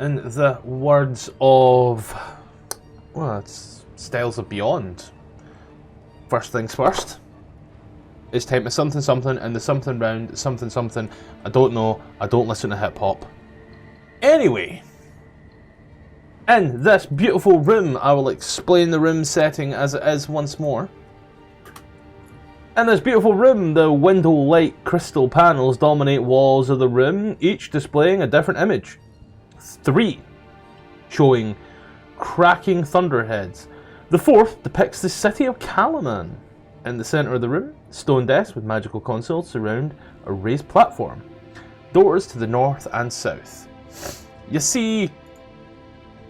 in the words of, well, it's Styles of Beyond. First things first. It's time to something something, and the something round something something. I don't know. I don't listen to hip hop. Anyway, in this beautiful room, I will explain the room setting as it is once more. In this beautiful room, the window-like crystal panels dominate walls of the room, each displaying a different image. 3 showing cracking thunderheads. The 4th depicts the city of Kalaman. In the centre of the room, stone desks with magical consoles surround a raised platform. Doors to the north and south. You seen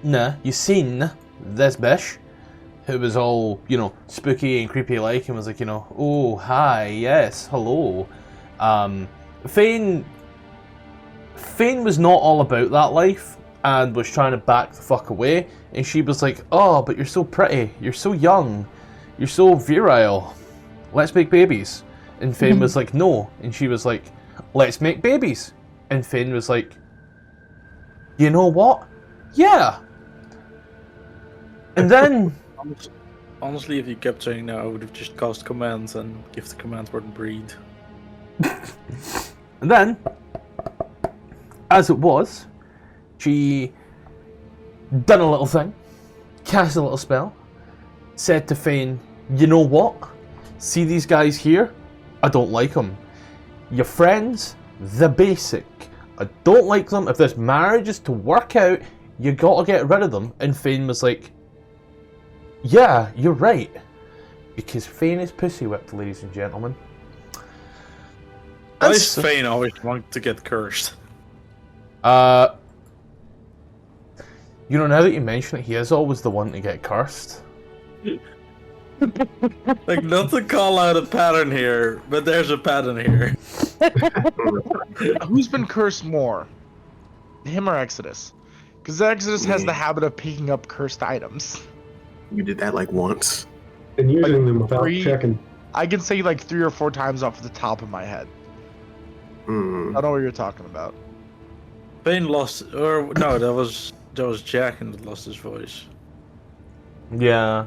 this bish, who was all, spooky and creepy like, and was like, oh, hi, yes, hello. Faen was not all about that life, and was trying to back the fuck away, and she was like, oh, but you're so pretty, you're so young, you're so virile, let's make babies. And Faen was like, no, and she was like, let's make babies. And Faen was like, you know what? Yeah. And then... Honestly, if you kept saying no, I would have just cast commands and give the command word breed. And then, as it was, she done a little thing, cast a little spell, said to Faen, you know what? See these guys here? I don't like them. Your friends, the basic. I don't like them. If this marriage is to work out, you gotta get rid of them. And Faen was like, yeah, you're right. Because Faen is pussy whipped, ladies and gentlemen. Why does Faen always want to get cursed? Now that you mention it, he is always the one to get cursed. Like, not to call out a pattern here, but there's a pattern here. Who's been cursed more? Him or Exodus? Because Exodus has the habit of picking up cursed items. You did that like once. And using them without checking. I can say like 3 or 4 times off the top of my head. I don't know what you're talking about. Faen lost, or no, that was Jack and lost his voice. Yeah.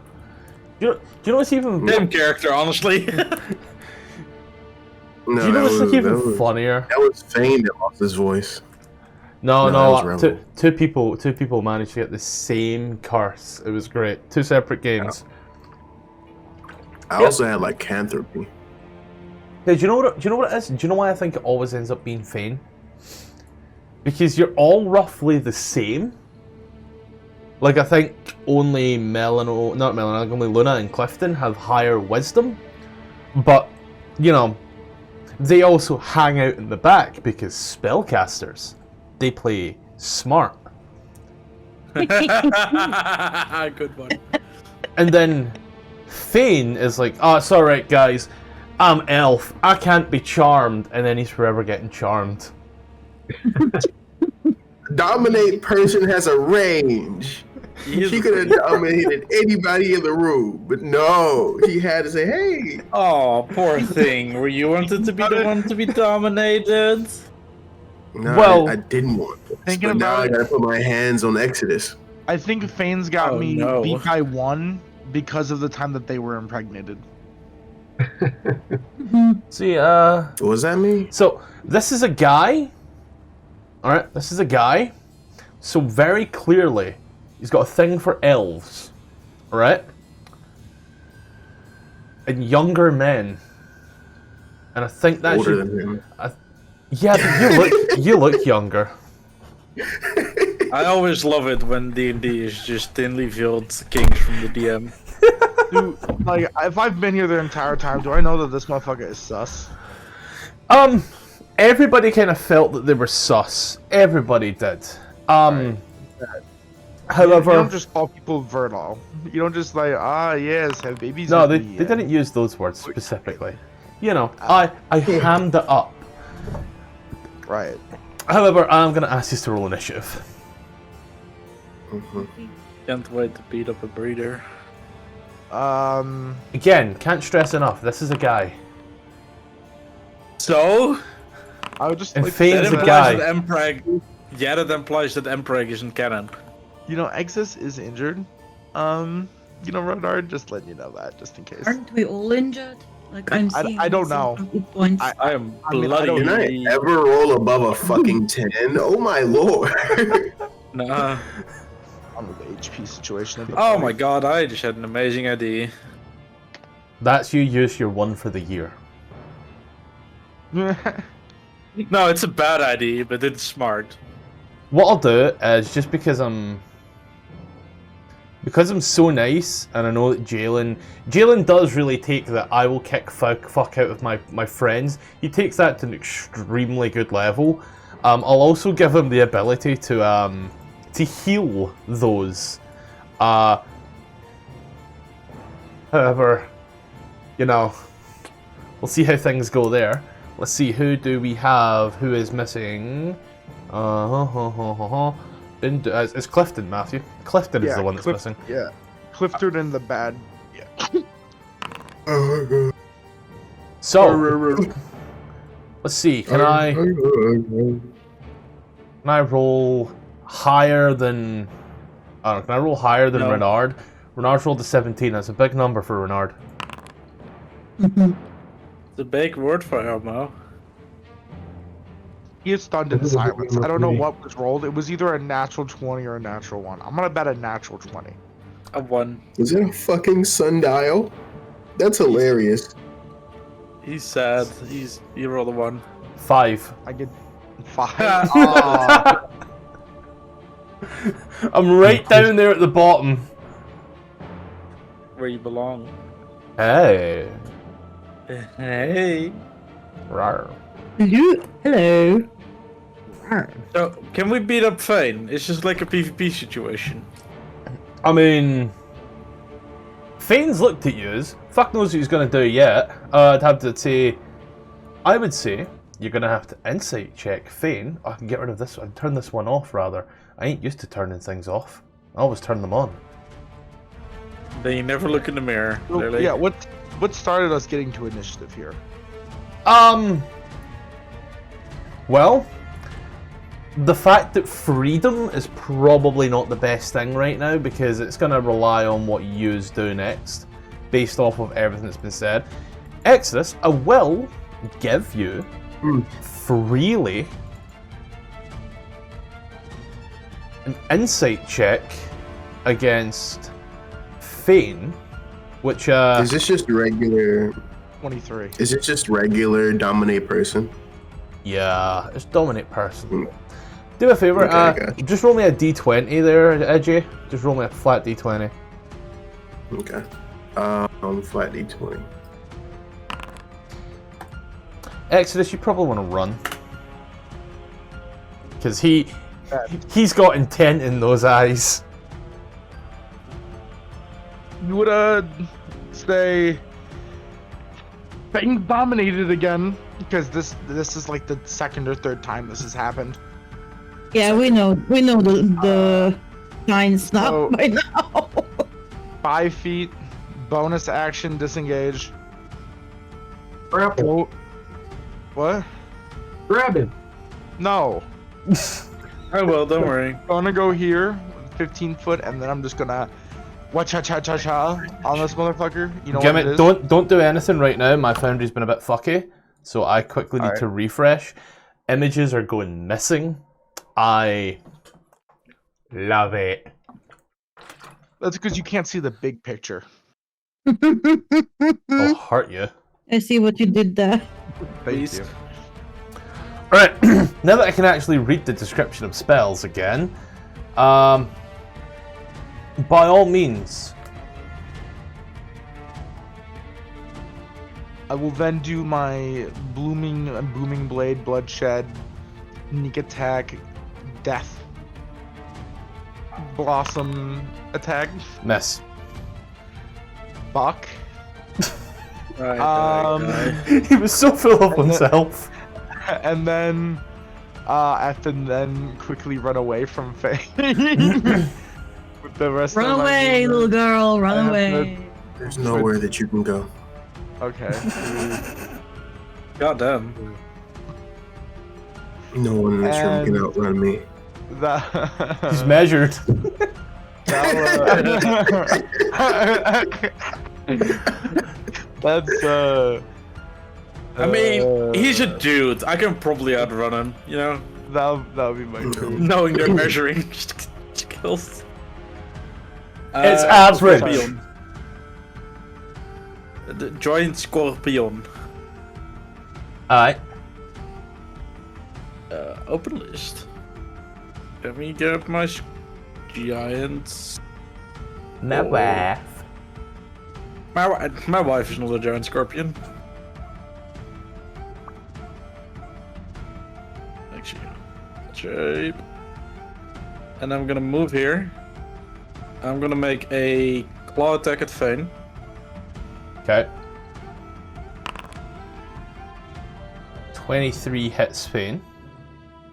Do you know what's even... Same character, honestly. No, do you know what's even funnier? That was Faen that lost his voice. No, two people managed to get the same curse. It was great. 2 separate games. I also had lycanthropy. Hey, do you know what it is? Do you know why I think it always ends up being Faen? Because you're all roughly the same. Like, I think only only Luna and Clifton have higher wisdom. But, they also hang out in the back because spellcasters, they play smart. Good one. And then Faen is like, oh, it's alright guys, I'm elf, I can't be charmed, and then he's forever getting charmed. Dominate person has a range. He could have dominated anybody in the room, but no, he had to say, hey. Oh, poor thing. Were you wanted to be the one to be dominated? No, well, I didn't want this, thinking but now about I it, gotta put my hands on Exodus. I think Fane's got me beat by 1 because of the time that they were impregnated. See, What does that mean? So, this is a guy. Alright, this is a guy. So, very clearly, he's got a thing for elves. Alright? And younger men. And I think that Older than him. Yeah, but you look younger. I always love it when D&D is just thinly veiled kings from the DM. Dude, like, if I've been here the entire time, do I know that this motherfucker is sus? Everybody kind of felt that they were sus. Everybody did. However, you don't just call people Verdal. You don't just like, yes, have babies. No, they didn't use those words specifically. I hammed it up. Right. However, I'm gonna ask you to roll initiative. Can't wait to beat up a breeder. Again, can't stress enough. This is a guy. So, I would just and like Fane's to a guy. Yeah, that implies that Emperor isn't canon. You know, Exus is injured. You know, Renard, just letting you know that, just in case. Aren't we all injured? Like I'm seeing. I don't know. Points. I am I mean, I bloody. don't- Can I ever roll above a fucking 10? Oh my lord. Nah. On the HP situation. Of the Oh party. my god, I just had an amazing idea. That's you use your one for the year. No, it's a bad idea, but it's smart. What I'll do is, just because I'm so nice, and I know that Jalen does really take that I will kick fuck out of my friends. He takes that to an extremely good level. I'll also give him the ability to heal those. However, you know, we'll see how things go there. Let's see, who do we have? Who is missing? It's Clifton, Matthew. Clifton is the one that's missing. Yeah. Clifton and the bad. Yeah. So, let's see. Can I roll higher than? I don't know. Can I roll higher than No. Renard? Renard's rolled a 17. That's a big number for Renard. It's a big word for him, Mo. He is stunned in silence. I don't know what was rolled. It was either a natural 20 or a natural 1. I'm gonna bet a natural 20. A 1. Is it a fucking sundial? That's hilarious. He's sad. He rolled a 1. 5. I get 5. Aw. I'm right down there at the bottom. Where you belong. Hey. Hey. Rawr. Hello. So, can we beat up Faen? It's just like a PvP situation. I mean, Fane's looked at yous. Fuck knows what he's gonna do yet. I'd have to say, I would say you're gonna have to insight check Faen. I can get rid of this. I'd turn this one off rather. I ain't used to turning things off. I always turn them on. Then you never look in the mirror. Well, Clearly. yeah, what started us getting to initiative here? Well, the fact that freedom is probably not the best thing right now because it's going to rely on what yous do next, based off of everything that's been said. Exodus, I will give you freely an insight check against Faen, which Is this just regular? 23. Is it just regular dominate person? yeah, it's dominate person. Do me a favor, Okay, gotcha. just roll me a d20 there, Edgy. Just roll me a flat d20. Okay. Flat D20. Exodus, you probably want to run. Because he's got intent in those eyes. You would say things dominated again because this is like the second or third time this has happened. Yeah, we know the signs now So- by now. 5 feet, bonus action, disengage. Grab him. Oh, what? Grab him. No. I will, don't worry. I'm gonna go here, 15 foot, and then I'm just gonna cha-cha-cha-cha on this motherfucker. You know what it is? Don't do anything right now. My foundry's been a bit fucky, so I quickly need to refresh. Images are going missing. I love it. That's because you can't see the big picture. I'll hurt you. I see what you did there. Thank Beast. you. Alright, now that I can actually read the description of spells again, by all means, I will then do my booming blade, bloodshed, sneak attack, death, blossom attack, miss. buck. Right, He was so full of And himself. And then quickly run away from Faye. With the rest Run of my away, movement. little girl, I run have away. There's nowhere that you can go. Okay. Goddamn. No one in this room can And- outrun me. That. He's measured. That's I mean, he's a dude. I can probably outrun him, you know? that would be my turn. Knowing they're measuring skills. It's average. Scorpion. The giant scorpion. Alright. Open list. Let me get my giants. My wife. My wife is not a giant scorpion. Actually, shape. And I'm gonna move here. I'm gonna make a claw attack at Faen. Okay. 23 hits Faen.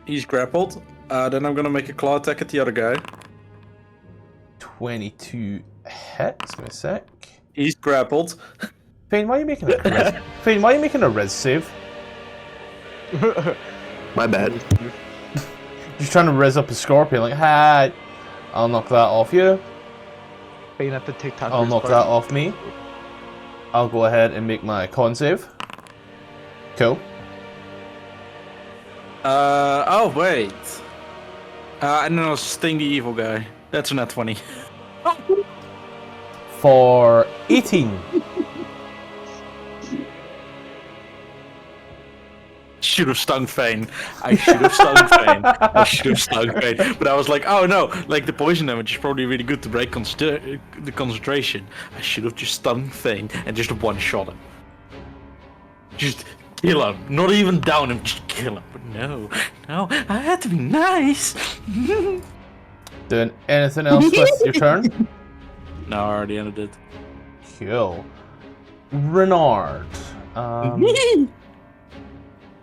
He's grappled. Then I'm gonna make a claw attack at the other guy. 22 hits. Give me a sec. He's grappled. Faen, why are you making a res? Faen, why are you making a res save? My bad. Just trying to res up a scorpion, like, hi, I'll knock that off you. Faen at the TikTok. I'll knock that off me. I'll go ahead and make my con save. Cool. Oh wait. And then I'll sting the evil guy. That's a nat 20. For 18. Should have stung Faen. I should have stung Faen. I should have stung Faen. But I was like, oh no, like the poison damage is probably really good to break the concentration. I should have just stung Faen and just one-shot him. Just kill him. Not even down him, just kill him. But no, I had to be nice. Doing anything else with your turn? No, I already ended it. Cool. Renard.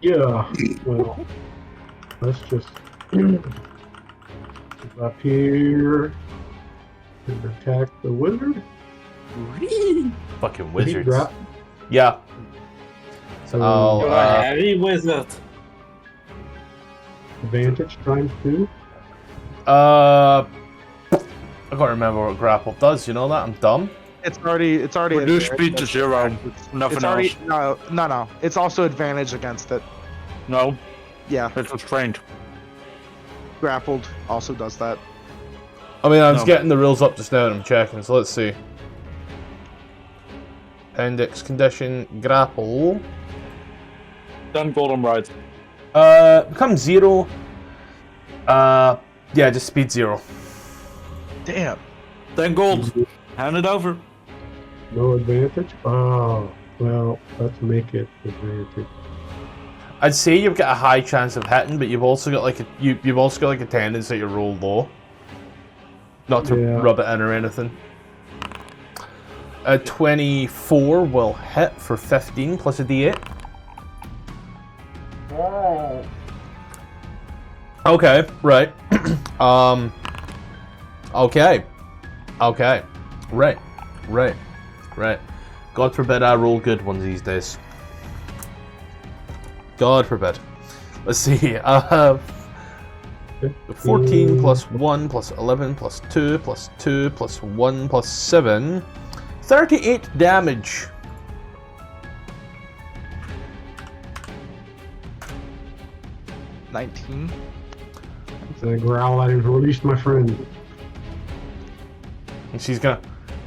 Yeah, well, let's just go up here and attack the wizard. Fucking Did he wizards. drop? Yeah. So I'll, Heavy wizard. advantage times 2. I can't remember what grapple does, you know that? I'm dumb. It's already. Reduce speed to 0. Nothing It's already else. no. It's also advantage against it. No, Yeah, it's restrained. grappled also does that. I mean, I was No. getting the rules up just now and I'm checking, so let's see. Appendix condition, grapple. Done golden right. Becomes 0. Yeah, just speed 0. Damn. 10 gold. Hand it over. No advantage? Oh, well, let's make it advantage. I'd say you've got a high chance of hitting, but you've also got like you've also got like a tendency to roll low. Not to Yeah. rub it in or anything. A 24 will hit for 15 plus a d8. Okay, right. Okay. Right. God forbid I roll good ones these days. God forbid. Let's see. 14 plus 1 plus 11 plus 2 plus 2 plus 1 plus 7. 38 damage. $19. So I growl at him, release my friend. And she's gonna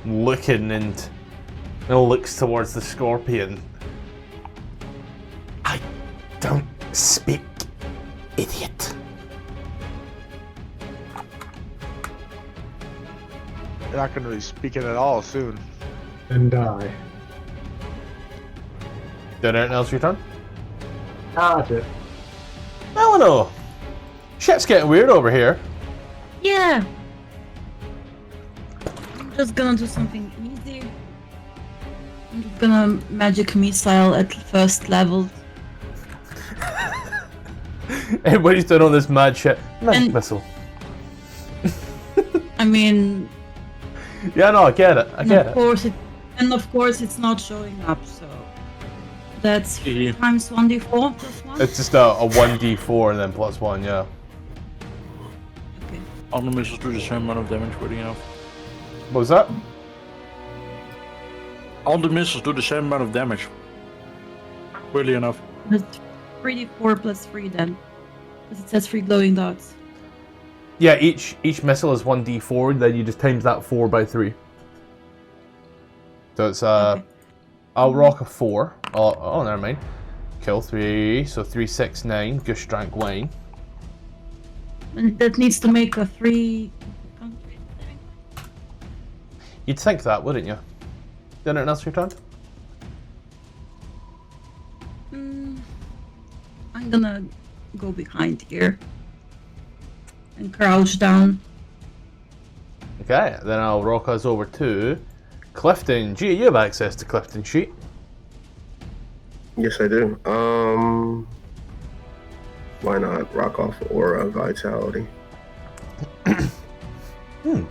looking and looks towards the scorpion. I don't speak, idiot. You're not gonna be speaking at all soon. And die. Did anything else your turn? That's it. Eleanor! Shit's getting weird over here. Yeah. I'm just gonna do something easy. I'm just gonna magic missile at first level. Everybody's doing all this mad shit. Magic And- missile. I mean, Yeah, no, I get it. I get it. of course it's not showing up, so that's Yeah. times 1d4 plus 1. It's just a 1d4 and then plus 1, yeah. All the missiles do the same amount of damage, weirdly enough. What was that? All the missiles do the same amount of damage. Weirdly enough. That's 3d4 plus 3 then. Because it says 3 glowing dots. Yeah, each missile is 1d4, then you just times that 4 by 3. So it's Okay. I'll rock a 4. Oh, never mind. Kill 3, so 3, 6, 9. Gush drank wine. And that needs to make a 3. You'd think that, wouldn't you? Anything else your turn? I'm gonna go behind here. And crouch down. Okay, then I'll rock us over to Clifton. Gee, you have access to Clifton's sheet. Yes, I do. Why not rock off Aura Vitality?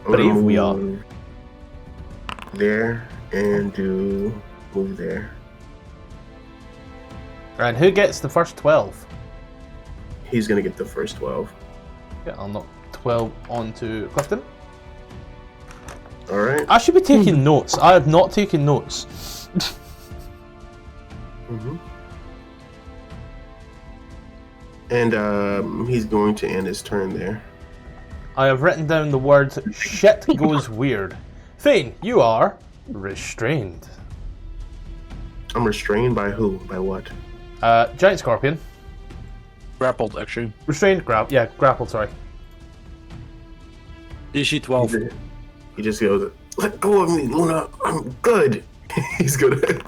Brave we are. Move there and do move there. And who gets the first 12? He's gonna get the first 12. Yeah, I'll knock 12 onto Clifton. All right. I should be taking notes. I have not taken notes. And he's going to end his turn there. I have written down the words shit goes weird. Faen, you are restrained. I'm restrained by who? By what? Giant scorpion. Grappled, actually. Restrained, grappled, sorry. DC 12. He just goes, "Let go of me, Luna. I'm good." He's good.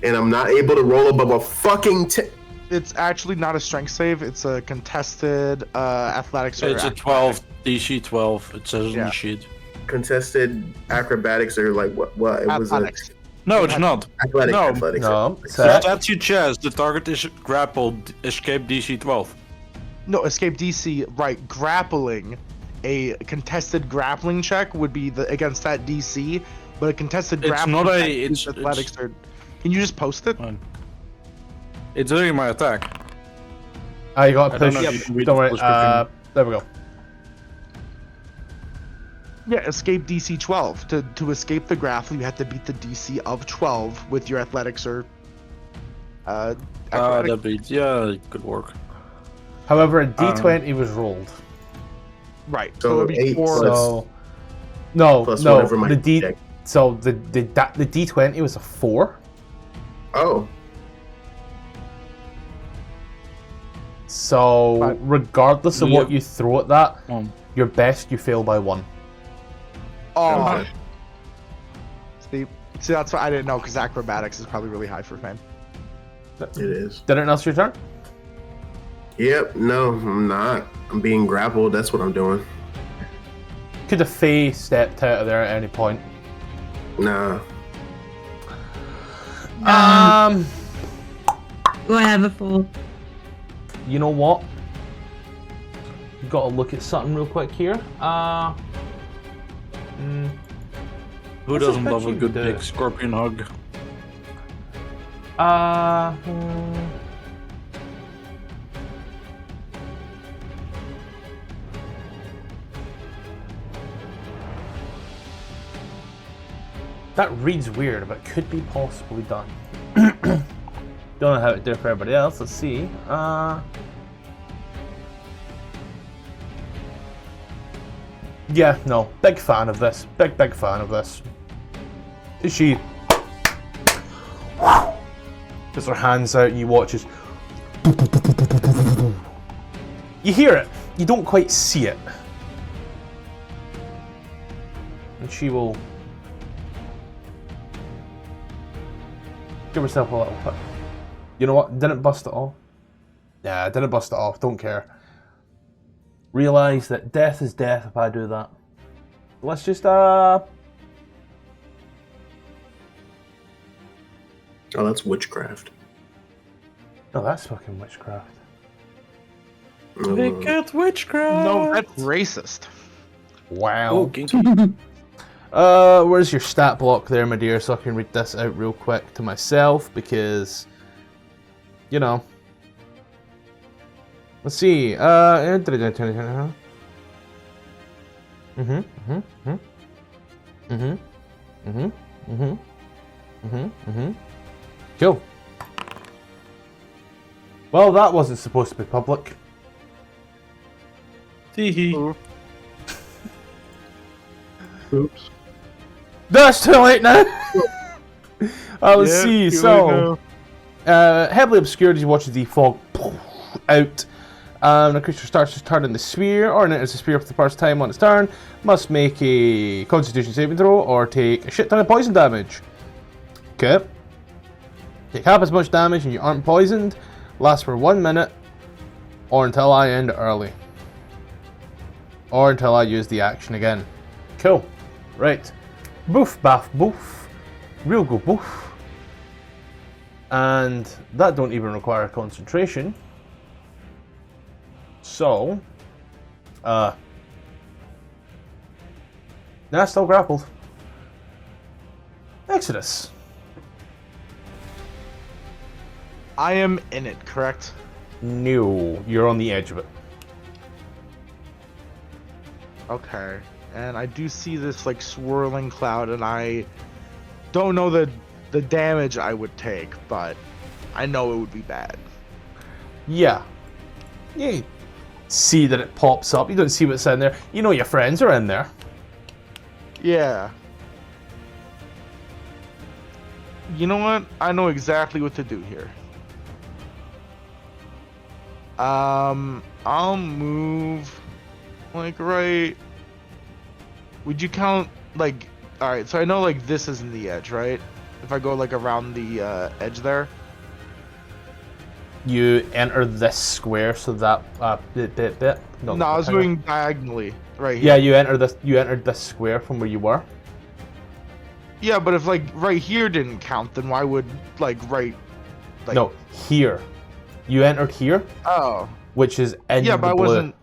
And I'm not able to roll above a fucking 10. It's actually not a strength save. It's a contested athletics. Or It's a 12, DC 12. It says on Yeah. the sheet. Contested acrobatics are like what? It was athletics. No, it's not. athletic No. athletics. No, The set. statue chest, the target is grappled, escape DC 12. No, escape DC. Right, grappling. A contested grappling check would be against that DC, but a contested It's grappling not a- check is it's- athletics. Can you just post it? Fine. It's during my attack. Ah, you got to I don't push. know if you can read Don't the worry. full description. There we go. Yeah, escape DC 12. To escape the grapple, you have to beat the DC of 12 with your athletics or acrobatics. That beats. Yeah, it could work. However, a d20 was rolled. Right. So So it'd be 8 4. So no, Plus no. whatever my The D. check. So the d20 was a 4. Oh, So Right. regardless of what you throw at that, Um, your best you fail by 1. Oh. okay. See, that's what I didn't know because acrobatics is probably really high for Faen. It is. Did it else your turn? Yep. No, I'm not. I'm being grappled. That's what I'm doing. Could have Fae stepped out of there at any point? Nah. Do I have a full? You know what? Got to look at something real quick here. Who What's doesn't this love a bitch you good do? big scorpion hug? That reads weird, but could be possibly done. Don't know how to do it for everybody else. Let's see. Yeah, no. Big fan of this. Big fan of this. She puts her hands out and you watch as you hear it. You don't quite see it. And she will give herself a little put. You know what? Didn't bust it off. Yeah, I didn't bust it off. Don't care. Realize that death is death if I do that. Let's just Oh, that's witchcraft. No, that's fucking witchcraft. Big cat witchcraft! No, that's racist. Wow. Oh, kinky. Where's your stat block there, my dear, so I can read this out real quick to myself, because, you know. Let's see, Cool. Well, that wasn't supposed to be public. Teehee. Oops. That's too late now! Let's Yeah, see, here we so... go. Heavily obscured as you watch the fog out. The creature starts to turn in the sphere, or enters the sphere for the first time on its turn, must make a Constitution saving throw, or take a shit ton of poison damage. Okay. Take half as much damage and you aren't poisoned. Lasts for 1 minute, or until I end early. Or until I use the action again. Cool. Right. Boof, baff, boof. Real go boof. And that don't even require concentration. So, nah, still grappled. Exodus. I am in it, correct? No, you're on the edge of it. Okay. And I do see this like swirling cloud, and I don't know the damage I would take, but I know it would be bad. Yeah. You see that it pops up. You don't see what's in there. You know your friends are in there. Yeah. You know what? I know exactly what to do here. I'll move like right. Would you count like? All right, so I know like this isn't the edge, right? If I go like around the edge there. You enter this square, so that bit. No, I was going diagonally right here. Yeah, you entered this square from where you were. Yeah, but if like right here didn't count, then why would like right? Like, No, here. You entered here, Oh. which is in Yeah, the but I blue. wasn't.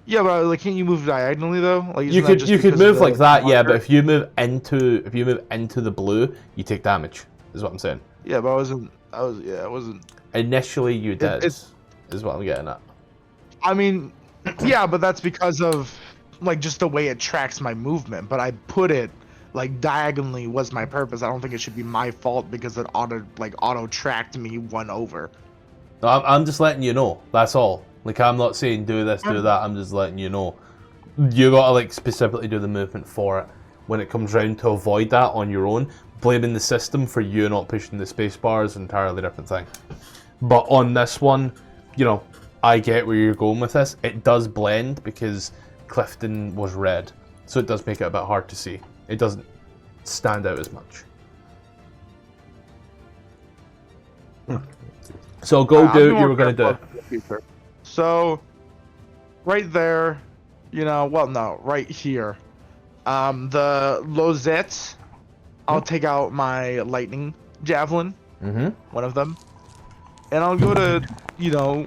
Yeah, but like, can't you move diagonally though? Like, You isn't that could just you could because of move the like that, yeah. marker? But if you move into the blue, you take damage. Is what I'm saying. Yeah, but I wasn't. I wasn't. Initially, you did. it's- Is what I'm getting at. I mean, yeah, but that's because of like just the way it tracks my movement. But I put it like diagonally was my purpose. I don't think it should be my fault because it auto tracked me one over. No, I'm just letting you know. That's all. Like, I'm not saying do this, do that. I'm just letting you know. You gotta like specifically do the movement for it. When it comes round to avoid that on your own, blaming the system for you not pushing the space bar is an entirely different thing. But on this one, you know, I get where you're going with this. It does blend because Clifton was red, so it does make it a bit hard to see. It doesn't stand out as much. So go I'm do what more you were gonna do. careful in the future. So, right there, you know, well, no, right here, the Lohezet, I'll take out my lightning javelin, one of them, and I'll go to, you know,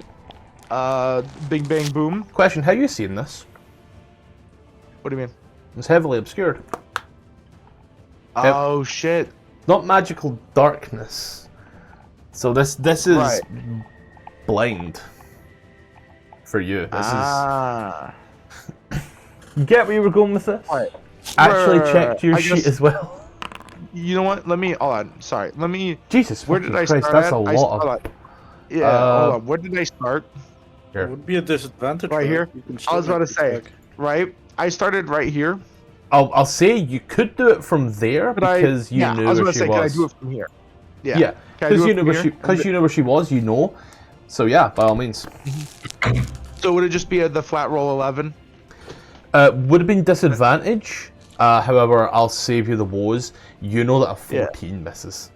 bing bang boom. Question: how you seen this? What do you mean? It's heavily obscured. Oh shit! Not magical darkness. So this is Right. blind for you. This You get where you were going with this? Right. Actually Right. checked your I sheet just- as well. You know what? Let me. Hold on. Sorry. Let me. Jesus, Where did fucking I Christ, start? that's a at? lot hold of. on. Yeah. Hold on. Where did I start? Here. It would be a disadvantage. Right here? You can I was still about to make say. a check. Right. I started right here. I'll say you could do it from there Could I? because you Yeah. knew I was where about to she say, can I was. do it from here? Yeah. Yeah, Can I because do you it know from where here? she because you know where she was. You know. So yeah, by all means. So would it just be the flat roll 11? Would have been disadvantage. However, I'll save you the woes. You know that a 14 misses.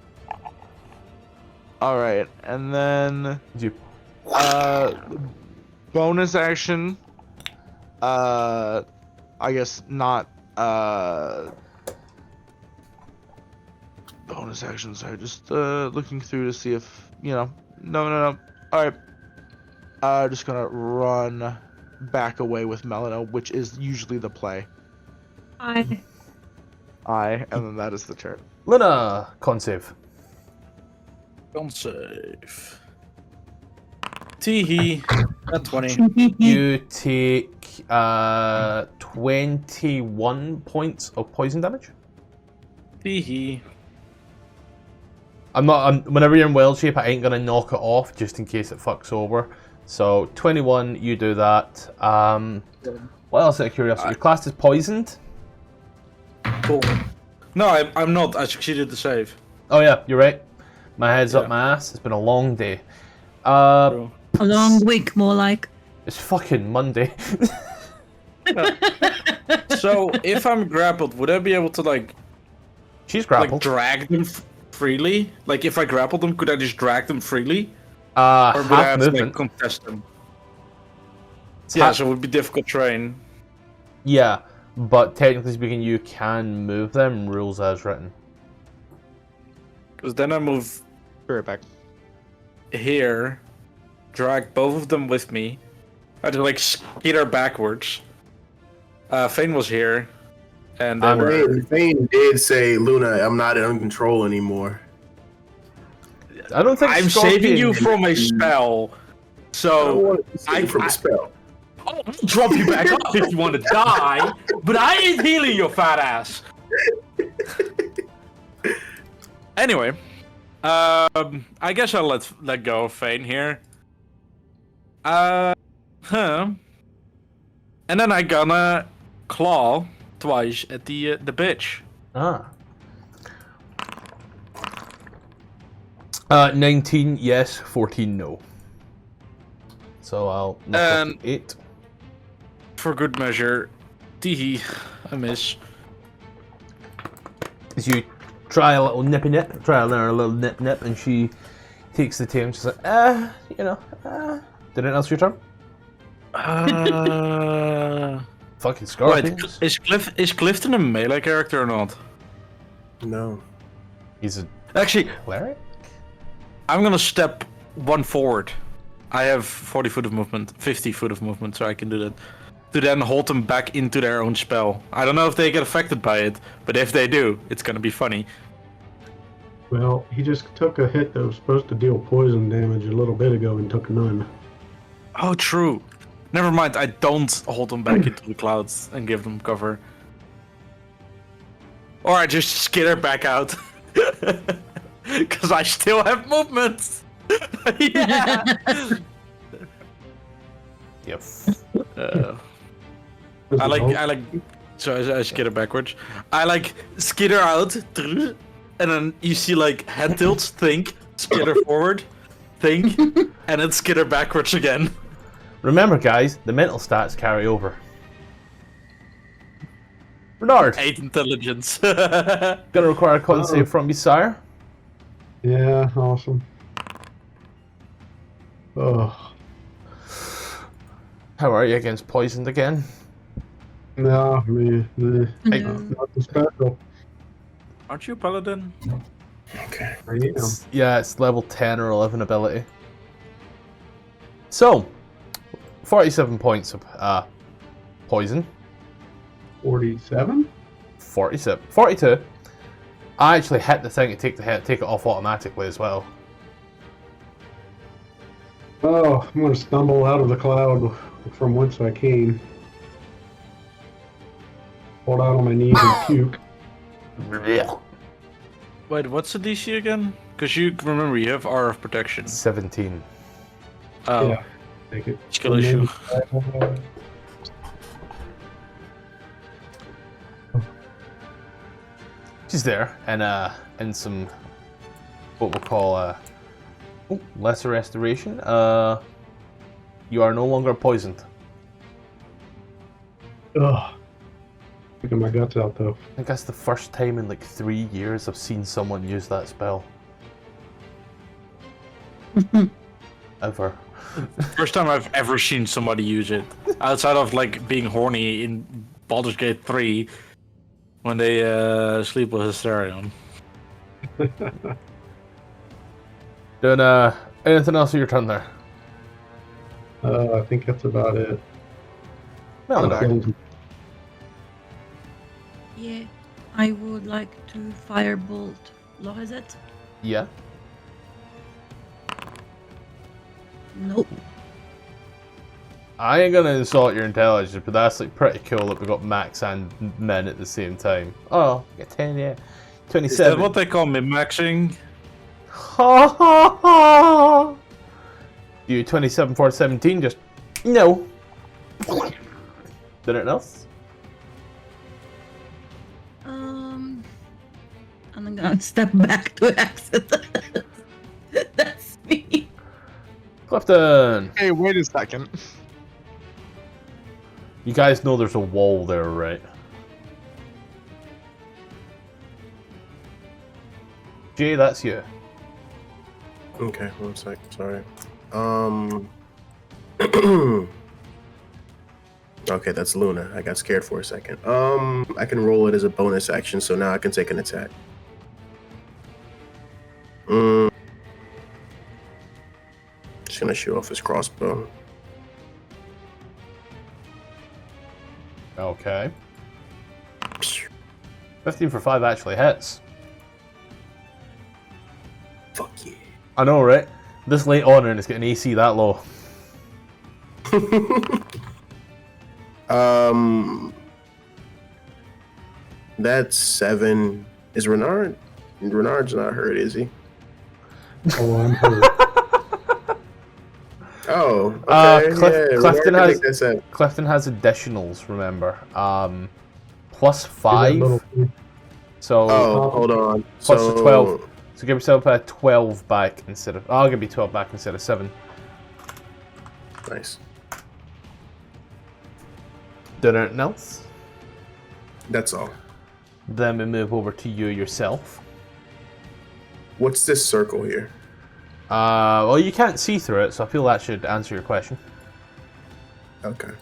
All right, and then You bonus action. I guess not. Bonus actions. Sorry, just looking through to see if No. All right. Just gonna run back away with Melino, which is usually the play. I And then that is the turn. Luna, con save. Don't save. Teehee. At 20. You take 21 points of poison damage. Teehee. Whenever you're in wild shape, I ain't gonna knock it off just in case it fucks over. So 21, you do that. What else out of curiosity? Your class is poisoned? Cool. No, I'm not. I succeeded the save. Oh yeah, you're right. My head's up Yeah. my ass. It's been a long day. True. A long week, more like. It's fucking Monday. So, if I'm grappled, would I be able to, like She's grappled. drag them freely? Like, if I grapple them, could I just drag them freely? Or would I half have to, movement. like, contest them? It's Yeah, half- so it would be difficult terrain. Yeah, but technically speaking, you can move them. Rules as written. Because then I move Be right back. here, drag both of them with me. I had to, like, skitter backwards. Faen was here. And they were... Faen did say, Luna, I'm not in control anymore. I don't think I'm Scorpion- saving you from a spell. I don't So, want to save from I- a spell. I'll drop you back up if you want to die, but I ain't healing your fat ass. Anyway, I guess I'll let go of Faen here. And then I gonna claw twice at the bitch. Ah. 19, yes. 14, no. So I'll knock off And- the 8. For good measure, teehee, I miss. As you try a little nippy nip, try a little nip nip, and she takes the tail and she's like, Did it else your turn? Fucking Wait, scorpions. is Clifton a melee character or not? No. He's a Actually, cleric? I'm gonna step one forward. I have 40 foot of movement, 50 foot of movement, so I can do that. To then hold them back into their own spell. I don't know if they get affected by it, but if they do, it's gonna be funny. Well, he just took a hit that was supposed to deal poison damage a little bit ago and took none. Oh, true. Never mind, I don't hold them back into the clouds and give them cover. Or I just skitter back out. Because I still have movement. Yeah. Yep. I like. So I skitter backwards. I like skitter out, and then you see like head tilts, think, skitter forward, think, and then skitter backwards again. Remember, guys, the mental stats carry over. Bernard, 8 intelligence. gonna require a con save from you, sire. Yeah, awesome. Oh, How are you against poisoned again? no, man. Hey. Nothing special. Aren't you a paladin? Okay. I am. Yeah, it's level 10 or 11 ability. So, 47 points of poison. 47? 47. 42. I actually hit the thing to take it off automatically as well. Oh, I'm gonna stumble out of the cloud from whence I came. Hold out on my knees and puke. Wait, what's the DC again? Because you remember you have R of protection. 17. Oh, Yeah. Take it. skill issue. She's there, and in some what we'll call lesser restoration. You are no longer poisoned. Ugh. Taking my guts out though. I think that's the first time in like 3 years I've seen someone use that spell. Ever. First time I've ever seen somebody use it. Outside of like being horny in Baldur's Gate 3 when they sleep with Istaran. Doing anything else on your turn there? I think that's about it. Well, back. Yeah, I would like to firebolt Lohezet. yeah. Nope. I ain't gonna insult your intelligence, but that's like pretty cool that we got max and men at the same time. Oh, get 10, yeah. 27. Is that what they call min-maxing? Ha ha ha! You 27 for 17, just no. Did it else? I'm gonna step back to exit. That's me. Clifton! Hey, wait a second. You guys know there's a wall there, right? Jay, that's you. Okay, 1 sec. Sorry. Okay, that's Luna. I got scared for a second. I can roll it as a bonus action, so now I can take an attack. Just gonna shoot off his crossbow. Okay. 15 for 5 actually hits. Fuck yeah. I know, right? This late on and it's getting AC that low. That's 7. Is Renard? Renard's not hurt, is he? Oh, I'm hurt. Oh, okay. Clifton has additionals, remember. Plus 5. So Oh, hold on. plus the 12. So give yourself a 12 back instead of... I'll give you 12 back instead of 7. Nice. Did anything else? That's all. Then we move over to you yourself. What's this circle here? Well, you can't see through it, so I feel that should answer your question. Okay.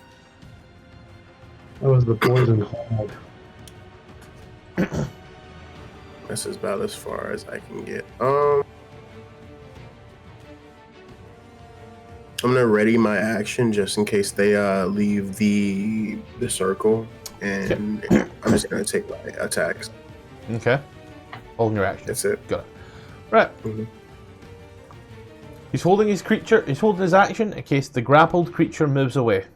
That was the poison hog. This is about as far as I can get. I'm gonna ready my action just in case they leave the circle, and I'm just gonna take my attacks. Okay. Holding your action. That's it. Got it. Right. Mhm. He's holding his creature. He's holding his action in case the grappled creature moves away.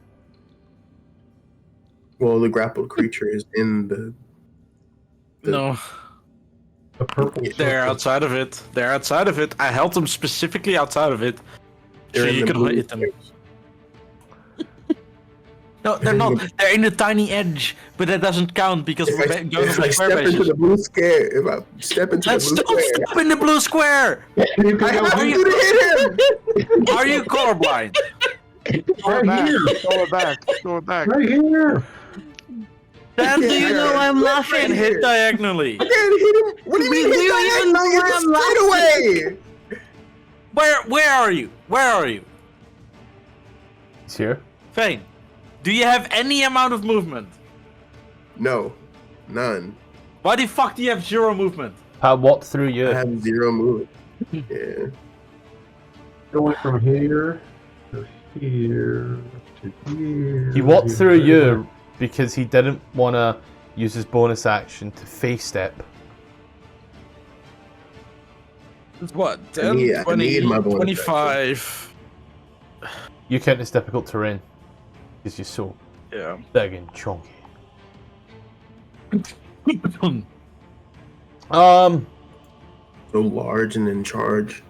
Well, the grappled creature is in the No. The purple They're circle. outside of it. They're outside of it. I held them specifically outside of it. So they're in you the can blue hit them. space. No, they're not. They're in the tiny edge, but that doesn't count because we're going If on I the square step into basis. the blue square, if I step into Let's the blue don't square, step in the blue square. You can I have go to hit him. Are you colorblind? Throw it right back. here. Throw it back. Throw it back. Right here. Then Do you know I'm and laughing? hit diagonally. I can't hit him. What do you mean? Do you even know why I'm laughing? Where are you? Where are you? He's here. Faen, do you have any amount of movement? No, none. Why the fuck do you have 0 movement? Pat walked through you. I have 0 movement. Yeah. Going from here to here to here. He walked through you because he didn't want to use his bonus action to face step. It's what? I 10, need 20, my bonus 25. You count as difficult terrain because you're so Yeah. big and chunky. So large and in charge.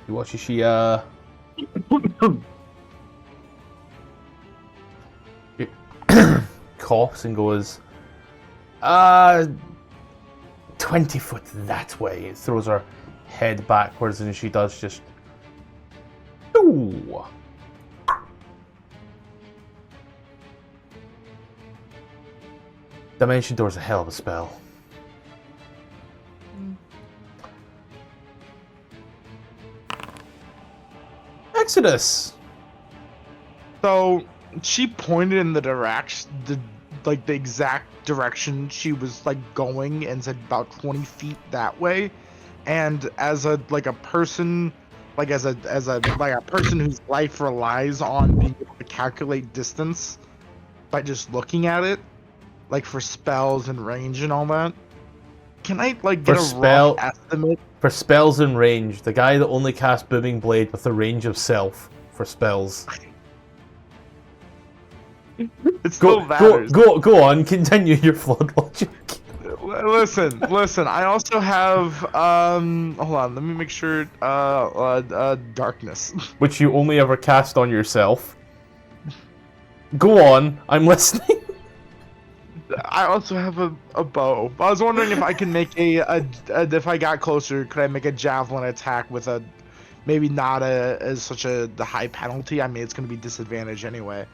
You watch as she coughs and goes 20 foot that way. It throws her head backwards and she does just ooh. Dimension Door's a hell of a spell. Exodus. So she pointed in the direction, the exact direction she was like going, and said about 20 feet that way. And as a person, like as a person whose life relies on being able to calculate distance by just looking at it, like for spells and range and all that, Can I like get For a rough estimate? For spells in range, the guy that only casts Booming Blade with a range of self for spells. It still matters. Go on, continue your flood logic. Listen. I also have hold on, let me make sure. Darkness. Which you only ever cast on yourself. Go on, I'm listening. I also have a bow. I was wondering if I can make if I got closer, could I make a javelin attack with a maybe not as such a high penalty? I mean, it's gonna be disadvantage anyway.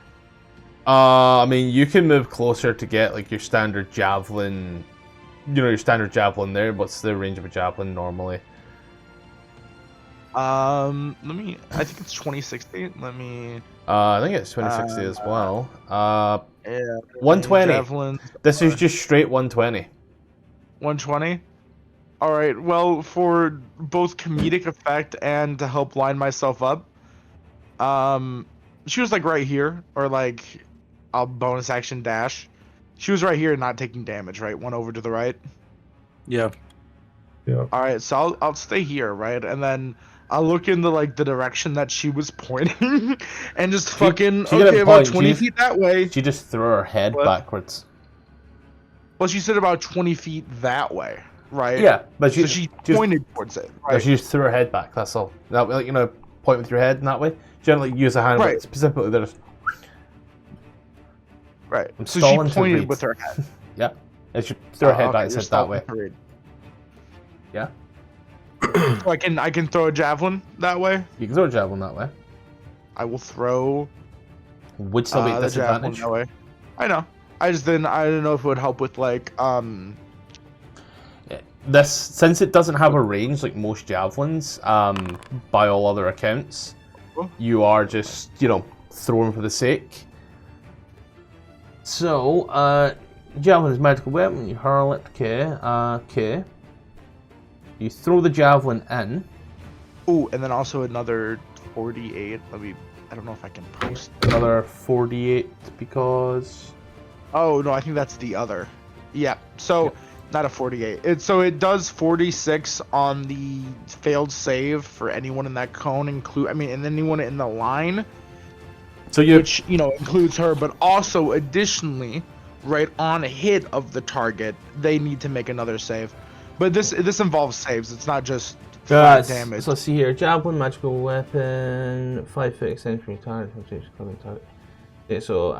I mean, you can move closer to get like your standard javelin. You know, your standard javelin there. What's the range of a javelin normally? Let me. I think it's 2060. Let me. I think it's 2060 as well. Yeah. 120. Javelins, This is just straight 120. 120. All right. Well, for both comedic effect and to help line myself up, she was like right here, or like a bonus action dash. She was right here, not taking damage. Right, one over to the right. Yeah. Yeah. All right, so I'll stay here, right, and then I'll look into like the direction that she was pointing, and just fucking she didn't okay, about point, 20 feet that way. She just threw her head What? backwards. Well, she said about 20 feet that way, right? Yeah, but So she pointed towards it, No, right? she just threw her head back. That's all. That way, like, you know, point with your head in that way. Generally, use a hand, Right. but specifically there's. Right. I'm So stalling she to pointed read. with her head. Yeah, and she threw her head Okay, back and you're said that way. stalling to read. Yeah, So I can throw a javelin that way. you can throw a javelin that way. I will throw Would still be at the javelin disadvantage. that way. I know. I didn't know if it would help with like This, since it doesn't have a range like most javelins, by all other accounts, you are just, you know, throwing for the sake. So, javelin is magical weapon, you hurl it, okay. You throw the javelin in. ooh, and then also another 48. I don't know if I can post. Another 48 because... Oh no, I think that's the other. Yeah. So not a 48. It does 46 on the failed save for anyone in that cone, and anyone in the line, So you... which includes her, but also additionally, right on hit of the target, they need to make another save. But this involves saves. It's not just flat damage. So let's see here. Javelin, magical weapon, 5 foot extension from your target. Okay, so,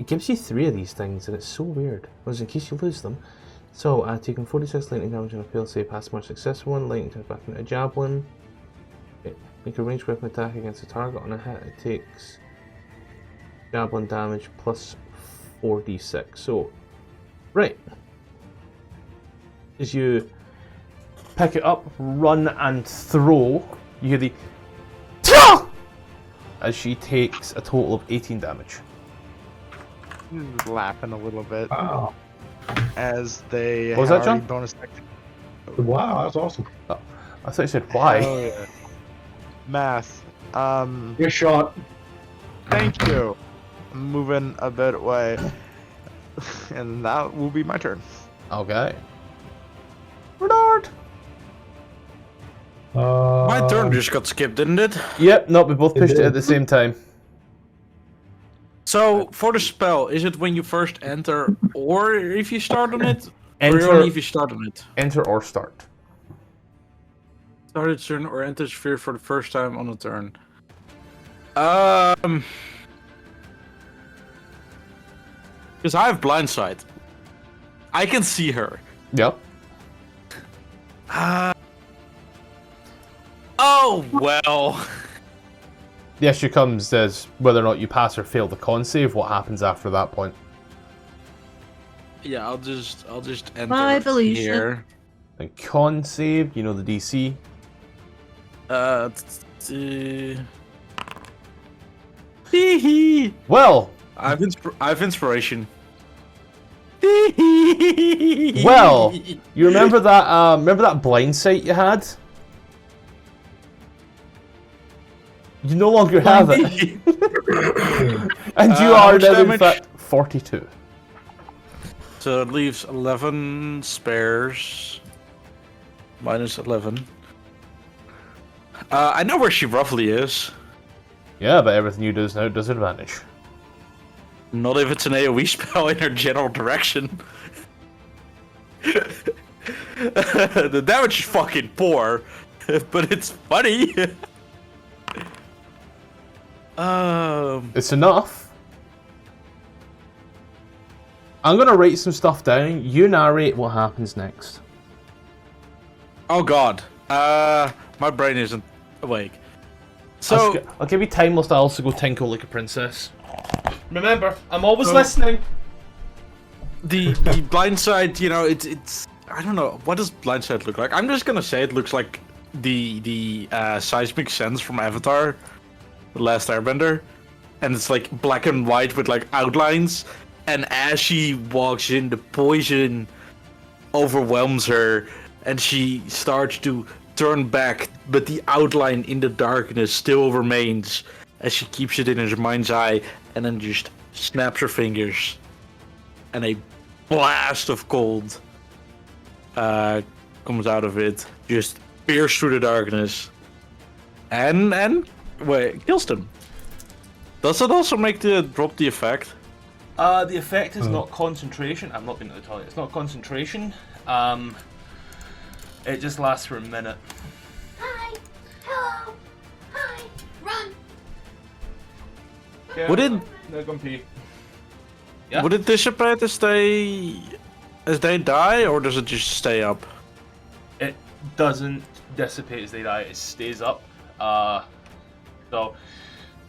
it gives you 3 of these things, and it's so weird. Was in case you lose them. So, taking 46 lightning damage on a failed save, pass a more successful one. Lightning turns back into a javelin. Okay. Make a ranged weapon attack against a target on a hit. It takes javelin damage plus 4d6. So, right. As you pick it up, run and throw, you hear the TAH! As she takes a total of 18 damage. Just laughing a little bit Wow. as they What was have that, John? already bonus action. Wow, that's awesome. Oh, I thought you said why. Oh yeah. Math. Good shot. Thank you. I'm moving a bit away, and that will be my turn. Okay. Renard! My turn just got skipped, didn't it? Yep, no, we both It pushed it did. at the same time. So, for the spell, is it when you first enter, or if you start on it? Or Enter, only if you start on it? enter or start. Start its turn or enter sphere for the first time on a turn. Because I have blind sight. I can see her. Yep. Oh, well. The issue comes as whether or not you pass or fail the con save, what happens after that point. Yeah, I'll just enter I believe you. here. And con save, you know the DC. Hee Well, I have inspiration. well, you remember that blind sight you had? You no longer have it. And you are how much now in damage? fact 42. So it leaves 11 spares. Minus 11. I know where she roughly is. Yeah, but everything you do is now disadvantage. Not if it's an AoE spell in her general direction. The damage is fucking poor, but it's funny. It's enough. I'm gonna write some stuff down. You narrate what happens next. Oh god. My brain isn't awake. So I'll give you time whilst I also go tinkle like a princess. Remember, I'm always listening. the blindside, you know, it's I don't know, what does blindside look like? I'm just gonna say it looks like the seismic sense from Avatar, The Last Airbender, and it's like black and white with like outlines, and as she walks in, the poison overwhelms her, and she starts to turn back, but the outline in the darkness still remains as she keeps it in her mind's eye, and then just snaps her fingers, and a blast of cold comes out of it, just pierces through the darkness, and wait, kills them. Does it also make the drop the effect? The effect is not concentration. I'm not going to the toilet. It's not concentration. It just lasts for a minute. Hi. Hello. Hi. Run. Yeah, Would it no, go and pee. Yeah. would it dissipate as they die, or does it just stay up? It doesn't dissipate as they die. It stays up. So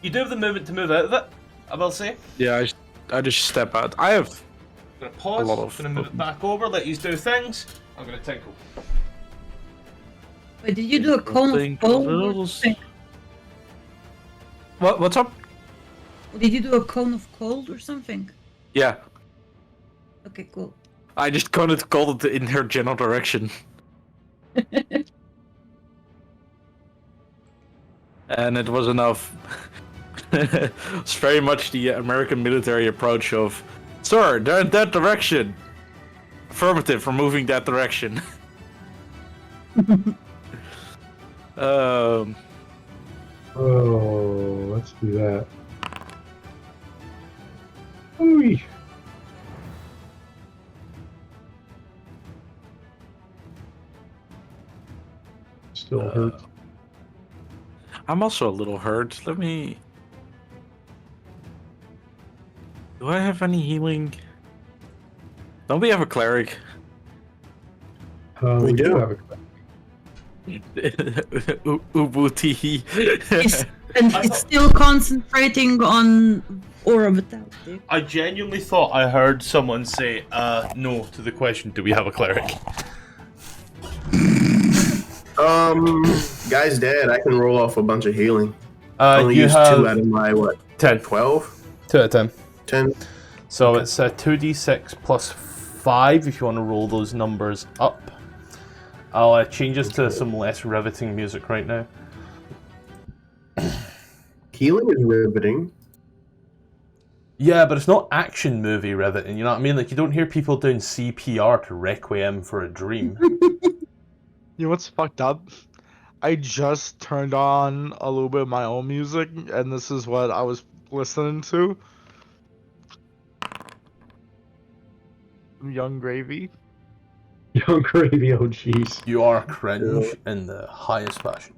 you do have the movement to move out of it, I will say. Yeah, I just step out. I have I'm gonna pause. A lot of- Gonna move it back over. Let you do things. I'm gonna tinkle. Wait, did you do a cone of Think cold? rules. What's up? Did you do a cone of cold or something? Yeah, Okay, cool. I just kind of called it in her general direction. And it was enough. It's very much the American military approach of, sir, they're in that direction. Affirmative, for moving that direction. Oh, let's do that. Ooh. Still hurts. I'm also a little hurt. Let me... Do I have any healing? Don't we have a cleric? We do. Have a Ubuti. And it's still concentrating on Aura Vitality. I genuinely thought I heard someone say no to the question, do we have a cleric? Guy's dead. I can roll off a bunch of healing. Only You use have 2 out of my, 10. 12? 2 out of 10. 10? So it's 2d6 plus 5 if you want to roll those numbers up. I'll change this to some less riveting music right now. Healing is riveting. Yeah, but it's not action movie riveting, you know what I mean? Like, you don't hear people doing CPR to Requiem for a Dream. You know what's fucked up? I just turned on a little bit of my own music, and this is what I was listening to. Young Gravy. Young Gravy, oh jeez. You are cringe in the highest fashion.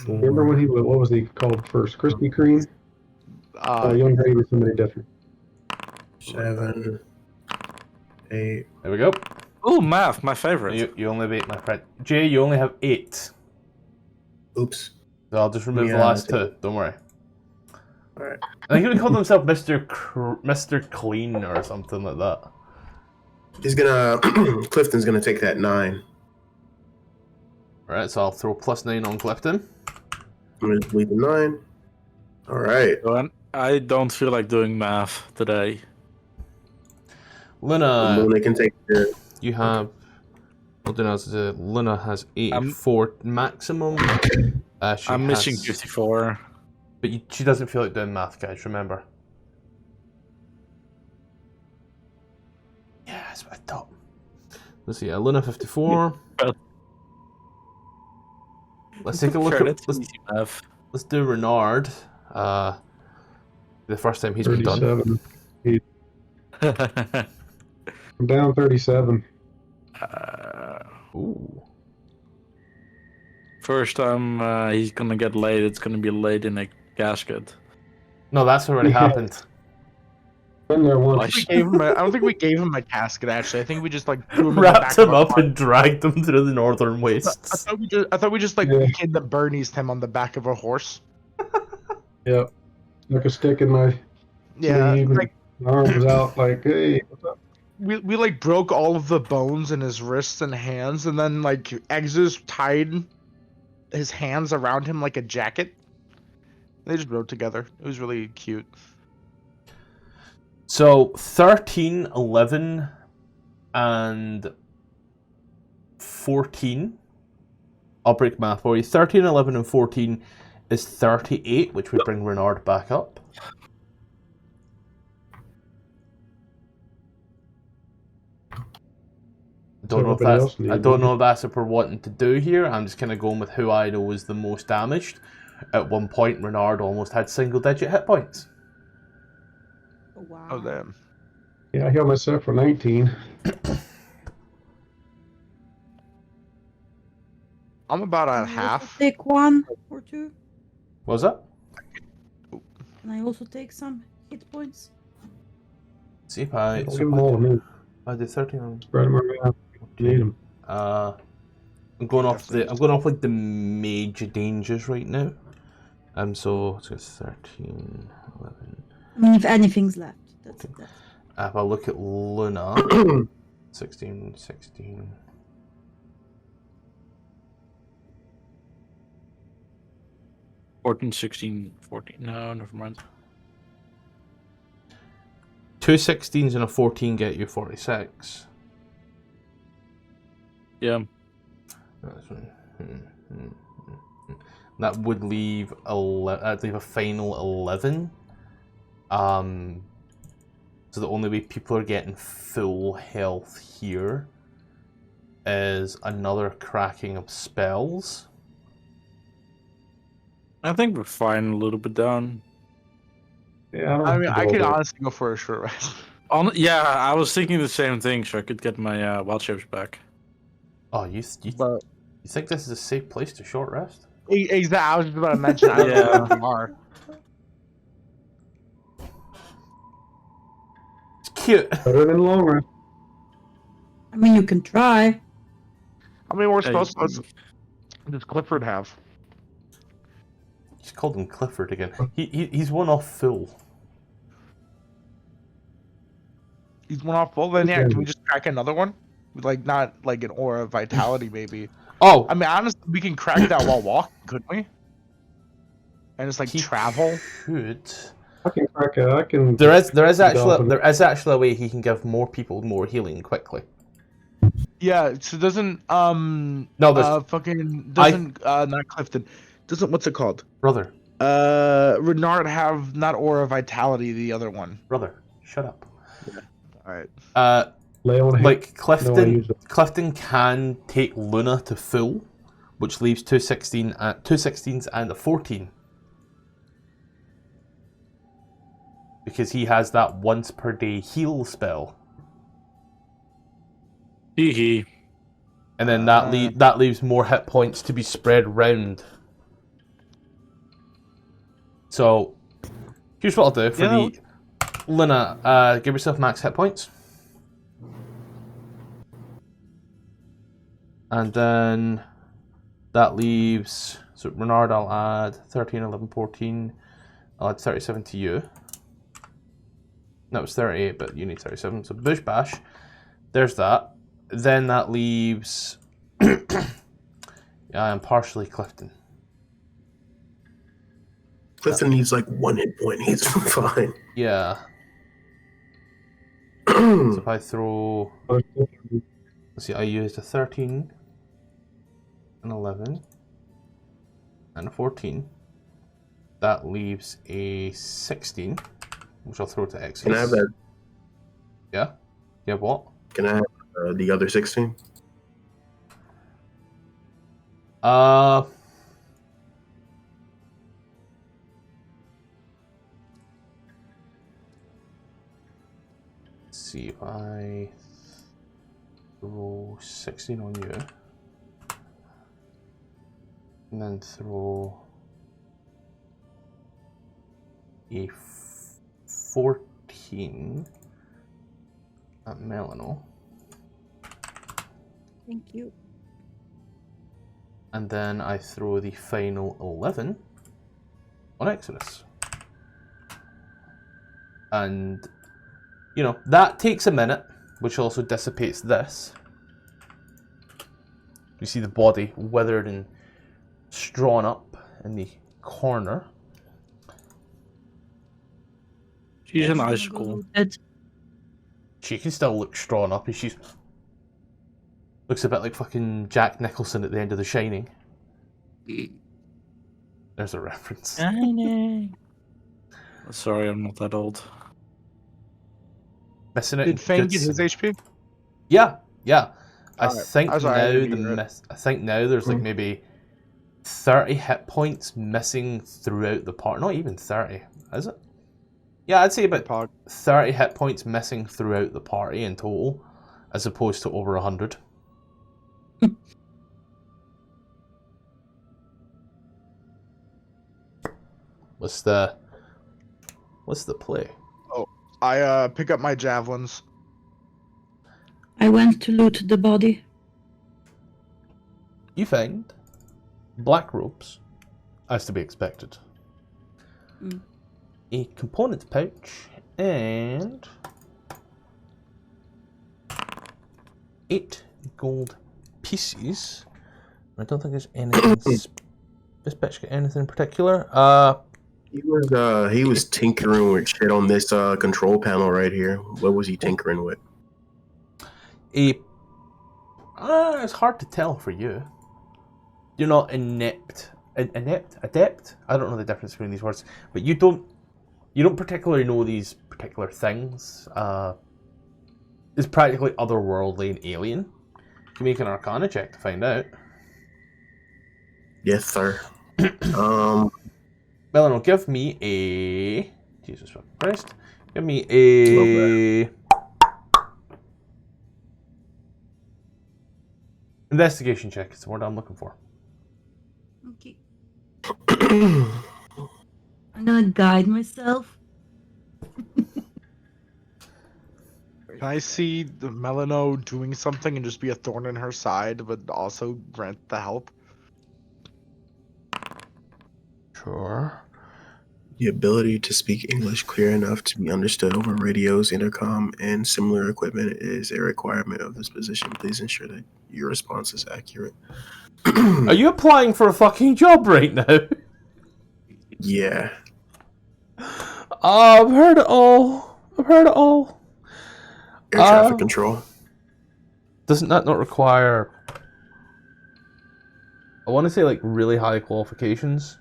Remember when what was he called first? Krispy Kreme? Young Gravy, somebody different. 7, 8. There we go. Oh, math, my favorite. You only have 8, my friend. Jay, you only have 8. Oops. So I'll just remove the Yeah, last 2. Don't worry. Alright. I think he would call himself Mr. Clean or something like that. He's gonna... Clifton's gonna take that 9. Alright, so I'll throw +9 on Clifton. I'm gonna leave the 9. Alright. I don't feel like doing math today. Luna, Luna can take the... you have... Luna has 84 maximum. I'm missing 54. But she doesn't feel like doing math, guys, remember. Let's see, Luna 54. Well, Let's take a look sure, at. that's easy enough. Let's do Renard. The first time he's been done. 37. I'm down 37. Ooh. First time he's gonna get laid, it's gonna be laid in a casket. No, that's already happened. Been there once. Like- I don't think we gave him a casket. Actually, I think we just like threw him in the Wrapped back of him our up and dragged him through the northern wastes. I thought we just like Yeah. kid the Bernies him on the back of a horse. Yep. Like a stick in my Yeah, sleeve, like my arm was out. Like, hey, what's up? we like broke all of the bones in his wrists and hands, and then like Exus tied his hands around him like a jacket. They just rode together. It was really cute. So 13, 11, and 14. I'll break math for you. 13, 11, and 14 is 38, which would bring Renard back up. I don't know if that's what we're wanting to do here. I'm just kind of going with who I know was the most damaged. At one point, Renard almost had single-digit hit points. Oh, wow. Oh damn. Yeah, I healed myself for 19. I'm about at Can I also half. take 1 or 2. What was that? Can I also take some hit points? See if I... Give them all to me. I did 13 on... Spread them around. Need them. I'm going off like the major dangers right now. So it's 13, 11. I mean, if anything's left. That's it. If I look at Luna, 16, 16. Fourteen, 16, 14. No, never mind. 2 16s and a 14 get you 46. Yeah. That would leave a final 11. So the only way people are getting full health here is another cracking of spells. I think we're fine a little bit down. Yeah, I mean, I could could honestly go for a short rest. Yeah, I was thinking the same thing, so I could get my wild shapes back. Oh, you But think this is a safe place to short rest? exactly, I was just about to mention. I don't know if you are. It's cute. Better than long run. I mean, you can try. I mean, we're supposed to. Does Clifford have? Just called him Clifford again. He's one off full. He's one off full. Then yeah, can we just crack another one? Like not like an aura of vitality, maybe. Oh, I mean, honestly, we can crack that while walking, couldn't we? And just like travel. Could. I can crack it. I can. There is actually a way he can give more people more healing quickly. Yeah. So doesn't No, there's fucking doesn't not Clifton doesn't what's it called? brother. Renard have not aura vitality, the other one. Brother, shut up. All right. Lay on Like No, I use it. Clifton can take Luna to full, which leaves 2 16s and a 14. Because he has that once per day heal spell. Hee hee. And then that leaves more hit points to be spread around. So here's what I'll do for the Luna, give yourself max hit points. And then that leaves, so Renard I'll add 13, 11, 14. I'll add 37 to you. That was 38, but you need 37. So Bush Bash, there's that. Then that leaves, yeah, I'm partially Clifton. Clifton needs like 1 hit point. He's fine. Yeah. So if I throw, let's see, I used a 13, an 11, and a 14. That leaves a 16, which I'll throw to X. Can I have that? Yeah? You have what? Can I have the other 16? See if I throw 16 on you, and then throw a 14 at Melano. Thank you. And then I throw the final 11 on Exodus. And, you know, that takes a minute, which also dissipates this. You see the body withered and strawn up in the corner. She's an icicle. She can still look strawn up, and she's looks a bit like fucking Jack Nicholson at the end of The Shining. There's a reference. Sorry, I'm not that old. Missing it. Did Faen get his HP? Yeah. I Alright. think I was sorry, I now didn't hear it. I think now there's like maybe 30 hit points missing throughout the part. Not even 30, is it? Yeah, I'd say about Pog. 30 hit points missing throughout the party in total, as opposed to over 100. What's the play? I pick up my javelins. I went to loot the body. You find black ropes, as to be expected. A component pouch and 8 gold pieces. I don't think there's anything. This bitch got anything in particular? He was tinkering with shit on this control panel right here. What was he tinkering with? It's hard to tell for you. You're not adept. I don't know the difference between these words, but you don't particularly know these particular things. It's practically otherworldly and alien. You can make an Arcana check to find out. Yes, sir. Melano, give me a... Jesus Christ. Give me a... Investigation check is the word I'm looking for. Okay. I'm gonna guide myself. Can I see the Melano doing something and just be a thorn in her side, but also grant the help? Sure. The ability to speak English clear enough to be understood over radios, intercom, and similar equipment is a requirement of this position. Please ensure that your response is accurate. Are you applying for a fucking job right now? Yeah. I've heard it all. Air traffic control. Doesn't that not require... I want to say like really high qualifications.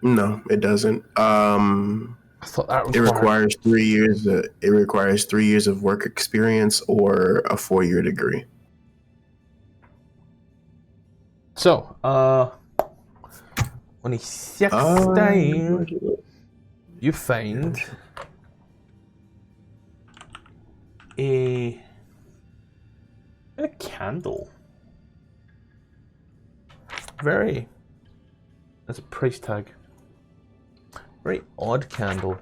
No, it doesn't. I thought that It requires 3 years. It requires 3 years of work experience or a 4-year degree. So, on a 16, you find a candle. Very. That's a price tag. Very odd candle.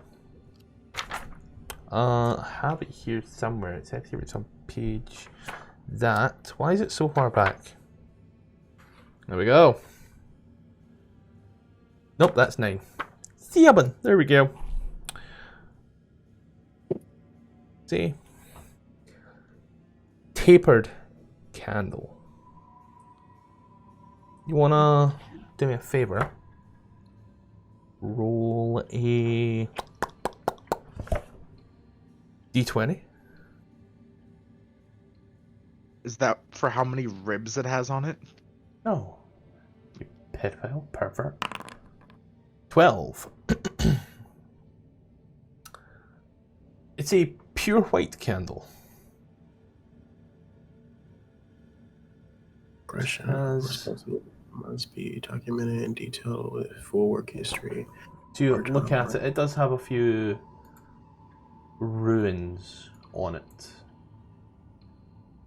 I have it here somewhere. It's actually it's on page that. Why is it so far back? There we go. Nope, that's 9. 7. There we go. See? Tapered candle. You wanna do me a favor? Roll a d20. Is that for how many ribs it has on it? No. You pedophile pervert. 12. It's a pure white candle. Oppression has... responsibility must be documented in detail with full work history. So you look at it, it does have a few ruins on it.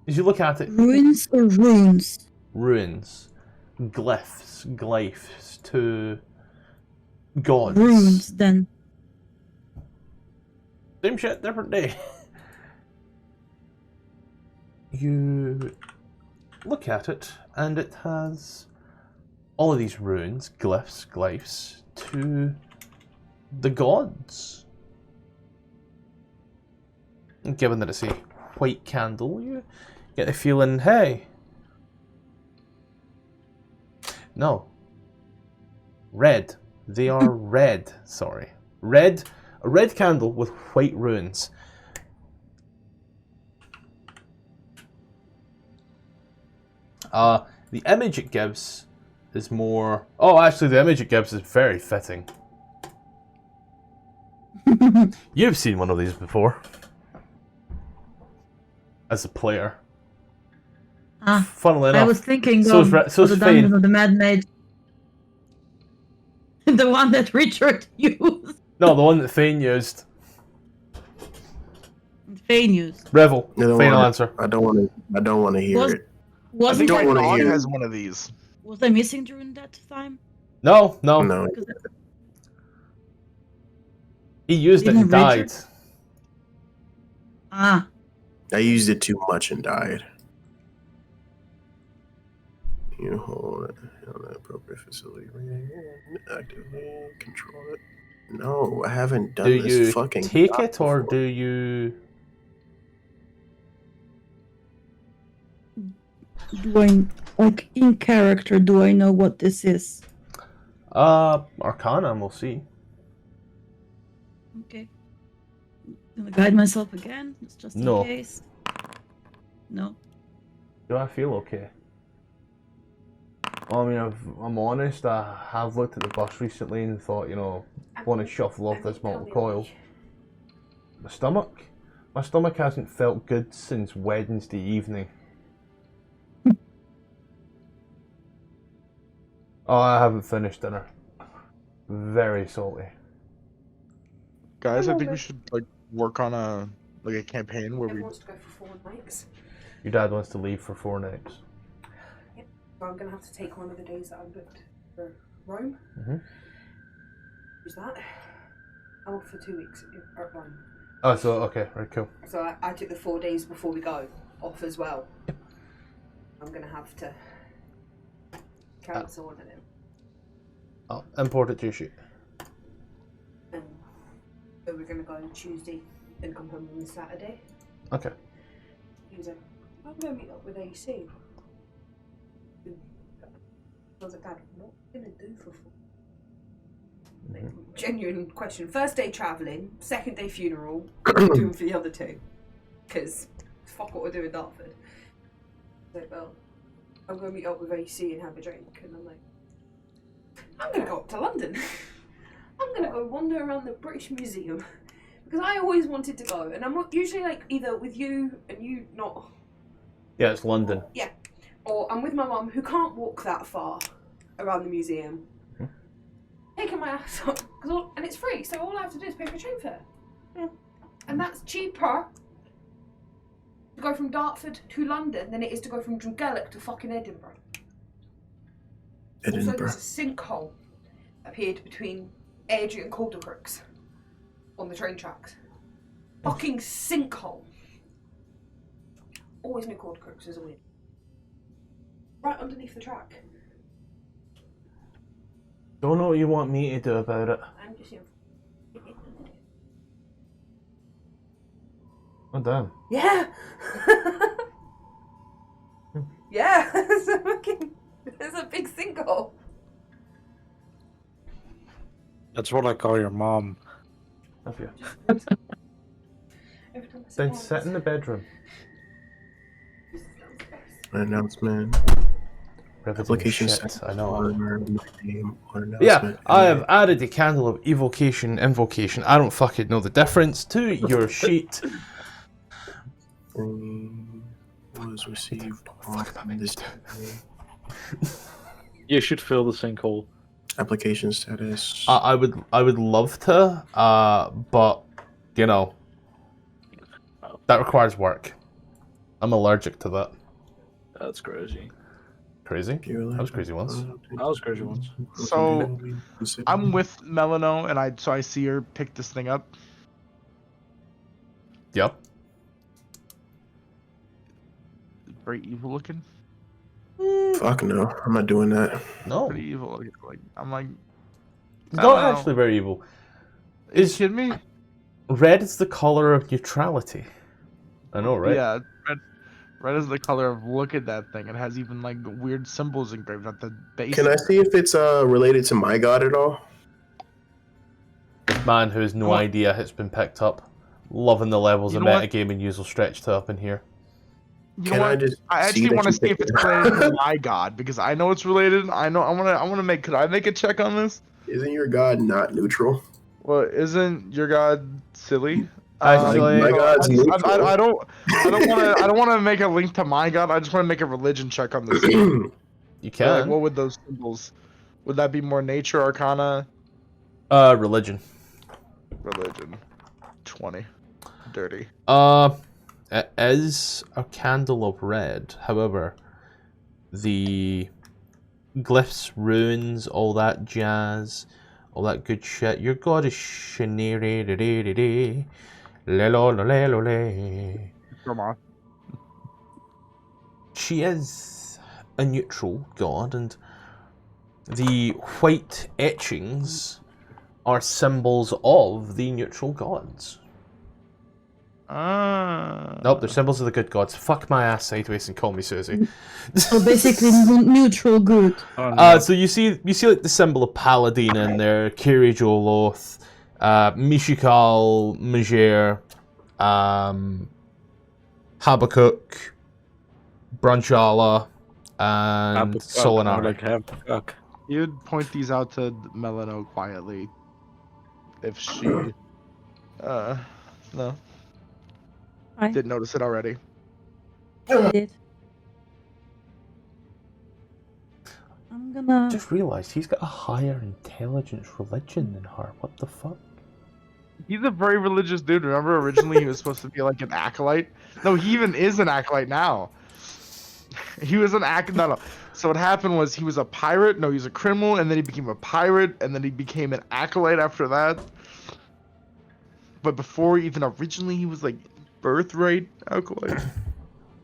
As you look at it, Ruins or runes? ruins, glyphs to gods. Runes, then. Same shit, different day. You look at it, and it has all of these runes, glyphs to the gods. And given that it's a white candle, you get the feeling, hey, no, red. They are red. Sorry, red. A red candle with white runes. The image it gives is more... Oh, actually, the image it gives is very fitting. You've seen one of these before. As a player. Funnily enough. I was thinking so of is the Faen. Dungeon of the Mad Mage. The one that Richard used. No, the one that Faen used. Faen used. Revel. I don't Final wanna- answer. I don't want to hear it. I Wasn't think don't my wanna dog hear it. has one of these. Was I missing during that time? No. No. He used it and Didn't died. Richard? Ah. I used it too much and died. You hold it on the appropriate facility. Actively control it. No, I haven't done Do this you fucking take job it or before. do you... Do I, like, in character, do I know what this is? Arcana, we'll see. Okay. Gonna guide myself again, just in No. case. No. Do I feel okay? I mean, I'm honest, I have looked at the bus recently and thought, you know, I want to shuffle off this molten coil. My stomach hasn't felt good since Wednesday evening. Oh, I haven't finished dinner. Very salty. Guys, I think we should like work on a campaign where we. Everyone wants to go for 4 nights. Your dad wants to leave for 4 nights. So I'm going to have to take one of the days that I booked for Rome. Mhm. Use that. I'm off for 2 weeks at Rome. Oh, so, okay, right, cool. So I took the 4 days before we go off as well. I'm going to have to cancel one of them. I'll import it to your sheet. And so we're going to go on Tuesday and come home on Saturday. Okay. He was like, I'm going to meet up with AC. I was like, Dad, what are you going to do for 4? Like, genuine question. First day travelling, second day funeral, what are you doing for the other 2? Because fuck what we're doing in Dartford. Like, well, I'm going to meet up with AC and have a drink. And I'm like, I'm going to go up to London. I'm going to go wander around the British Museum. Because I always wanted to go. And I'm not usually like either with you and you not. Yeah, it's London. Yeah. Or I'm with my mum who can't walk that far around the museum. Taking my ass up. And it's free, so all I have to do is pay for a train fare. And that's cheaper to go from Dartford to London than it is to go from Drangelic to fucking Edinburgh. Also, Edinburgh. there's a sinkhole appeared between Airdrie and Caldercrooks on the train tracks. Fucking sinkhole. Always knew Caldercrooks was a win. Right underneath the track. Don't know what you want me to do about it. I'm just Oh, damn. yeah. Yeah. There's a big sinkhole. That's what I call your mom. Have you? Every time I say Then mom, sit in the bedroom. An announcement. Riveting Application shit, set I know. on my name on Yeah, announcement. I have added a candle of evocation, invocation. I don't fucking know the difference to your sheet. Was received on this day. You should fill the sinkhole. Application status. I would love to, but you know, that requires work. I'm allergic to that. That's crazy. Crazy? I was crazy once. I was crazy once. So I'm with Melano, and I see her pick this thing up. Yep. Very evil looking. Fuck no, I'm not doing that. No, Pretty evil looking. Like I'm like. it's I not don't know. actually very evil. Are you Is kidding me? red is the color of neutrality. I know, right? Yeah. Red is the color of look at that thing. It has even like weird symbols engraved at the base. Can I see if it's related to my god at all? Man who has no idea it's been picked up. Loving the levels You of know what? metagame and usual stretched up in here. You Can know I what? just I see actually that want to you see if picked it's it? related to my god because I know it's related. I want to make. Could I make a check on this? Isn't your god not neutral? Well, isn't your god silly? Actually- My god's neutral. I don't want to make a link to my god. I just want to make a religion check on this. You Like, can. what would those symbols? Would that be more nature, arcana, Religion. religion? 20. Dirty. It is a candle of red. However, the glyphs, runes, all that jazz, all that good shit. Your god is shenere. Come on. She is a neutral god, and the white etchings are symbols of the neutral gods. Nope, they're symbols of the good gods. Fuck my ass sideways and call me Susie. So basically, neutral good. Oh, no. So you see like the symbol of Paladin in there, Kiri Joloth, Mishikal, Majere, Habakkuk, Brunchala, and Solinar. Like Habakkuk. You'd point these out to Melano quietly. If she, no, I didn't notice it already. did. I'm gonna. Just realised he's got a higher intelligence religion than her. What the fuck? He's a very religious dude. Remember, originally he was supposed to be like an acolyte. No, he even is an acolyte now. He was an no. So what happened was he was a pirate. No, he was a criminal, and then he became a pirate, and then he became an acolyte after that. But before even originally, he was like birthright acolyte.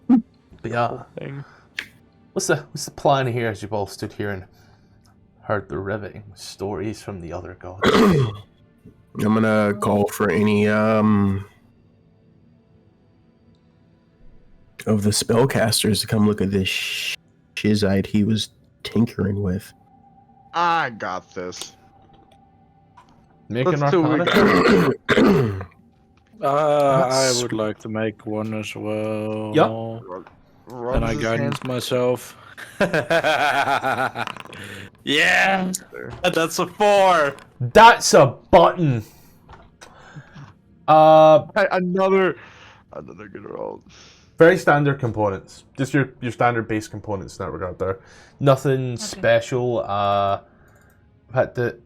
But yeah, Thing. what's the plan here as you've all stood here and heard the riveting stories from the other gods? I'm gonna call for any of the spellcasters to come look at this shizite he was tinkering with. I got this. Make an Let's do it. arcana. I would like to make one as well. Yep. Rubs And I his guidance hands myself. Yeah! there. That's a 4! That's a button. Another good roll. Very standard components. Just your standard base components in that regard there. Nothing special. Had to...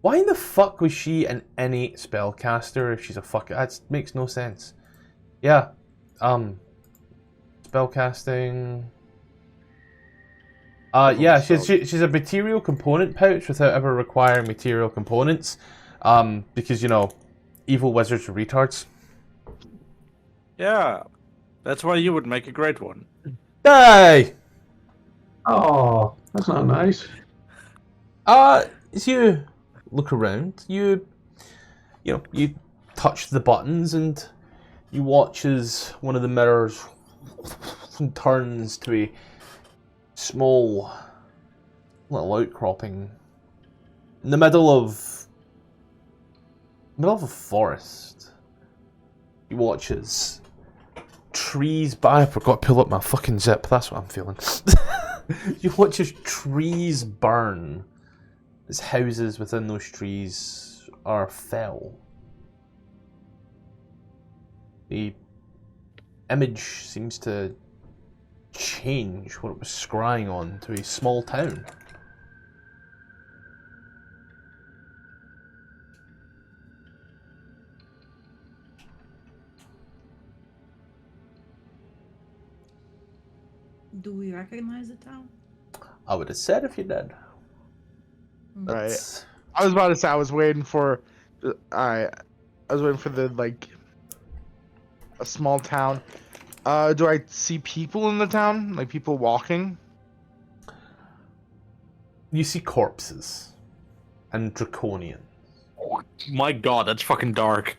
Why in the fuck was she an innate spellcaster if she's a fuck? That makes no sense. Yeah. Spellcasting. Yeah, she's a material component pouch without ever requiring material components. Because, you know, evil wizards are retards. Yeah. That's why you would make a great one. Hey! Oh, that's not nice. As you look around, you touch the buttons and you watch as one of the mirrors turns to a small little outcropping in the middle of a forest. You watch as trees I forgot to pull up my fucking zip, that's what I'm feeling. You watch as trees burn, as houses within those trees are fell. The image seems to change what it was scrying on to a small town. Do we recognize the town? I would have said if you did. Right. That's... I was about to say I was waiting for. I was waiting for the like a small town. Do I see people in the town? Like people walking? You see corpses and draconians. My god, that's fucking dark.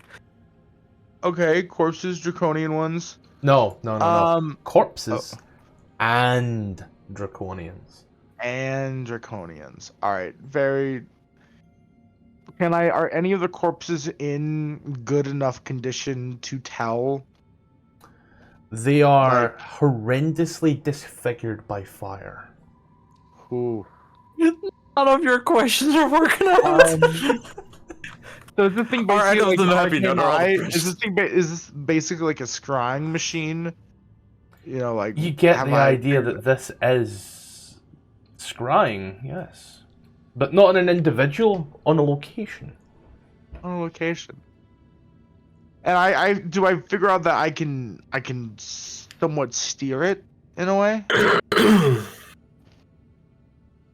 Okay, corpses, draconian ones. No. Corpses Oh. and draconians. And draconians. All right, very. Are any of the corpses in good enough condition to tell? They are horrendously disfigured by fire. Who? None of your questions are working out. So is this thing Are any basically of them like happy? No, they're all Arcane Eye? depressed. Is this basically like a scrying machine? You know, like You get have the I- idea that this is scrying, yes. But not on an individual, on a location. on a location. And I figure out that I can somewhat steer it in a way?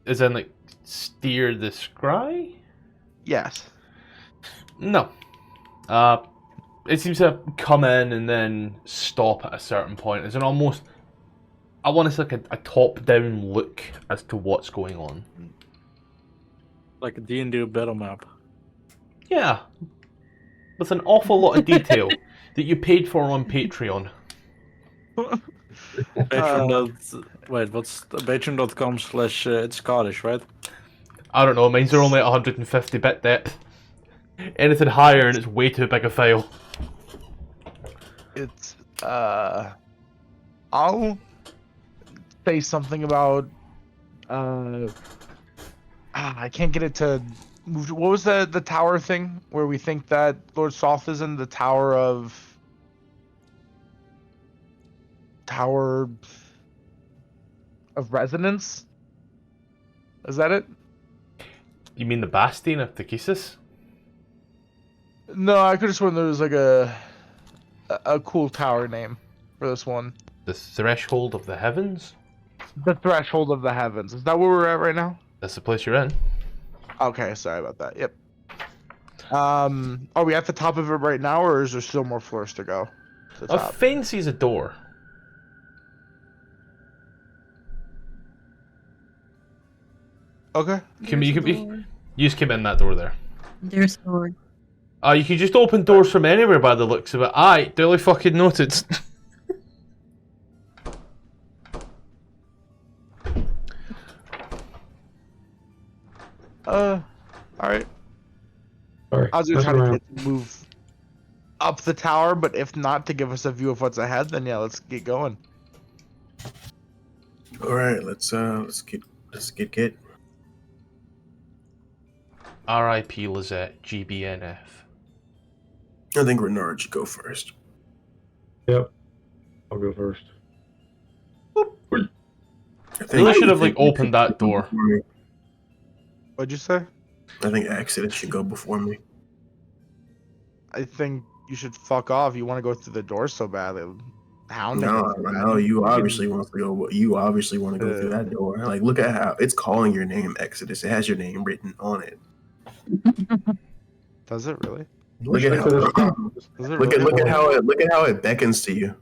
As in, like, steer the scry? Yes. No. It seems to come in and then stop at a certain point. It's an almost, I want to say like a top-down look as to what's going on. Like a D&D battle map. Yeah. With an awful lot of detail that you paid for on Patreon. Patreon.com/ it's Scottish, right? I don't know, mine's are only at 150 bit depth. Anything higher and it's way too big a file. It's I'll say something about I can't get it to move. What was the tower thing where we think that Lord Soth is in the tower of resonance? Is that it? You mean the Bastion of Thekesis? No, I could have sworn there was like a cool tower name for this one. The Threshold of the Heavens? The Threshold of the Heavens. Is that where we're at right now? That's the place you're in. Okay, sorry about that. Yep. Are we at the top of it right now, or is there still more floors to go? To the top? Faen sees a door. Okay. You just came in that door there. There's a door. You can just open doors from anywhere by the looks of it. Aye, duly fucking noted. Alright. Sorry. I was gonna try messing to around. get to move up the tower, but if not, to give us a view of what's ahead, then yeah, let's get going. All right, let's get. R.I.P. Lohezet, GBNF. I think Renard should go first. Yep. I'll go first. Really should have like opened that door. What'd you say? I think Accident should go before me. I think you should fuck off. You want to go through the door so badly. Hounding No, us so I bad. know you You can- obviously want to go. You obviously want to go through that door. Like, look at how it's calling your name, Exodus. It has your name written on it. Does it really? Look at how. Does it Look really? at how it beckons to you.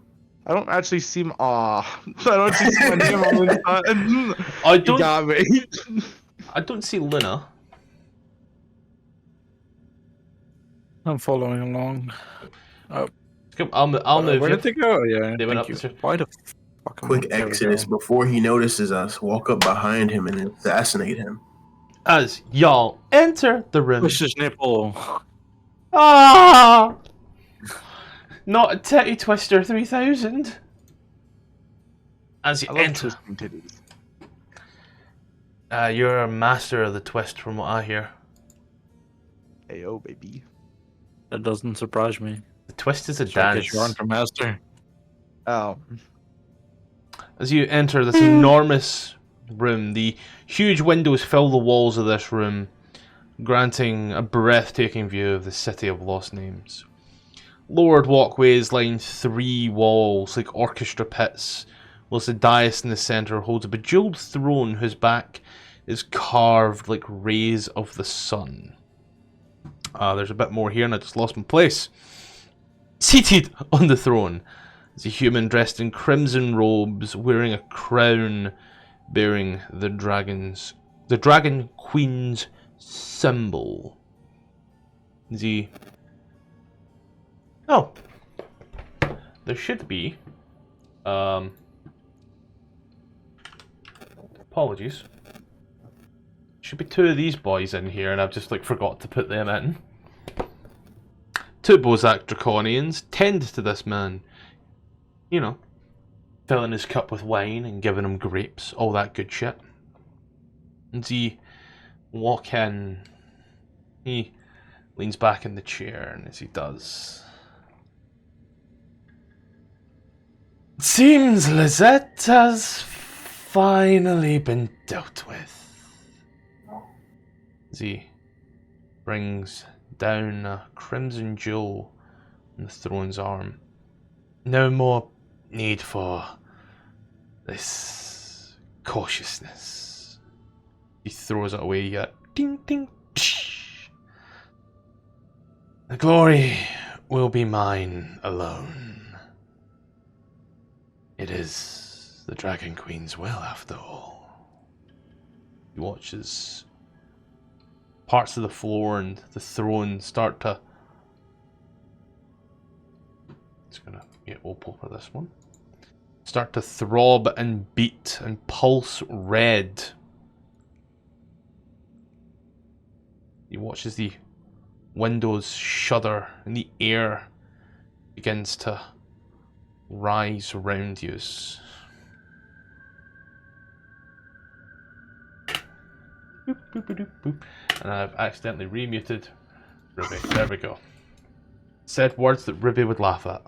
I don't actually see I don't actually see my name on the side. I You don't. got me. I don't see Luna. I'm following along. I'll move Where you. did they go? Yeah, They went thank up you. the stairs. Why the fuck? Quick Exodus before he notices us. Walk up behind him and assassinate him. As y'all enter the room. Push his nipple. Ah! Not a Titty Twister 3000. As you I love enter, twisting titties. you're a master of the twist, from what I hear. Ayo, baby. That doesn't surprise me. The twist is a Because dance. you aren't a master. Oh, As you enter this enormous room, the huge windows fill the walls of this room, granting a breathtaking view of the city of lost names. Lowered walkways line 3 walls like orchestra pits, whilst the dais in the centre holds a bejeweled throne whose back is carved like rays of the sun. There's a bit more here and I just lost my place. Seated on the throne is a human dressed in crimson robes, wearing a crown bearing the Dragon Queen's symbol. Oh, there should be. Apologies. Should be 2 of these boys in here, and I've just forgot to put them in. 2 Bozak draconians tend to this man. You know, filling his cup with wine and giving him grapes, all that good shit. And he walk in. He leans back in the chair, and as he does, it seems Lohezet has finally been dealt with. As he brings down a crimson jewel on the throne's arm. No more need for this cautiousness. He throws it away yet. Ding ding. Psh. The glory will be mine alone. It is the Dragon Queen's will, after all. He watches parts of the floor and the throne start to... Just gonna get opal for this one. Start to throb and beat and pulse red. He watches the windows shudder and the air begins to rise around you. Boop, boop, boop, boop. And I've accidentally remuted Ruby. There we go. Said words that Ruby would laugh at.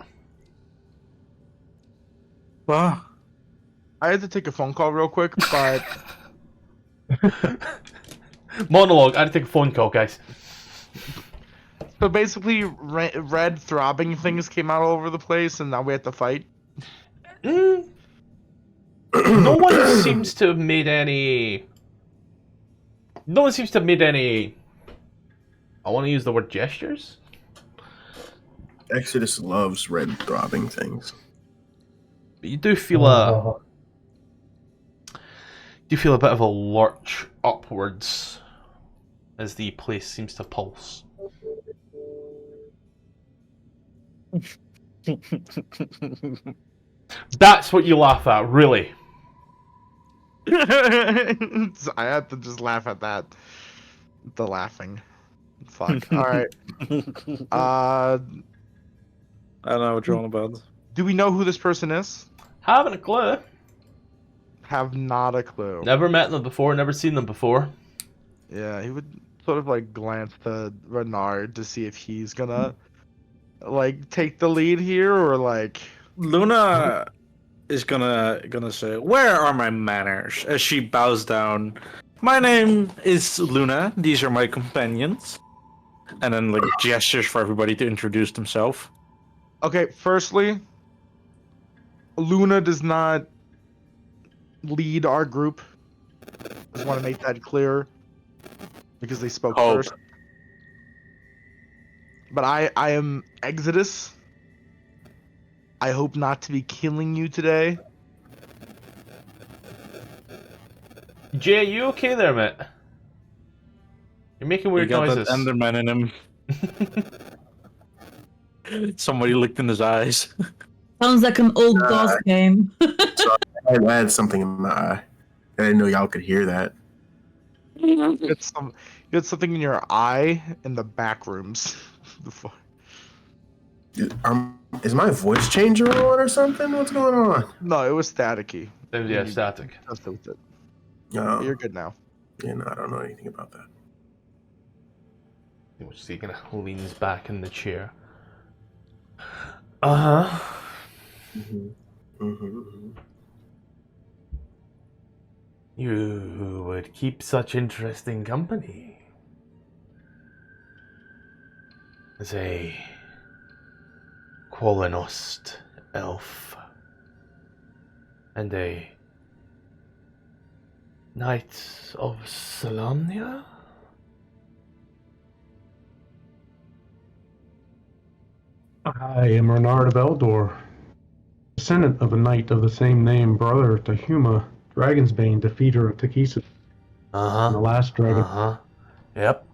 Wow. I had to take a phone call real quick, but Monologue. I had to take a phone call, guys. so basically, red throbbing things came out all over the place, and now we have to fight. No one seems to have made any. No one seems to have made any. I want to use the word gestures. Exodus loves red throbbing things. But you do feel a. You feel a bit of a lurch upwards as the place seems to pulse. That's what you laugh at, really. I had to just laugh at that. The laughing. Fuck. Alright. I don't know what you're on about. Do we know who this person is? Haven't a clue. Have not a clue. Never met them before, never seen them before. Yeah, he would sort of glance to Renard to see if he's gonna take the lead here or Luna is gonna say, "Where are my manners?" as she bows down. "My name is Luna. These are my companions." And then gestures for everybody to introduce themselves. Okay, firstly, Luna does not lead our group. Just want to make that clear because they spoke first. But I am Exodus. I hope not to be killing you today. Jay, you okay there, mate? You're making weird You got noises. that Enderman in him. Somebody licked in his eyes. Sounds like an old DOS game. I had something in my eye. I didn't know y'all could hear that. You had something in your eye in the back rooms. Is my voice changer on or something? What's going on? No, it was staticky. Yeah, static. Just with it. No. You're good now. Yeah, no, I don't know anything about that. He kind of leans back in the chair. Uh-huh. You would keep such interesting company as a Qualinost elf and a Knight of Solamnia? I am Renard of Eldor, descendant of a knight of the same name, brother to Huma, Dragonsbane, defeater of Takisa, and the last dragon. Yep.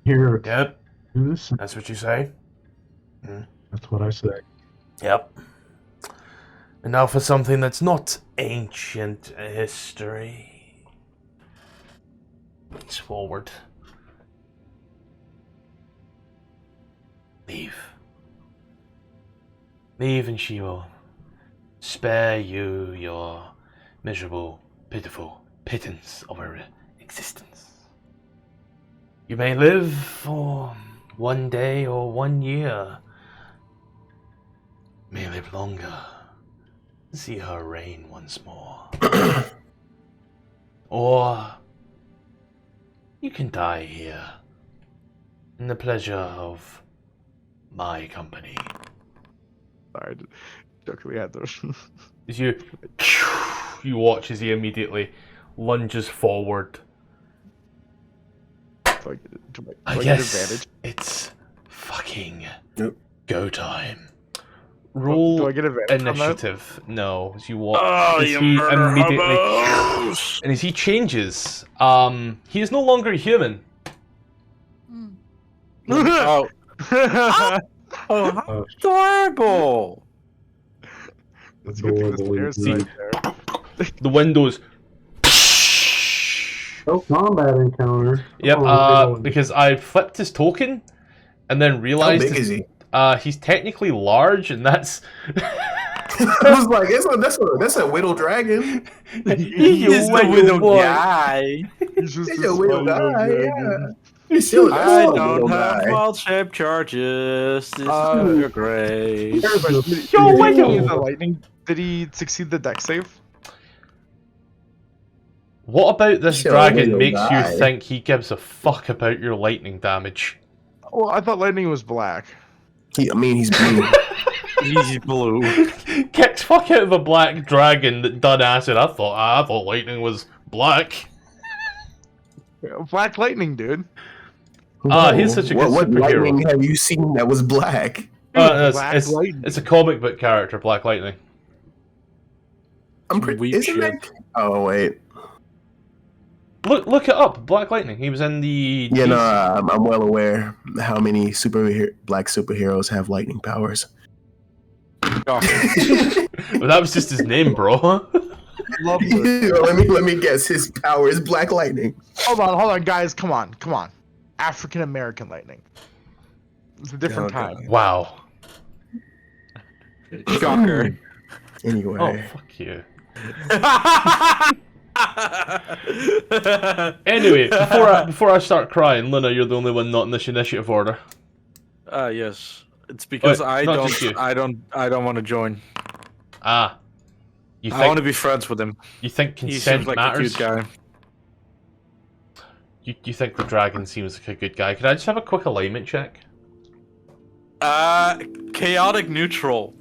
Here, Yep. do this. That's what you say? That's what I say. Yep. And now for something that's not ancient history. Leans forward. Leave. Leave and she will spare you your miserable, pitiful pittance of her existence. You may live for 1 day or 1 year. You may live longer. See her reign once more. Or you can die here in the pleasure of my company. Sorry, jokingly had those. As you watch as he immediately lunges forward. Do I get guess advantage? it's fucking Nope. go time. Roll Do I get advantage on that? initiative. No, as you watch Oh, as you he murder immediately hobos! and as he changes, he is no longer human. Oh, oh, how adorable! That's a good thing the Adorable stairs indeed. right there. The windows. Oh, combat encounter. Yep. Oh, Because I flipped his token, and then How realized big is he? he's technically large, and that's. I was like, that's a widow dragon. He's the widow guy. He's just He's a a widow small guy. little Yeah. dragon. He's still that's I still a don't widow have guy. wild shape charges. This is great. Yo, Did he use widow. the lightning? Did he succeed the deck save? What about this Sure, dragon widow makes guy. you think he gives a fuck about your lightning damage? Well, I thought lightning was black. He's blue. He's blue. Kicks fuck out of a black dragon that done acid. I thought lightning was black. Black lightning, dude. He's such a good what superhero. lightning have you seen that was black? Black It's lightning. a comic book character, Black Lightning. I'm pretty. Weak Isn't shit. that? Oh wait. Look it up. Black Lightning. He was in the. Yeah, no, I'm well aware how many black superheroes have lightning powers. Well, that was just his name, bro. Love this. let me guess. His power is black lightning. Hold on, guys. Come on. African American lightning. It's a different Okay. time. Wow. Shocker. Anyway, Oh, fuck you. Anyway, before I start crying, Luna, you're the only one not in this initiative order. Yes. It's because Wait, not just you. I don't want to join. Ah. You I want to think be friends with him. you think He consent seems like matters? a cute guy. You think the dragon seems like a good guy? Could I just have a quick alignment check? Chaotic neutral.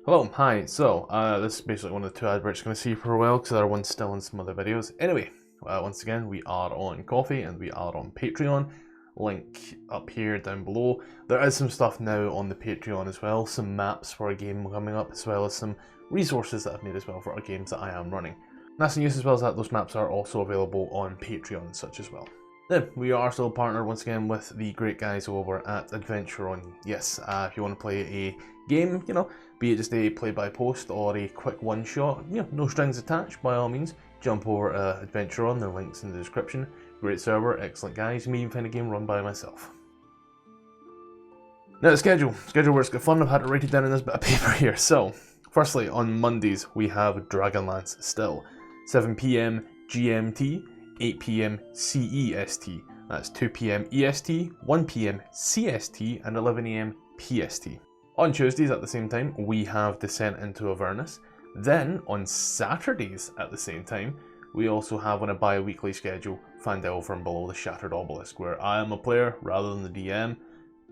Hello, hi. So, this is basically one of the two adverts you're going to see for a while, because the other one's still in some other videos. Anyway, once again, we are on Coffee, and we are on Patreon. Link up here, down below. There is some stuff now on the Patreon as well, some maps for a game coming up, as well as some resources that I've made as well for our games that I am running. That's the news as well as that those maps are also available on Patreon and such as well. Then, we are still partnered once again with the great guys over at AdverntureOn. Yes, if you want to play a game, you know, be it just a play-by-post or a quick one-shot, you know, no strings attached, by all means, jump over to AdverntureOn, the link's in the description. Great server, excellent guys, you may even find a game run by myself. Now the schedule works good fun. I've had to write it down in this bit of paper here. So, firstly, on Mondays we have Dragonlance still. 7 PM GMT, 8 PM CEST. That's 2 PM EST, 1 PM CST, and 11 AM PST. On Tuesdays at the same time, we have Descent into Avernus. Then, on Saturdays at the same time, we also have on a bi-weekly schedule Fandel from Below the Shattered Obelisk, where I am a player rather than the DM.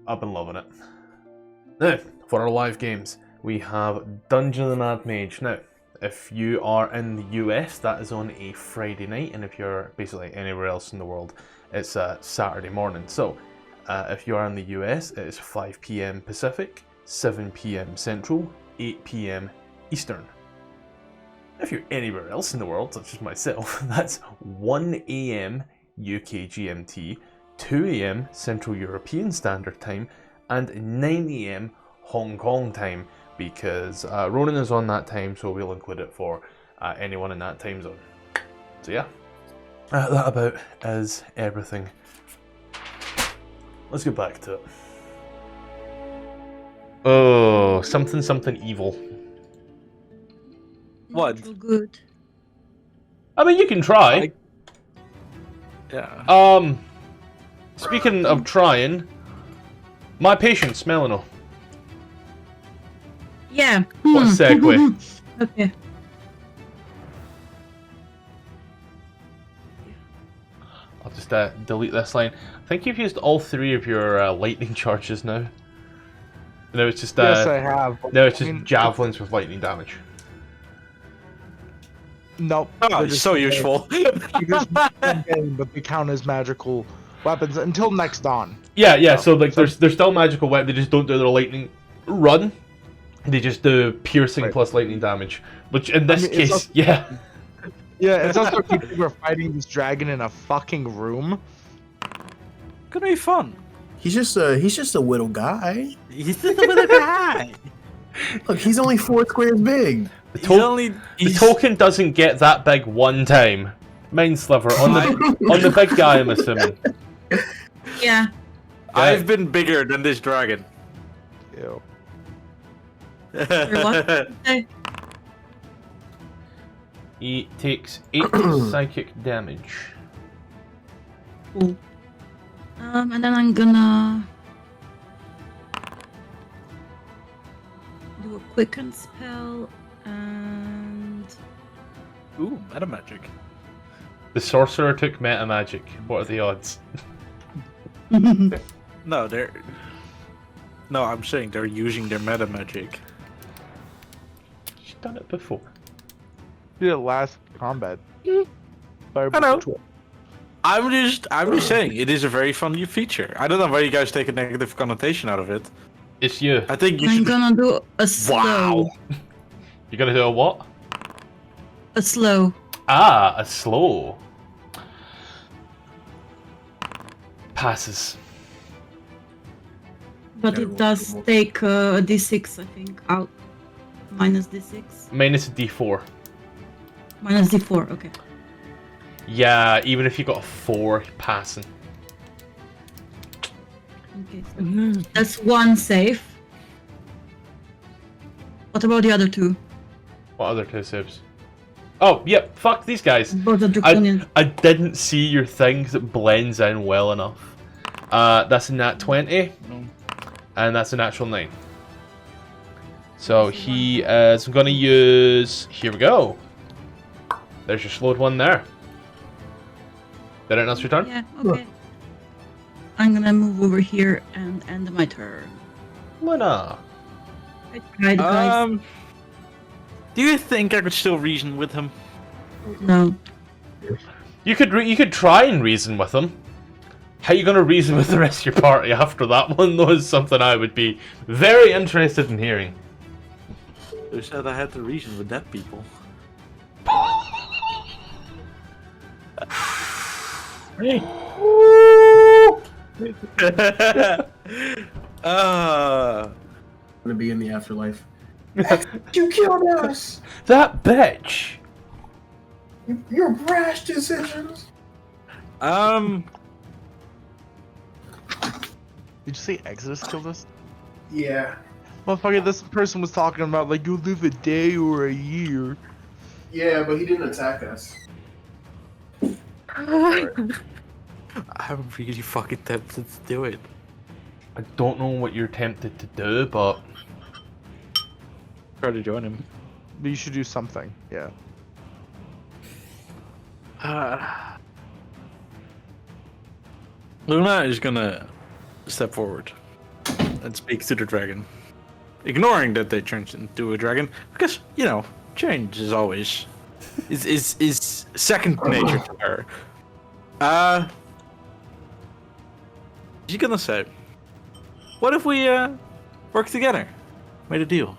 I've been loving it. Now, for our live games, we have Dungeon of the Mad Mage. Now, if you are in the US, that is on a Friday night, and if you're basically anywhere else in the world, it's a Saturday morning. So, if you are in the US, it is 5 PM Pacific, 7 PM Central, 8 PM Eastern. If you're anywhere else in the world, such as myself, that's 1 AM UK GMT, 2 AM Central European Standard Time, and 9 AM Hong Kong time, because Ronan is on that time, so we'll include it for anyone in that time zone. So yeah, that about is everything. Let's get back to it. Oh, something evil. What? Neutral good. I mean, you can try. Yeah. Speaking of trying, my patience, Melino. Yeah. What a segue. Okay. I'll just delete this line. I think you've used all 3 of your lightning charges now. Now it's just Yes, I have. now it's just javelins with lightning damage. Nope. Oh, they're it's just- so useful. But they count as magical weapons until next dawn. Yeah. So like, they're still magical weapons. They just don't do their lightning run. They just do piercing plus lightning damage. Which in this I mean, it's case, also- yeah. Yeah, it's also people are fighting this dragon in a fucking room. Gonna be fun. He's just a little guy. He's just a little guy. Look, he's only 4 squares big. The, He's only. the He's, token doesn't get that big one time. Mind sliver on the big guy, I'm assuming. Yeah. I've been bigger than this dragon. Ew. what? Okay. He takes 8 psychic damage. Cool. And then I'm gonna do a quicken spell and Ooh, meta magic. The sorcerer took meta magic. What are the odds? No, they're. No, I'm saying they're using their meta magic. She's done it before. Did it last combat? I know. I'm just saying it is a very fun new feature. I don't know why you guys take a negative connotation out of it. It's you. I think you I'm should. gonna do a slow. Wow. You're gonna do a what? A slow. Ah, a slow. Passes. But it does take a d6, I think, out. Minus d6. Minus a d4. Minus d4, okay. Yeah, even if you got a 4, passing. Okay, so that's 1 save. What about the other 2? What other 2 saves? Oh, yep, fuck these guys. Both are draconians. I didn't see your thing because it blends in well enough. That's a nat 20, and that's a natural 9. So he is going to use... Here we go. There's your slowed one there. Did it else your turn? Yeah, okay. I'm gonna move over here and end my turn. Luna. I tried, guys. Do you think I could still reason with him? No. You could try and reason with him. How you going to reason with the rest of your party after that one, though, is something I would be very interested in hearing. Who said I had to reason with that people? Hey. Gonna be in the afterlife. You killed us. That bitch. Your brash decisions. Did you say Exodus killed us? Yeah. Motherfucker, this person was talking about like you'll live a day or a year. Yeah, but he didn't attack us. I'm really fucking tempted to do it. I don't know what you're tempted to do, but Try to join him. But you should do something. Yeah. Luna is gonna step forward and speak to the dragon, ignoring that they turned into a dragon, because change is always is second nature to her. She's gonna say, "What if we work together? Made a deal."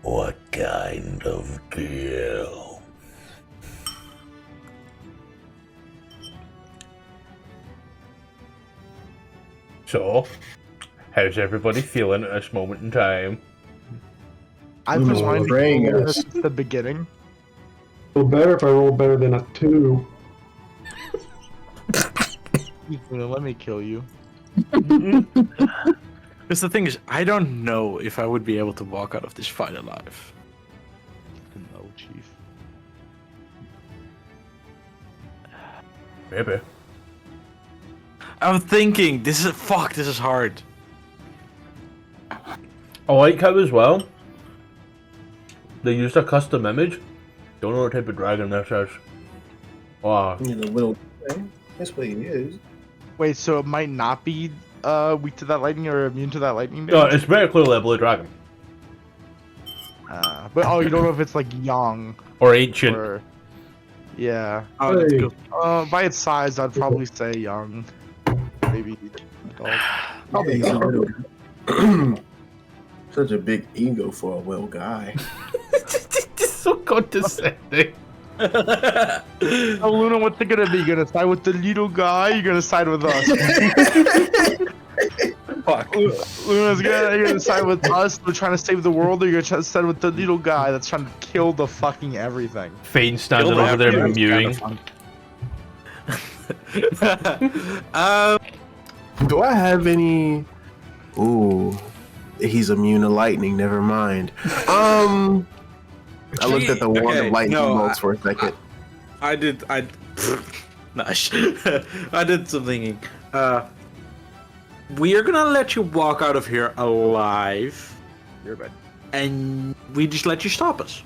What kind of deal? So, how's everybody feeling at this moment in time? I've been wanting to praying do us. this since the beginning. Feel better if I roll better than a 2. Let me kill you. Because the thing is, I don't know if I would be able to walk out of this fight alive. No, Chief. Maybe. I'm thinking, this is hard. I like how as well they used a custom image. Don't know what type of dragon this is. Wow. You know, little. That's what he is. Wait, so it might not be weak to that lightning or immune to that lightning No, damage? it's very clearly a blue dragon. But you don't know if it's like young Or ancient. or yeah. Oh, that's Hey. good. By its size, I'd probably say young. Maybe adult. Probably a little. Such a big ego for a well guy. It's so condescending. Oh, Luna, what's it gonna be? You gonna side with the little guy? You're gonna side with us? Fuck. Luna's gonna side with us. We're trying to save the world. Or you're gonna side with the little guy that's trying to kill the fucking everything. Faen standing over there mewing. Do I have any? Ooh, he's immune to lightning. Never mind. I looked at the wand of lightning bolts for a second. I nice. I did some thinking. We are gonna let you walk out of here alive. You're bad. And we just let you stop us.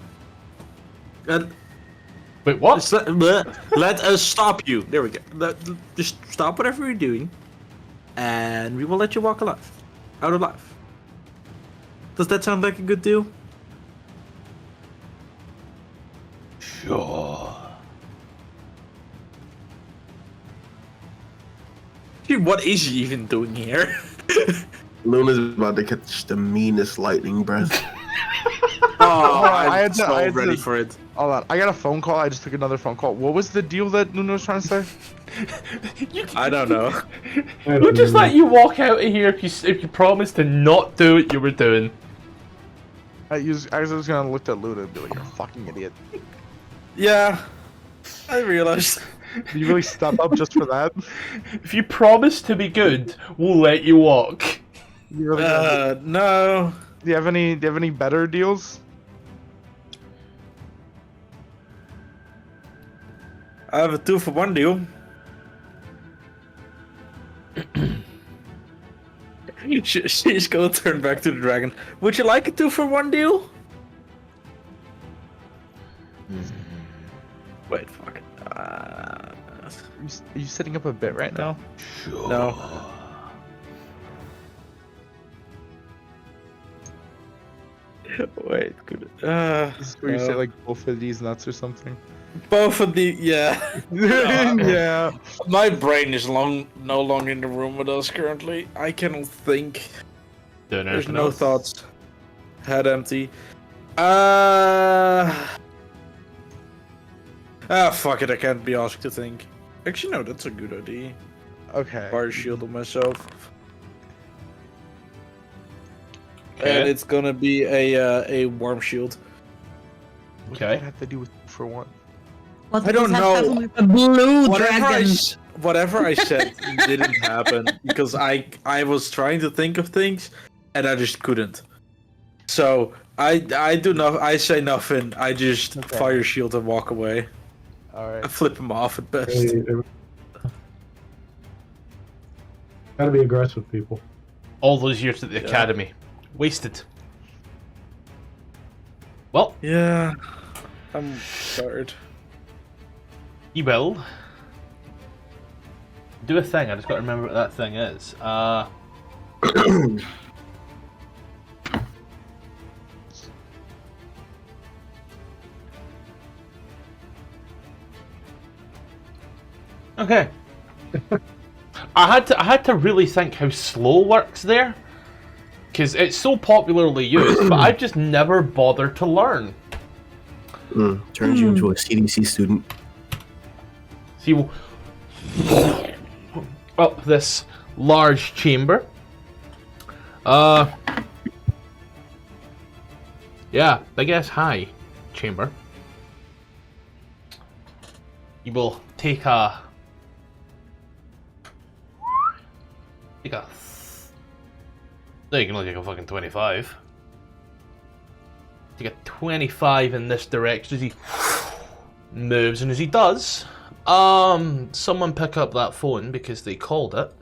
Wait, what? Just let us stop you. There we go. Just stop whatever you're doing, and we will let you walk out alive. Does that sound like a good deal? Sure. Dude, what is he even doing here? Luna's about to catch the meanest lightning breath. Oh, I I'm had to- ready for it. Hold on, I got a phone call. I just took another phone call. What was the deal that Luna was trying to say? I don't know. We'll just let you walk out of here if you promise to not do what you were doing. I was just gonna look at Luna and be like, "You're a fucking idiot." Yeah, I realized. Did you really step up just for that? If you promise to be good, we'll let you walk. You really gonna- No. Do you have any better deals? I have a 2-for-1 deal. She's gonna turn back to the dragon. Would you like a 2-for-1 deal? Wait, fuck. Are you setting up a bit right now? No. Wait, good. This is where you no. say like both of these nuts or something. Both of the yeah. Yeah. My brain is no longer in the room with us currently. I cannot think. There's no thoughts. Head empty. Fuck it. I can't be asked to think. Actually, no, that's a good idea. Okay. Fire shield on myself. Okay. And it's gonna be a warm shield. What does Okay. that have to do with for one? What I don't does that know. happen with a blue dragon? Whatever I said didn't happen because I was trying to think of things and I just couldn't. So I do not. I say nothing. I just fire shield and walk away. All right. I flip him off at best. Hey, Gotta be aggressive, people. All those years at the academy. Wasted. Well, Yeah, I'm tired. you will do a thing. I just got to remember what that thing is. Okay. I had to really think how slow works there, because it's so popularly used, but I've just never bothered to learn. Turns you into a CDC student. See, up this large chamber. Yeah, big ass high chamber. You will take a no, you can only take a fucking 25. Take a 25 in this direction as he moves, and as he does, someone pick up that phone because they called it.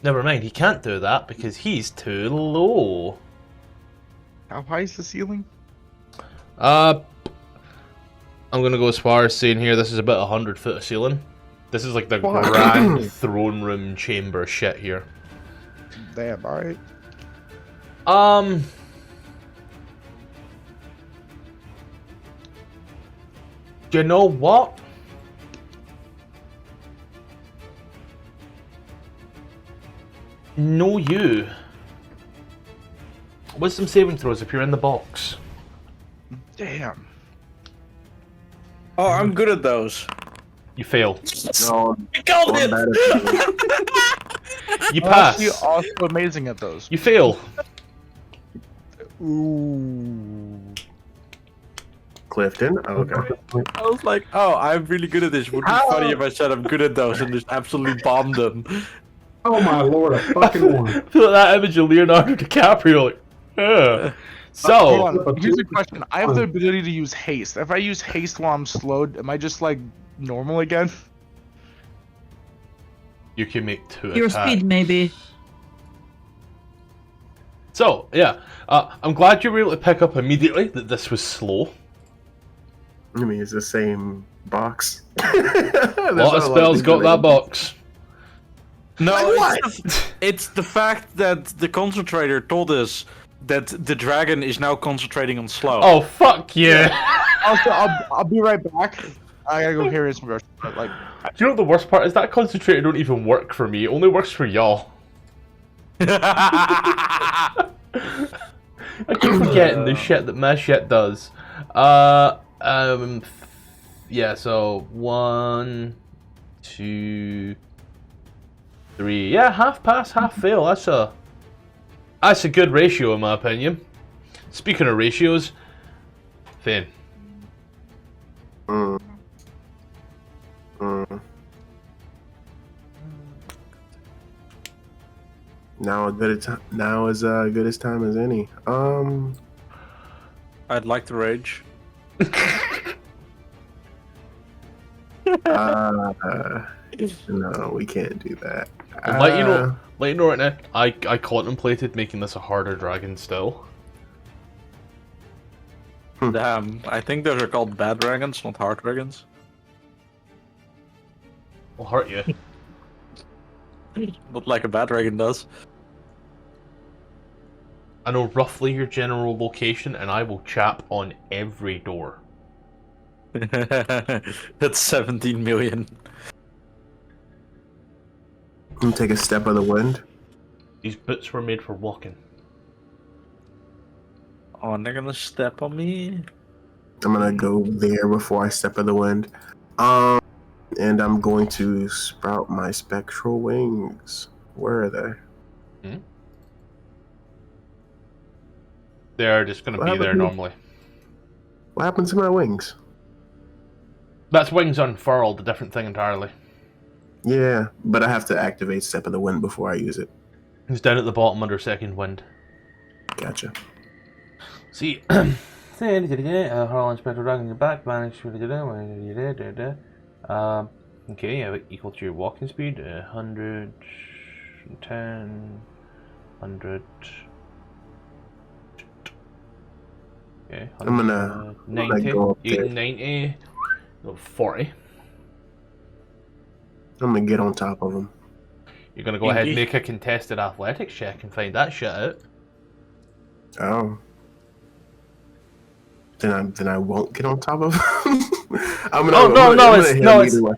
Never mind, he can't do that because he's too low. How high is the ceiling? I'm gonna go as far as saying here this is about 100 foot of ceiling. This is like the grand throne room chamber shit here. Damn, alright. You know what? No, you. Wisdom saving throws if you're in the box. Damn. Oh, I'm good at those. You fail. No, I called I'm it! bad at You I'm pass. actually also amazing at those. You fail. Ooh. Clifton? Okay. I was like, oh, I'm really good at this. Would be funny if I said I'm good at those and just absolutely bombed them. Oh my lord, a fucking one. I feel like that image of Leonardo DiCaprio. Like, Hold so, on. Here's a question. I have the ability to use haste. If I use haste while I'm slowed, am I just like normal again? you can make 2 Your attacks. speed, maybe. So, yeah. I'm glad you were able to pick up immediately that this was slow. I mean, it's the same box. A lot of spells got that box. No, Like it's the fact that the concentrator told us that the dragon is now concentrating on slow. Oh, fuck yeah. Also, I'll be right back. I gotta go carry his version. But like, Do you know what the worst part is? That concentrator don't even work for me. It only works for y'all. I keep forgetting the shit that my shit does. Yeah, so 1, 2, 3. Yeah, half pass, half fail. That's a good ratio in my opinion. Speaking of ratios, Faen. Now is good as time as any. I'd like to rage. No, we can't do that. Let you know right now, I contemplated making this a harder dragon still. Damn, I think those are called bad dragons, not hard dragons. Will hurt you. Not like a bad dragon does. I know roughly your general location, and I will chap on every door. That's 17 million. Take a step of the wind. These boots were made for walking. Oh, and they're gonna step on me? I'm gonna go there before I step of the wind. And I'm going to sprout my spectral wings. Where are they? They're just going to be there normally. What happened to my wings? That's wings unfurled, a different thing entirely. Yeah, but I have to activate Step of the Wind before I use it. It's down at the bottom under second wind. Gotcha. See, Harlan Spectral Dragon, your back, vanish, Okay, yeah, equal to your walking speed. 110, 100. Okay, I'm gonna 90, go up there. 90, no, 40. I'm gonna get on top of him. You're gonna go ahead and Inky. make a contested athletics check and find that shit out. Oh. Then I won't get on top of him.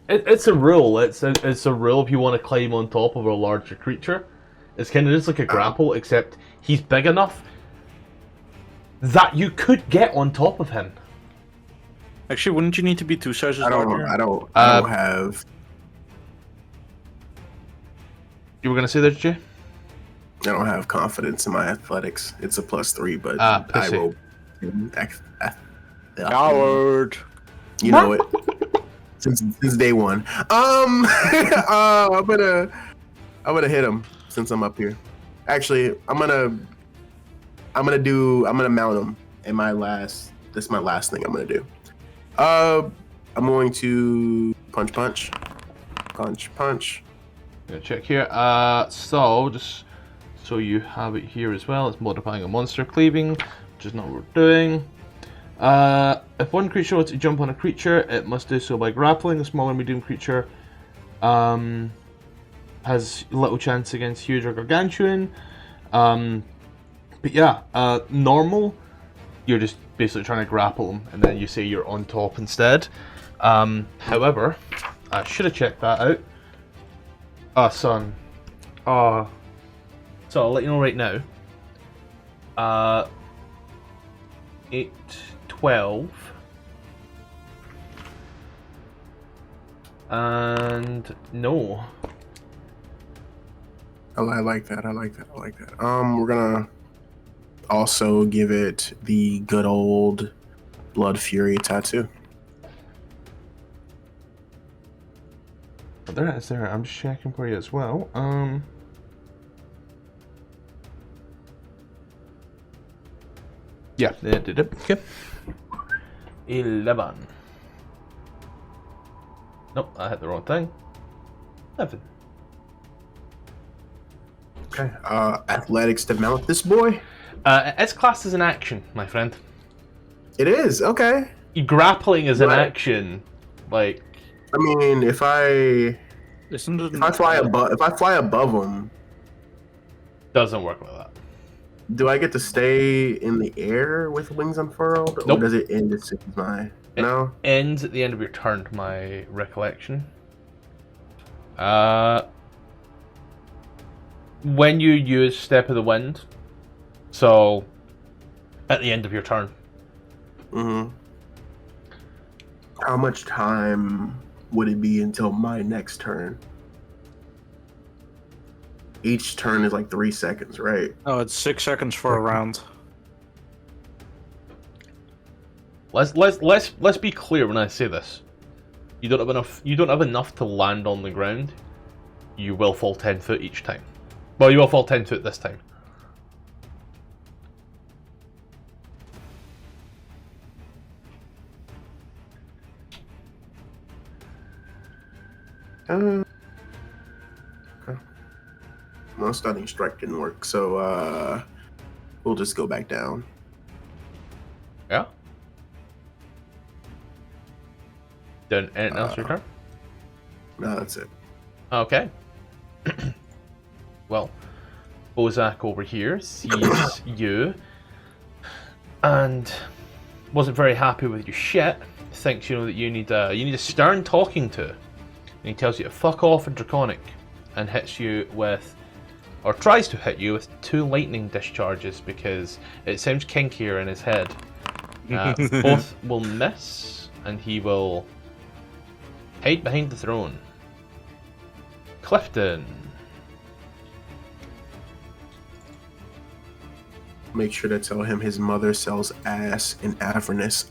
It's a rule. It's a rule if you want to climb on top of a larger creature. It's kind of just like a grapple, except he's big enough that you could get on top of him. Actually, wouldn't you need to be 2 sizes larger? I don't have. You were gonna say that, Jay? I don't have confidence in my athletics. It's a +3, but I pussy. will. Coward. You know it. Since day one. I'm gonna hit him since I'm up here. Actually, I'm gonna mount him in my last. This is my last thing I'm gonna do. I'm going to punch. Gonna check here. So just so you have it here as well, it's modifying a monster cleaving, which is not what we're doing. If one creature wants to jump on a creature, it must do so by grappling. A small or medium creature has little chance against huge or gargantuan. But yeah, normal, you're just basically trying to grapple them, and then you say you're on top instead. However, I should have checked that out. Son. So I'll let you know right now. 8, 12. And no. I like that. We're gonna also give it the good old Blood Fury tattoo. There it is there. I'm just checking for you as well. Yeah, they did it. Okay. 11. Nope, I hit the wrong thing. 11. Okay. Athletics to mount this boy. It's classed as an action, my friend. It is okay. Grappling is an Right. action. Like, I mean, if I fly above him, doesn't work like that. do I get to stay in the air with wings unfurled, Nope. or does it end as soon as my? No. Ends at the end of your turn, to my recollection. When you use Step of the Wind, so at the end of your turn. Mm-hmm. How much time would it be until my next turn? Each turn is like 3 seconds, right? Oh, it's 6 seconds for a round. Let's be clear when I say this. You don't have enough to land on the ground. You will fall 10 foot each time. Well, you will fall 10 foot this time. Okay. Well, stunning strike didn't work, so we'll just go back down. Yeah. Done anything else your turn? No, that's it. Okay. Well, Bozak over here sees you and wasn't very happy with your shit. Thinks that you need a stern talking to, and he tells you to fuck off in Draconic, and hits you with, or tries to hit you with 2 lightning discharges because it sounds kinkier in his head. Both will miss, and he will hide behind the throne. Clifton. Make sure to tell him his mother sells ass in Avernus.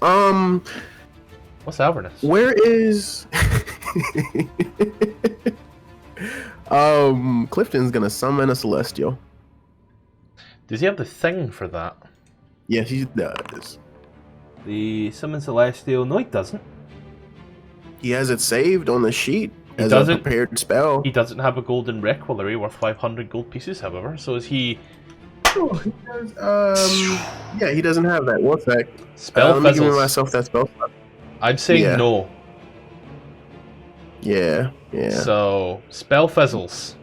What's Avernus? Where is? Clifton's gonna summon a celestial. Does he have the thing for that? Yes, he does. The summon celestial? No, he doesn't. He has it saved on the sheet as doesn't- a prepared spell. He doesn't have a golden requillery worth 500 gold pieces, however, so is he... Oh, he does, yeah, he doesn't have that. One sec. Spell Let me give fizzles. myself that spell slot. I'd say Yeah. no. Yeah. So, spell fizzles.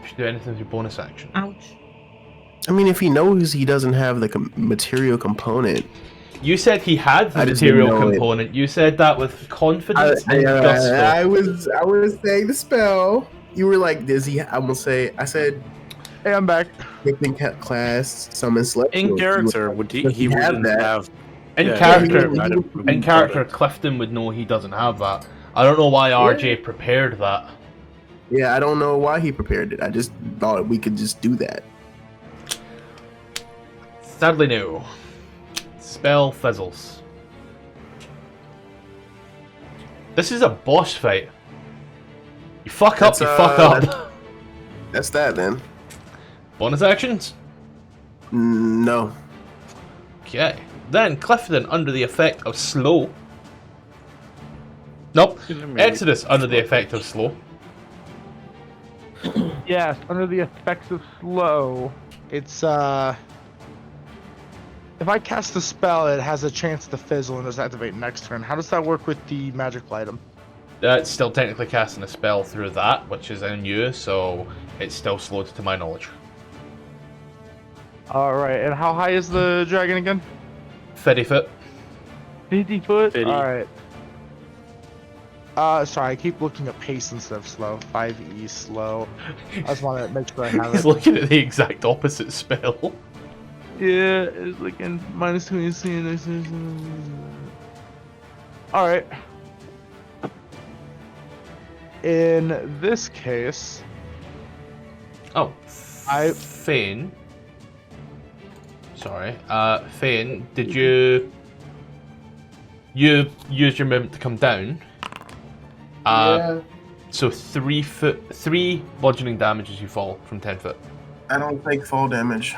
Should do anything with your bonus action. Ouch. I mean, if he knows he doesn't have the material component, You said he had the I just didn't material know it. component. You said that with confidence and gusto. I was saying the spell. You were like, does he? I will say. I said, Hey, I'm back. Gifting class, summon select. In character, would he Does he have wouldn't that? have. In Yeah, character, he wouldn't have in character, Clifton would know he doesn't have that. I don't know why RJ prepared that. Yeah, I don't know why he prepared it. I just thought we could just do that. Sadly, no. Spell fizzles. This is a boss fight. You fuck up, That's, you fuck up. That's that then. Bonus actions? No. Okay. Then Clifton under the effect of slow. Nope. Exodus under the effect of slow. Yes, under the effects of slow, it's if I cast a spell, it has a chance to fizzle and does activate next turn. How does that work with the magical item? It's still technically casting a spell through that, which is in you, so it's still slowed to my knowledge. Alright, and how high is the dragon again? 50 foot. 50 foot? 50. Alright. Sorry, I keep looking at pace instead of slow. 5e slow. I just want to make sure I have He's it. looking at the exact opposite spell. Yeah, it's like in minus 20. Alright. In this case, Oh, Faen. Sorry, Faen, did you use your movement to come down? Yeah. So 3 bludgeoning damage as you fall from 10 foot. I don't take fall damage.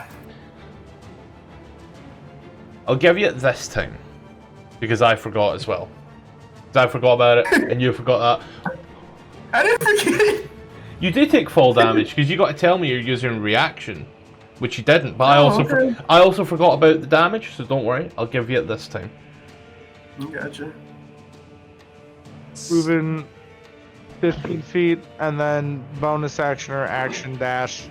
I'll give you it this time because I forgot as well. 'Cause I forgot about it, and you forgot that. I didn't forget. You do take fall damage because you got to tell me you're using reaction, which you didn't. But Oh, I also forgot about the damage, so don't worry. I'll give you it this time. Gotcha. moving 15 feet, and then bonus action or action dash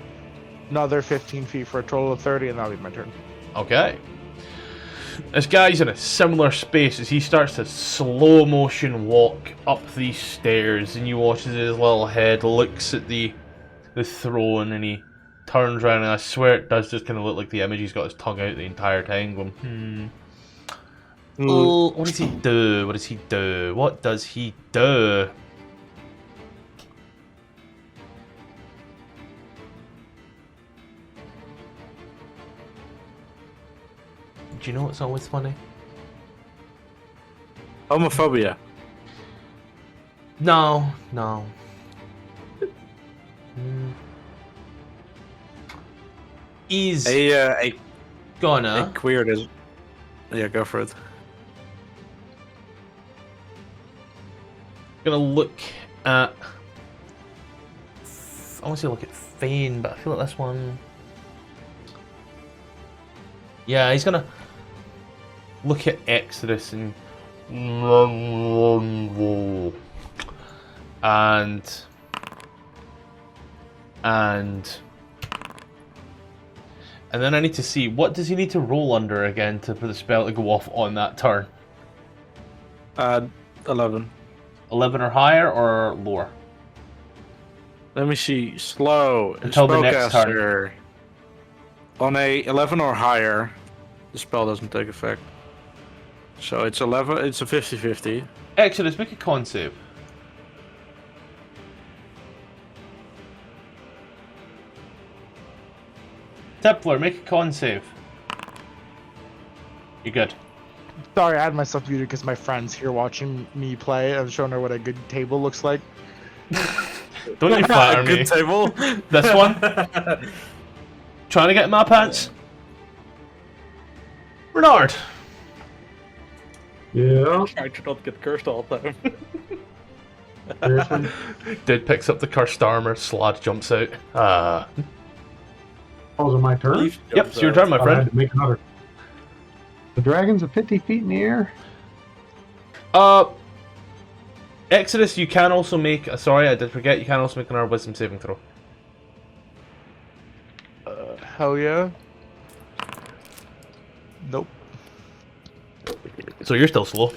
another 15 feet for a total of 30, and that'll be my turn. Okay. This guy's in a similar space as he starts to slow motion walk up these stairs, and you watch as his little head looks at the throne, and he turns around, and I swear it does just kind of look like the image. He's got his tongue out the entire time, going, Oh, what does he do? What does he do? What does he do? Do you know what's always funny? Homophobia. No. He's A gonna queer does. Yeah, go for it. look at. I want to say look at Faen, but I feel like this one. Yeah, he's gonna look at Exodus and then I need to see what does he need to roll under again for the spell to go off on that turn. 11. 11 or higher or lower? Let me see. Slow. Until the next turn. Spellcaster. On a 11 or higher, the spell doesn't take effect. So it's 11. It's a 50-50. Exodus, make a con save. Templar, make a con save. You're good. Sorry, I had myself muted because my friend's here watching me play. I'm showing her what a good table looks like. Don't you flatter me. Good table. This one? Trying to get in my pants? Bernard. Yeah. Try to not get cursed all the time. Seriously. Dude picks up the cursed armor, Slad jumps out. Oh, is it my turn? Yep, it's your turn, my Thought I had friend. to make another. The dragon's at 50 feet in the air. Exodus, you can also make. Sorry, I did forget. You can also make another wisdom saving throw. Hell yeah. Nope. So you're still slow.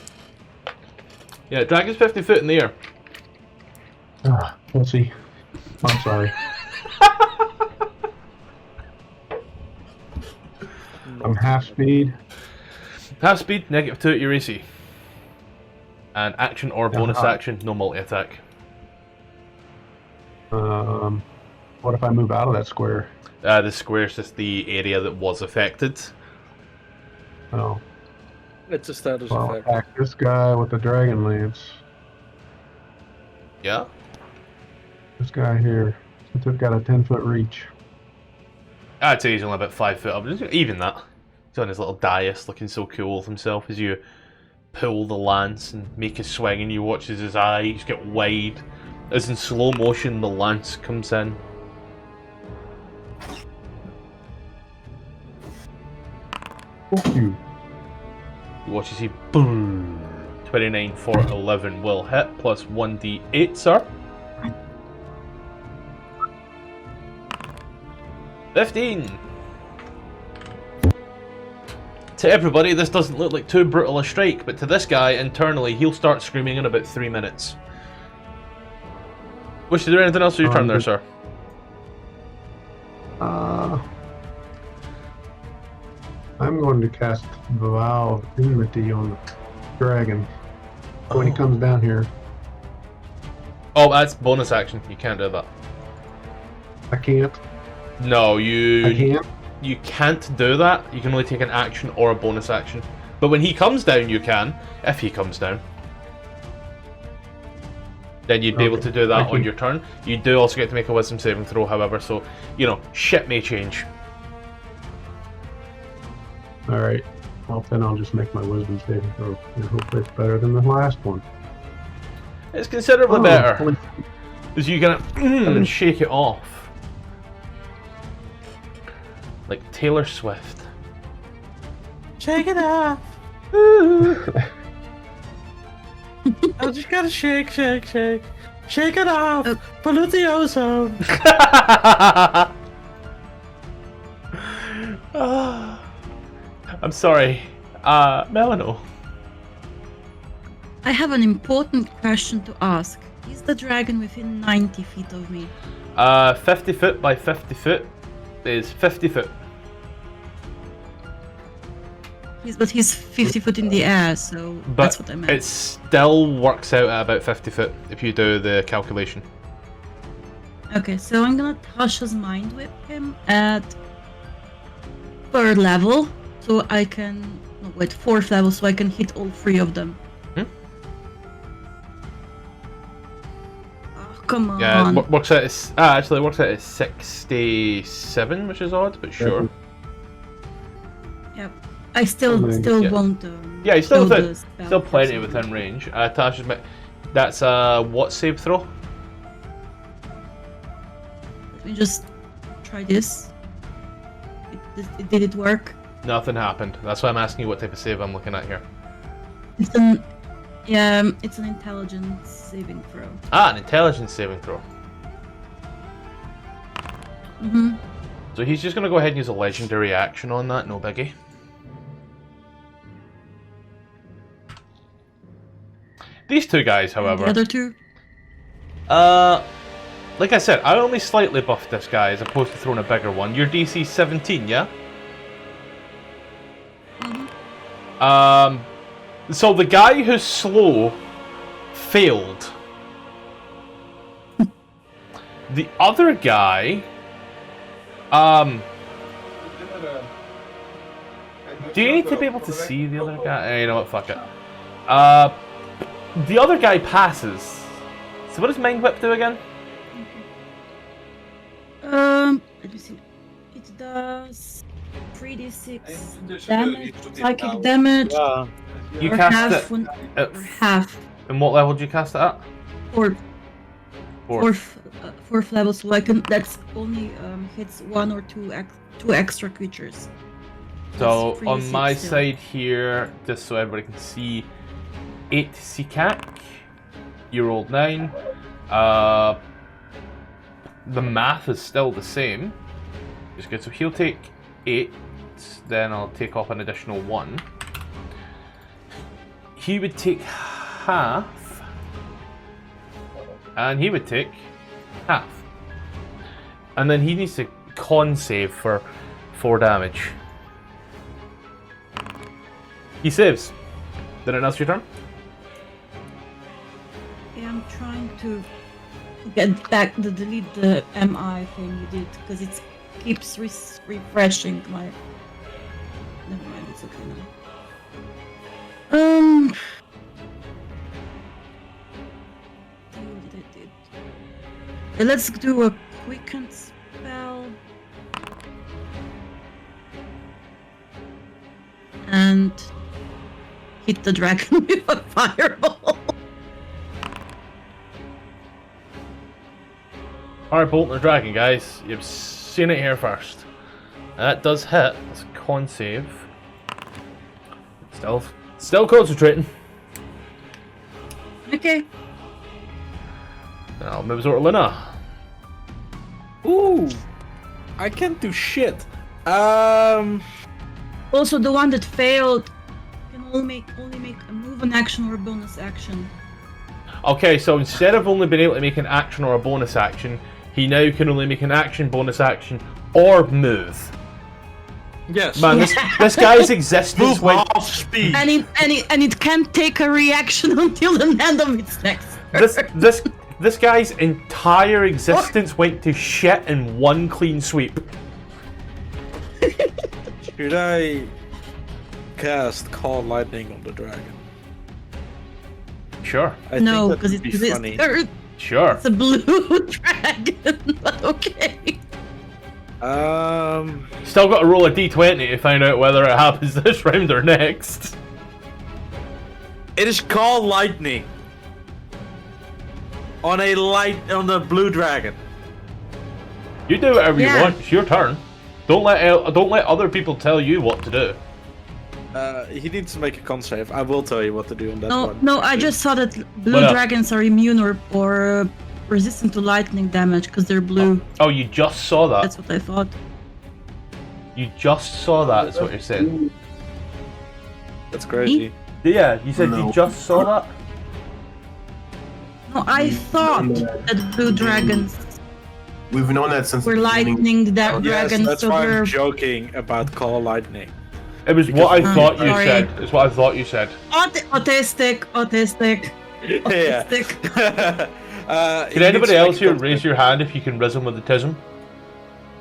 Yeah, dragon's 50 foot in the air. Let's see. I'm sorry. I'm half speed. Half speed, -2 at your AC. And action or bonus action, no multi-attack. What if I move out of that square? The square's just the area that was affected. Oh. It's a status Well, effect. attack this guy with the Dragonlance. Yeah? This guy here. Since I've got a 10-foot reach. I'd say he's only about 5 foot up. Even that. He's on his little dais looking so cool with himself as you pull the lance and make a swing, and you watch as his eyes get wide as in slow motion the lance comes in. Fuck you. You watch as he boom. 29 for 11 will hit, plus 1d8, sir. 15! To everybody, this doesn't look like too brutal a strike, but to this guy, internally, he'll start screaming in about 3 minutes. Wish to do anything else for your turn there, sir? I'm going to cast Vow of Enmity on the dragon when he comes down here. Oh, that's bonus action. You can't do that. I can't. No, I can't. You can't do that. You can only take an action or a bonus action. But when he comes down, you can. If he comes down. Then you'd be able to do that on your turn. You do also get to make a wisdom saving throw, however, so, you know, shit may change. Alright. Well, then I'll just make my wisdom saving throw. And hopefully it's better than the last one. It's considerably better. Holy- As you kind of shake it off. Like Taylor Swift. Shake it off. I just gotta shake, shake, shake. Shake it off. Pollute the ozone. I'm sorry. Melano. I have an important question to ask. Is the dragon within 90 feet of me? 50 foot by 50 foot is 50 foot. But he's 50 foot in the air, so that's what I meant. It still works out at about 50 foot if you do the calculation. Okay, so I'm gonna Tasha's Mind Whip him at 3rd level, so I can... No, wait, 4th level, so I can hit all 3 of them. Oh, come on. Yeah, it works out as... actually it works out as 67, which is odd, but sure. Yep. I still won't. Yeah, he's still kill within, the spell still plenty person. within range. Tasha's... That's what save throw? Let me just try this. Did it work? Nothing happened. That's why I'm asking you what type of save I'm looking at here. It's an... Yeah, it's an intelligence saving throw. An intelligence saving throw. Mm-hmm. So he's just going to go ahead and use a legendary action on that, no biggie. These two guys, however... The other two? Like I said, I only slightly buffed this guy as opposed to throwing a bigger one. Your DC 17, yeah? Mm-hmm. So the guy who's slow failed. The other guy... do you need to be able to see the other guy? You know what, fuck it. The other guy passes. So what does Mind Whip do again? Let me see. It does 3d6 damage, psychic damage. You or cast half it when, at or half. And what level did you cast it at? Fourth. Fourth. Fourth level, so I can. That's only hits one or two extra creatures. So That's on 3d6 my still. side here, just so everybody can see, 8 CCAC. You rolled 9. The math is still the same. Just good. So he'll take 8. Then I'll take off an additional 1. He would take half, and he would take half. And then he needs to con save for 4 damage. He saves. Then it's your turn. Yeah, I'm trying to get back the delete the MI thing you did because it keeps refreshing my. Never mind, it's okay now. Let's do a quicken spell. And hit the dragon with a fireball. Alright, Bolt and the Dragon, guys. You've seen it here first. That does hit. That's a con save. Still concentrating. Okay. Now moves over to Luna. Ooh, I can't do shit. Also, the one that failed can only make a move, an action, or a bonus action. Okay, so instead of only being able to make an action or a bonus action, he now can only make an action, bonus action, or move. Yes. Man, this guy's existence Move went. half speed. And it can't take a reaction until the end of its next. This guy's entire existence went to shit in one clean sweep. Should I cast Call Lightning on the dragon? Sure. I No, think because that would it's be funny. Sure. It's a blue dragon, but okay. Still got to roll a d20 to find out whether it happens this round or next. It is Call Lightning on the blue dragon. You do whatever you Yeah. want. It's your turn. Don't let other people tell you what to do. He needs to make a con save. I will tell you what to do on that one. No, I just saw that blue What up? dragons are immune or resistant to lightning damage because they're blue. Oh, you just saw that. That's what I thought. You just saw that. That's what you're saying. That's crazy. Yeah, you said No. you just saw that. No, I thought that blue dragons We've known that since were the beginning. lightning Yes, dragons, that's so why they're I'm joking about Call Lightning. It was what I thought you sorry. said. It's what I thought you said. autistic. Yeah. Can anybody else here raise your hand if you can risen with the tism?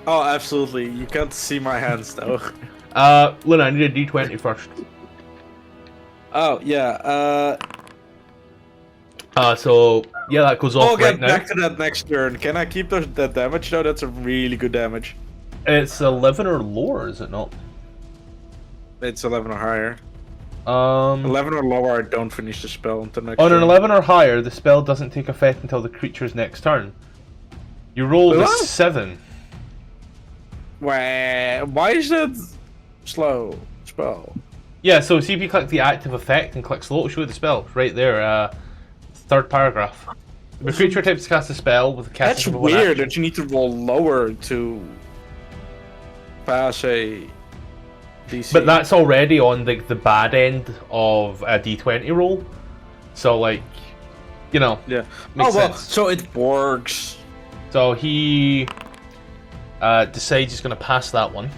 Oh, absolutely. You can't see my hands though. Luna, I need a d20 first. Oh yeah. So yeah, that goes I'll off right get now. back to that next turn. Can I keep that damage though? That's a really good damage. It's 11 or lower, is it not? It's 11 or higher. 11 or lower, I don't finish the spell until next On turn. an 11 or higher, the spell doesn't take effect until the creature's next turn. You rolled a What? 7. Why is that slow spell? Yeah, so see if you click the active effect and click slow, it'll show you the spell. Right there, third paragraph. The creature attempts to cast a spell with a That's casting of one weird action. that you need to roll lower to pass a DC. But that's already on the bad end of a d20 roll. So, like, you know, yeah. makes Oh well, sense. so it works. So he decides he's going to pass that one.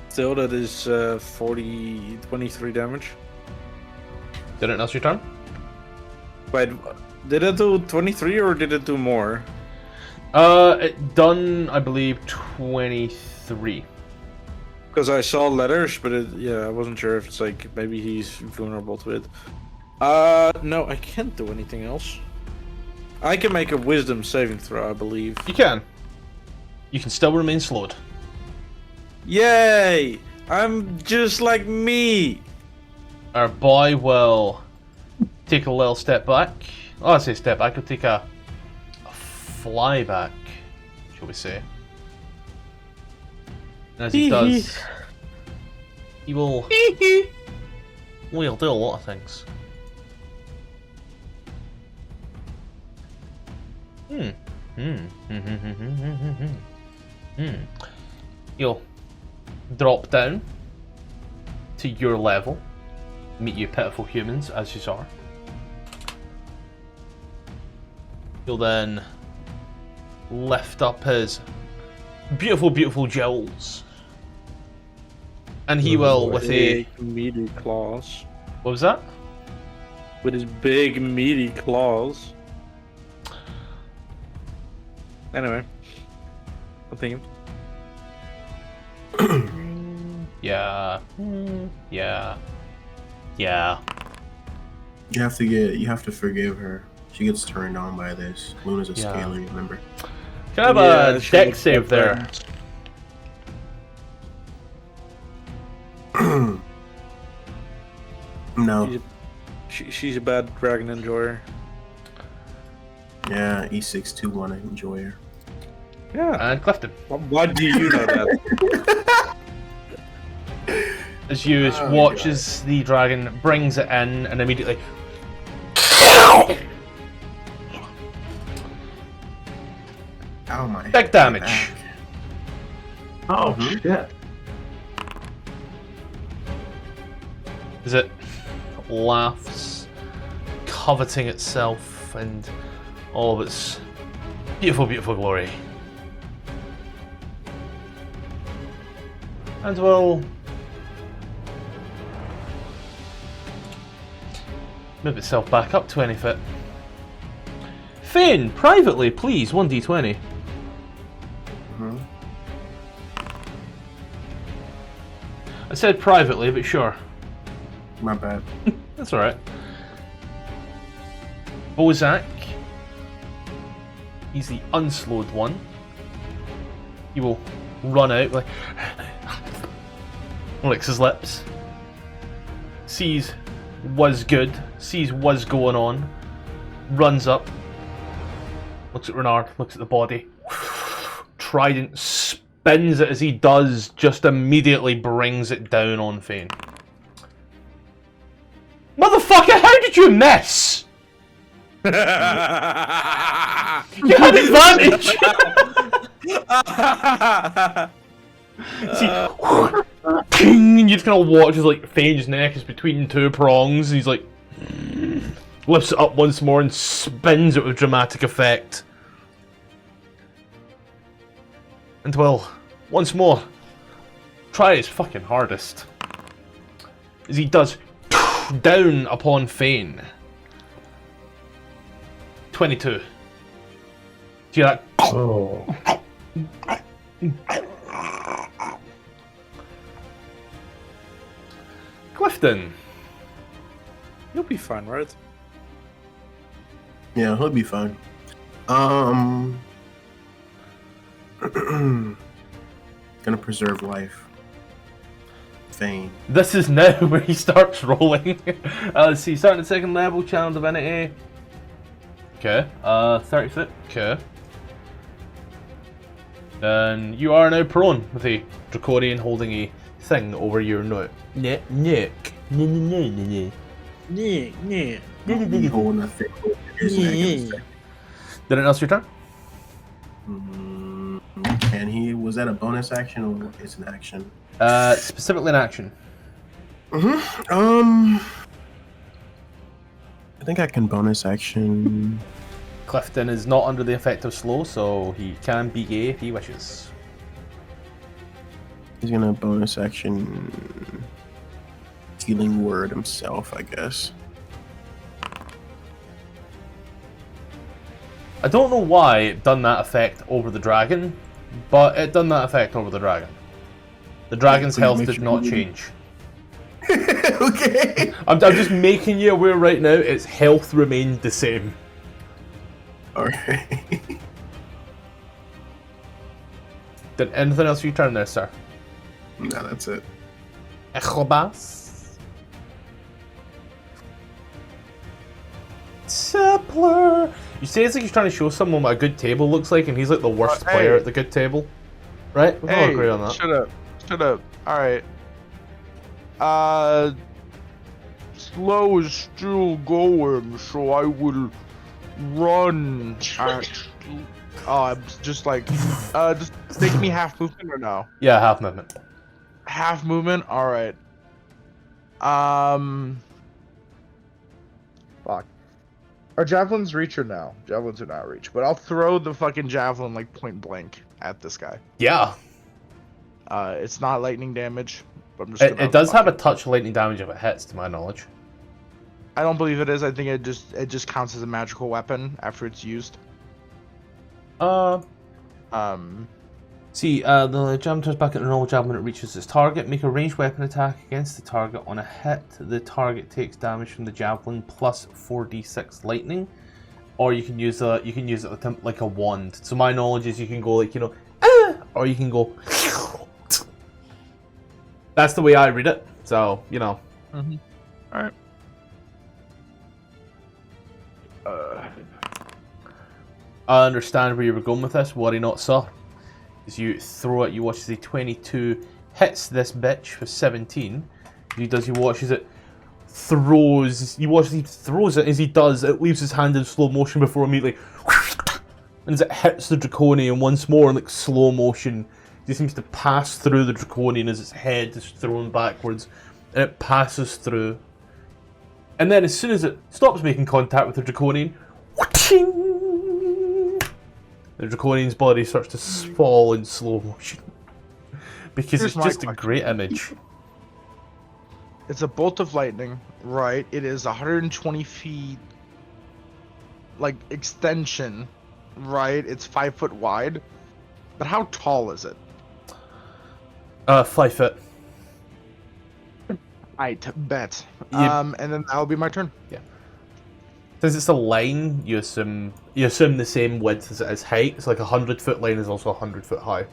Still, that is 23 damage. Did it now's your turn? Wait, did it do 23 or did it do more? It done, I believe, 23. Because I saw letters, but I wasn't sure if it's like maybe he's vulnerable to it. No, I can't do anything else. I can make a wisdom saving throw, I believe. You can. You can still remain slowed. Yay! I'm just like me. Our boy will take a little step back. Oh, I say step back. He'll take a fly back, shall we say? And as he does, he will. Well, he'll do a lot of things. You'll drop down to your level, meet you pitiful humans as you are. You'll then lift up his beautiful, beautiful jowls. And he will, with a... big, meaty claws. What was that? With his big, meaty claws. Anyway. Continue. Yeah. Yeah. Yeah. You have to forgive her. She gets turned on by this. Luna's a scaly, remember? Can I have a deck save there? No. She's a bad dragon enjoyer. Yeah, E621, I enjoy her. Yeah. And Clifton. Why do you know that? As you watch as the dragon brings it in and immediately... Ow, my Big damage. back. Oh, shit. As it laughs, coveting itself and all of its beautiful, beautiful glory. And we'll move itself back up 20 foot. Faen, privately, please, 1d20. Mhm. I said privately, but sure. My bad. That's alright. Bozak. He's the unslowed one. He will run out like licks his lips. Sees was good. Sees was going on. Runs up. Looks at Renard. Looks at the body. Trident spins it as he does. Just immediately brings it down on Faen. Motherfucker, how did you miss? You had advantage! See, and you just kind of watch as like Fane's neck is between two prongs, and he's like lifts it up once more and spins it with dramatic effect. And well, once more, try his fucking hardest. As he does down upon Faen. 22. See that? Oh. Clifton. You'll be fine, right? Yeah, he'll be fine. Gonna preserve life. Faen. This is now where he starts rolling. Let's see, starting at second level, channel divinity. Okay, 30 foot. Okay. And you are now prone with a draconian holding a thing over your neck. Neck. Holding a thing over his neck in a second. Did it else your turn? Can he? Was that a bonus action or it's an action? Specifically an action. I think I can bonus action. Clifton is not under the effect of slow, so he can be gay if he wishes. He's gonna bonus action healing word himself, I guess. I don't know why it done that effect over the dragon, but it done that effect over the dragon. The dragon's Please health make did sure not you- change. Okay. I'm just making you aware right now, its health remained the same. Alright. Did anything else you turn there, sir? No, that's it. Echobas. Tippler. You say it's like he's trying to show someone what a good table looks like, and he's like the worst player at the good table. Right? We can all agree on that. Shut up. Alright. Slow is still going, so I will run. I'm just like, just make me half movement or no? Yeah, half movement. Half movement? Alright. Fuck. Are javelins reach or no? Javelins are not reach, but I'll throw the fucking javelin like point blank at this guy. Yeah. It's not lightning damage, but I'm just gonna It does have a touch of lightning damage if it hits, to my knowledge. I don't believe it is. I think it just counts as a magical weapon after it's used. See, the javelin turns back at the normal javelin when it reaches its target. Make a ranged weapon attack against the target. On a hit, the target takes damage from the javelin plus 4d6 lightning, or you can use it like a wand. So my knowledge is you can go like or you can go. That's the way I read it. So All right. I understand where you were going with this. What I not saw is you throw it. You watch as the 22 hits this bitch with 17. He watches it throws. You watch as he throws it. As he does, it leaves his hand in slow motion before immediately, and as it hits the draconian once more in like slow motion, he seems to pass through the draconian as its head is thrown backwards, and it passes through. And then as soon as it stops making contact with the draconian, the draconian's body starts to fall in slow motion. Because it's just a great image. It's a bolt of lightning, right? It is 120 feet, like, extension, right? It's 5 foot wide. But how tall is it? 5 foot. I'd bet. And then that'll be my turn. Yeah. Since it's a line, you assume the same width as it is height. It's like 100-foot line is also 100-foot high.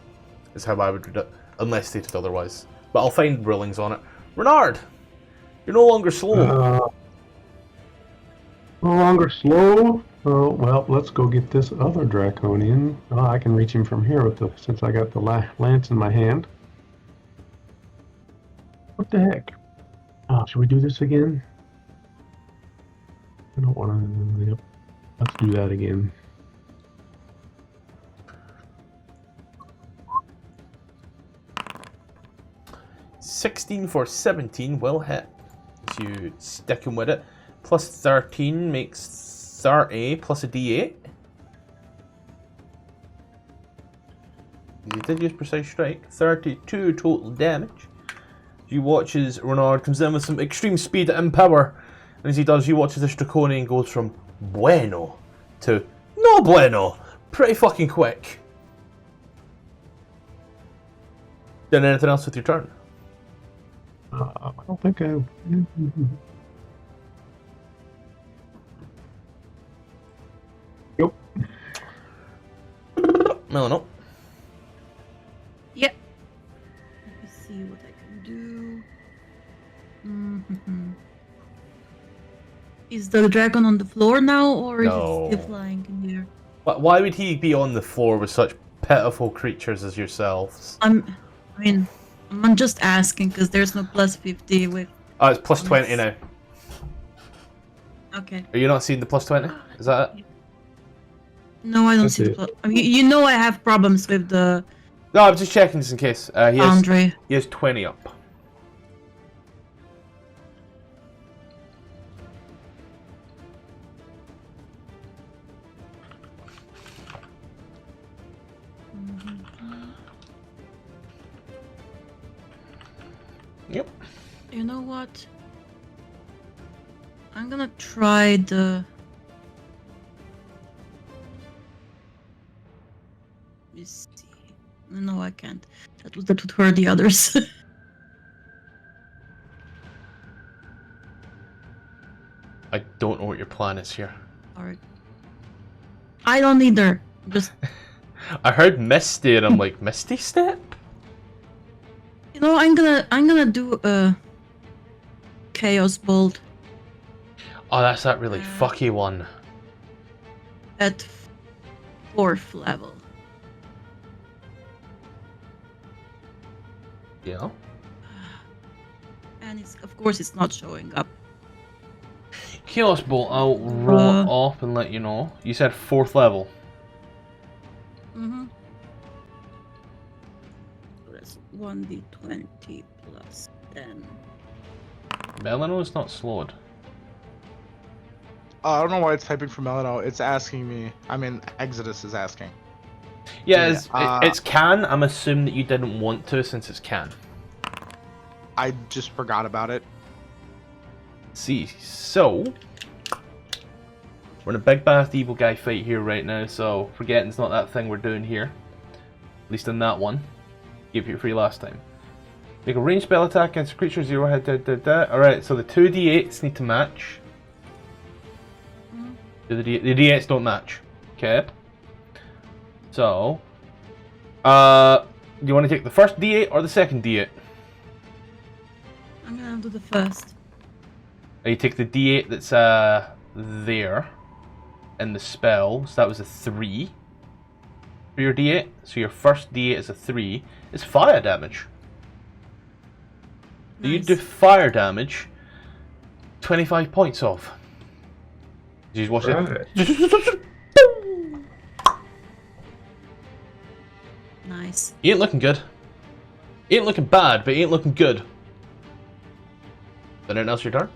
Is how I would read it, unless stated otherwise. But I'll find rulings on it. Renard, you're no longer slow. No longer slow. Oh well, let's go get this other draconian. Oh, I can reach him from here since I got the lance in my hand. What the heck? Oh, should we do this again? I don't want to. Yep. Let's do that again. $16 for 17 will hit. So you stick him with it. Plus 13 makes 30 plus a d8. You did use precise strike. 32 total damage. You watch as Renard comes in with some extreme speed and power. And as he does, you watch as this draconian goes from bueno to no bueno pretty fucking quick. Done anything else with your turn? I don't think I. Nope. No. Yep. Let me see what I can do. Is the dragon on the floor now, or is it still flying in the air? Why would he be on the floor with such pitiful creatures as yourselves? I'm just asking because there's no plus 50 with. Oh, it's plus 20 now. Okay. Are you not seeing the plus 20? Is that it? No, I don't see the plus. I mean, you know I have problems with the. No, I'm just checking just in case. Andre. He has 20 up. Yep. You know what? I'm gonna try the. Let me see. No, I can't. That would hurt the others. I don't know what your plan is here. Alright. I don't either. Just. I heard Misty and I'm like, Misty Step? No, I'm gonna do a chaos bolt Oh, that's that really fucky one. at 4th level. Yeah. And it's, of course, it's not showing up. Chaos Bolt, I'll roll it up and let you know. You said 4th level. Mm-hmm. So that's 1d20 plus 10. Melano is not slowed. I don't know why it's typing for Melano. It's asking me. I mean, Exodus is asking. Yeah, Yeah, it's can. I'm assuming that you didn't want to since it's can. I just forgot about it. See, so we're in a big bad evil guy fight here right now, so forgetting's not that thing we're doing here. At least in that one. Gave you free last time. Make a ranged spell attack against a creature 0 head. Alright, so the 2d8s need to match. The d8s don't match. Okay. So do you want to take the first d8 or the second d8? I'm gonna do the first. You take the d8 that's there in the spell, so that was a 3 for your d8. So your first d8 is a 3. It's fire damage. So you do fire damage 25 points off. Did you watch it? Nice. He ain't looking good. He ain't looking bad, but he ain't looking good. Anything else your turn?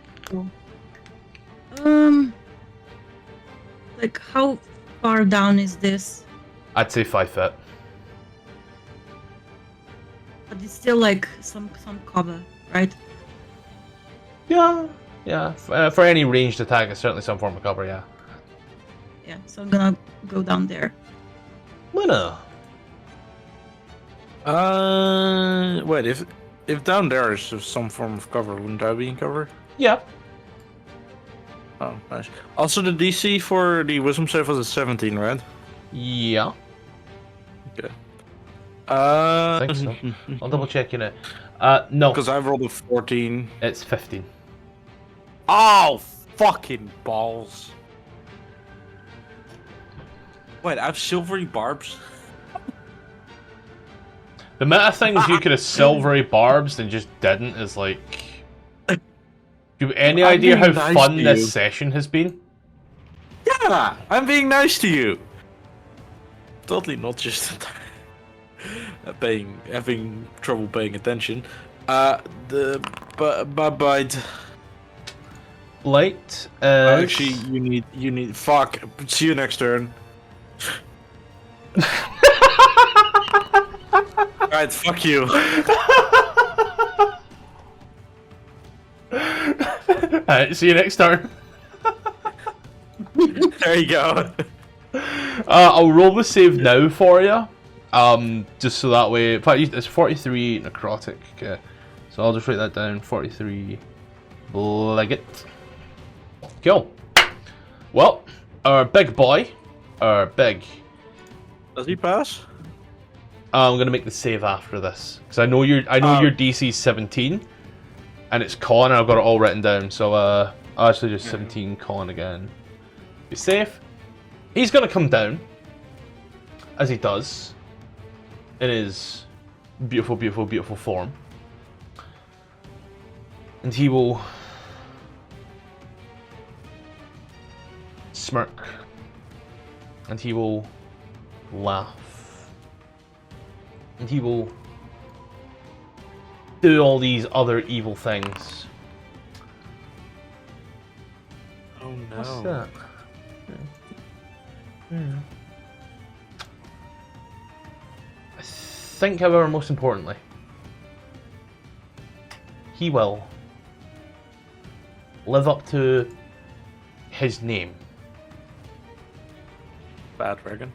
Like how far down is this? I'd say 5 foot. But it's still like some cover, right? Yeah, yeah. For any ranged attack, it's certainly some form of cover. Yeah. Yeah. So I'm gonna go down there. Winner. Wait, if down there is some form of cover, wouldn't I be in cover? Yeah. Oh, nice. Also, the DC for the wisdom save was a 17, right? Yeah. Okay. I think so. I'll double check in it. No. Because I've rolled a 14. It's 15. Oh, fucking balls. Wait, I have silvery barbs? The amount of things you could have silvery barbs and just didn't is like... Do you have any idea how nice fun to this you. session has been? Yeah, I'm being nice to you. Totally not just having trouble paying attention. Bite. Light. Actually, you need. Fuck. See you next turn. Alright, fuck you. Alright, see you next turn. There you go. I'll roll the save now for you. Just so that way. In fact, it's 43 necrotic. Okay. So I'll just write that down. 43 Bligget. Cool. Well, our big boy. Does he pass? I'm gonna make the save after this because I know your DC's 17, and it's con. And I've got it all written down. So I'll actually just 17 con again. Be safe. He's gonna come down, as he does, in his beautiful, beautiful, beautiful form, and he will smirk, and he will laugh, and he will do all these other evil things. Oh no. What's that? I think, however, most importantly, he will live up to his name. Bad dragon.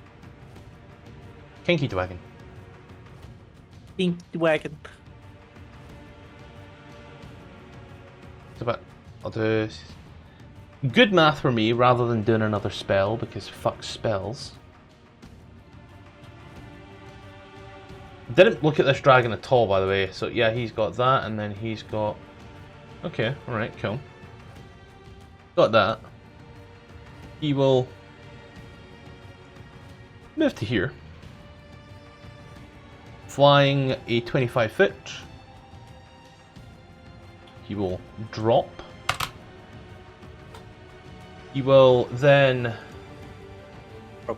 Kinky Dragon. Pink wagon. So, but I'll do good math for me rather than doing another spell because fuck spells. Didn't look at this dragon at all, by the way. So yeah, he's got that, and then he's got... Okay, alright, cool. Got that. He will move to here. Flying a 25 foot. He will drop. He will then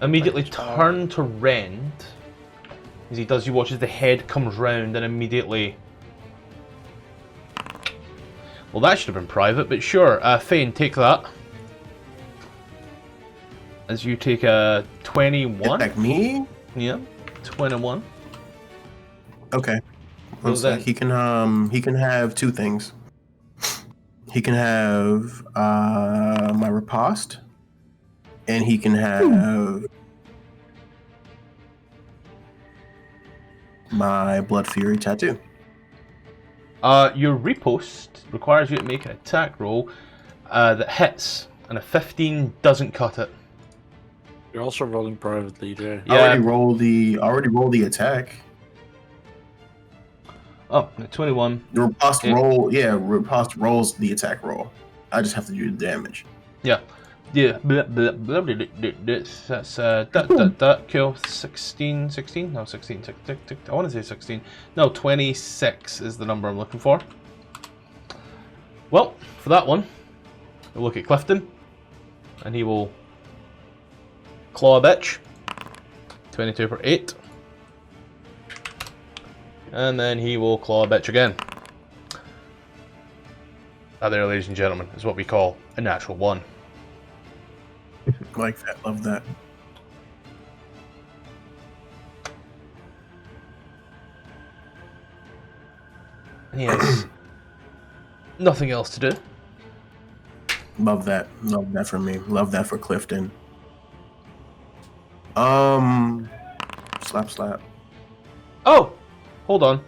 immediately turn to rend. As he does, he watches the head comes round and immediately... Well, that should have been private, but sure. Faen, take that. As you take a 21. Attack me? Yeah, 21. Okay. One sec. He can have two things. He can have my riposte, and he can have my Blood Fury tattoo. Your riposte requires you to make an attack roll that hits, and a 15 doesn't cut it. You're also rolling privately, Jay. Yeah. I already rolled the attack. Oh, 21. The riposte roll, yeah, riposte rolls the attack roll. I just have to do the damage. Yeah. Yeah. That's cool. 16. No, 16. I want to say 16. No, 26 is the number I'm looking for. Well, for that one, we'll look at Clifton, and he will claw a bitch. 22 for 8. And then he will claw a bitch again. That there, ladies and gentlemen, is what we call a natural 1. Like that, love that. And he has nothing else to do. Love that for me. Love that for Clifton. Slap. Oh! Hold on.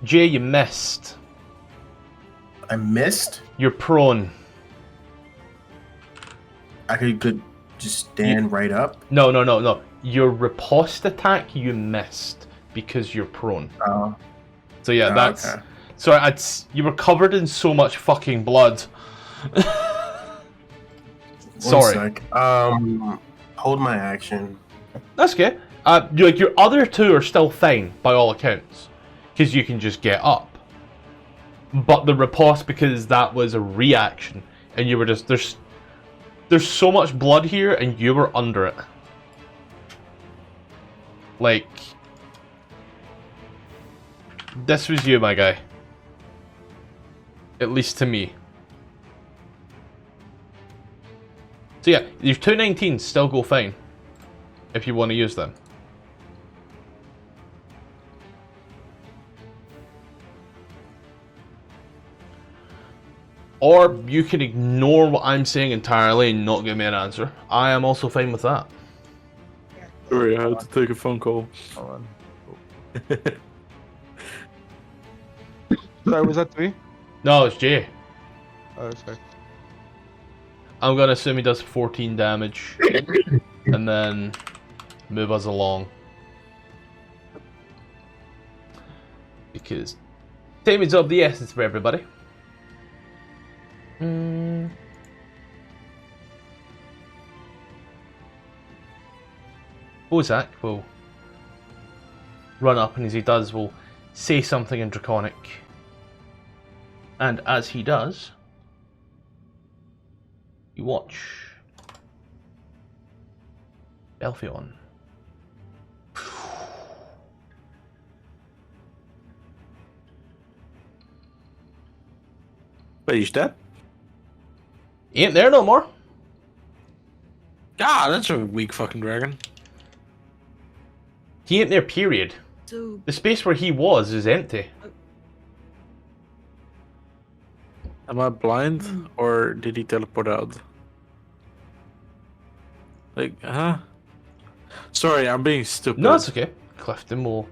Jay, you missed. I missed? You're prone. I could just stand right up? No. Your riposte attack you missed because you're prone. So yeah, that's... Okay. Sorry, you were covered in so much fucking blood. Sorry. One sec. Hold my action. That's okay. Your other two are still fine, by all accounts. Because you can just get up. But the riposte, because that was a reaction. And you were just... There's so much blood here, and you were under it. Like... This was you, my guy. At least to me. So yeah, your 219s still go fine. If you want to use them. Or you can ignore what I'm saying entirely and not give me an answer. I am also fine with that. Sorry, I had to take a phone call. Hold on. Sorry, was that 3? No, it's Jay. Oh, sorry. I'm gonna assume he does 14 damage. And then move us along. Because time is of the essence for everybody. Lohezet will run up, and as he does, will say something in Draconic. And as he does, you watch AdverntureOn. Wait, he's dead? He ain't there no more. Ah, that's a weak fucking dragon. He ain't there, period. So, The space where he was is empty. Am I blind, or did he teleport out? Like, huh? Sorry, I'm being stupid. No, it's okay. Clifton will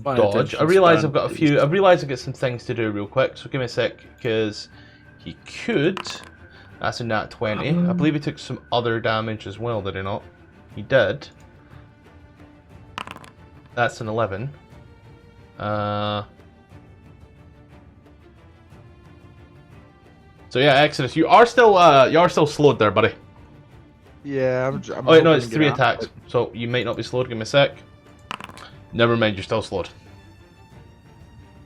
My dodge. attention I realise span I've got a few. I realise I've got some things to do real quick. So give me a sec, because he could. That's a nat 20. I believe he took some other damage as well. Did he not? He did. That's an 11. So yeah, Exodus, you are still slowed there, buddy. Yeah, I'm Oh wait, no, hoping it's to 3 get out. attacks, so you might not be slowed. Give me a sec. Never mind, you're still slowed.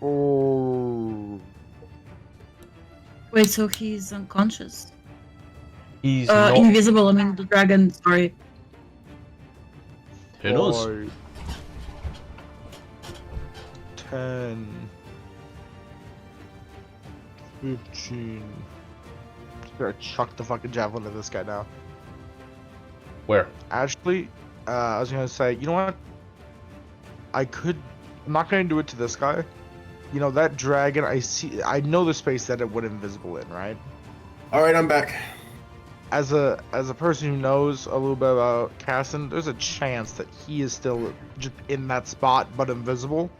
Oh. Wait, so he's unconscious? He's not. Invisible, I mean the dragon, sorry. Who knows? 5, 10, 15. Just gonna chuck the fucking javelin at this guy now. Where? Actually, I was gonna say, you know what? I'm not gonna do it to this guy. You know, that dragon, I know the space that it went invisible in, right? All right, I'm back. As a person who knows a little bit about Casson, there's a chance that he is still just in that spot but invisible.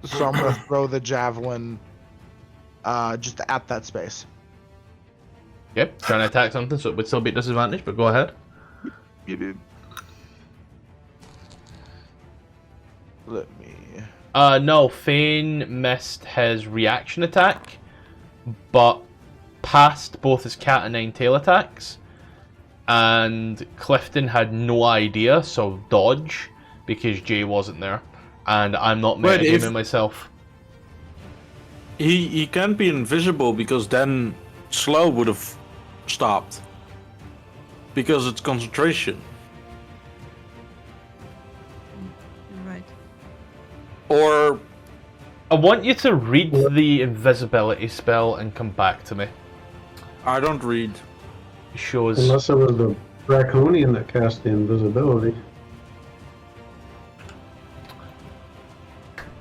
So I'm gonna throw the javelin just at that space. Yep, trying to attack something, so it would still be a disadvantage, but go ahead. Let me. No, Faen missed his reaction attack, but passed both his cat and nine tail attacks. And Clifton had no idea, so dodge, because Jay wasn't there. And I'm not metagaming myself. He can't be invisible because then slow would have stopped. Because it's concentration. You're right. Or I want you to read the invisibility spell and come back to me. I don't read. It shows... Unless it was the draconian that cast the invisibility.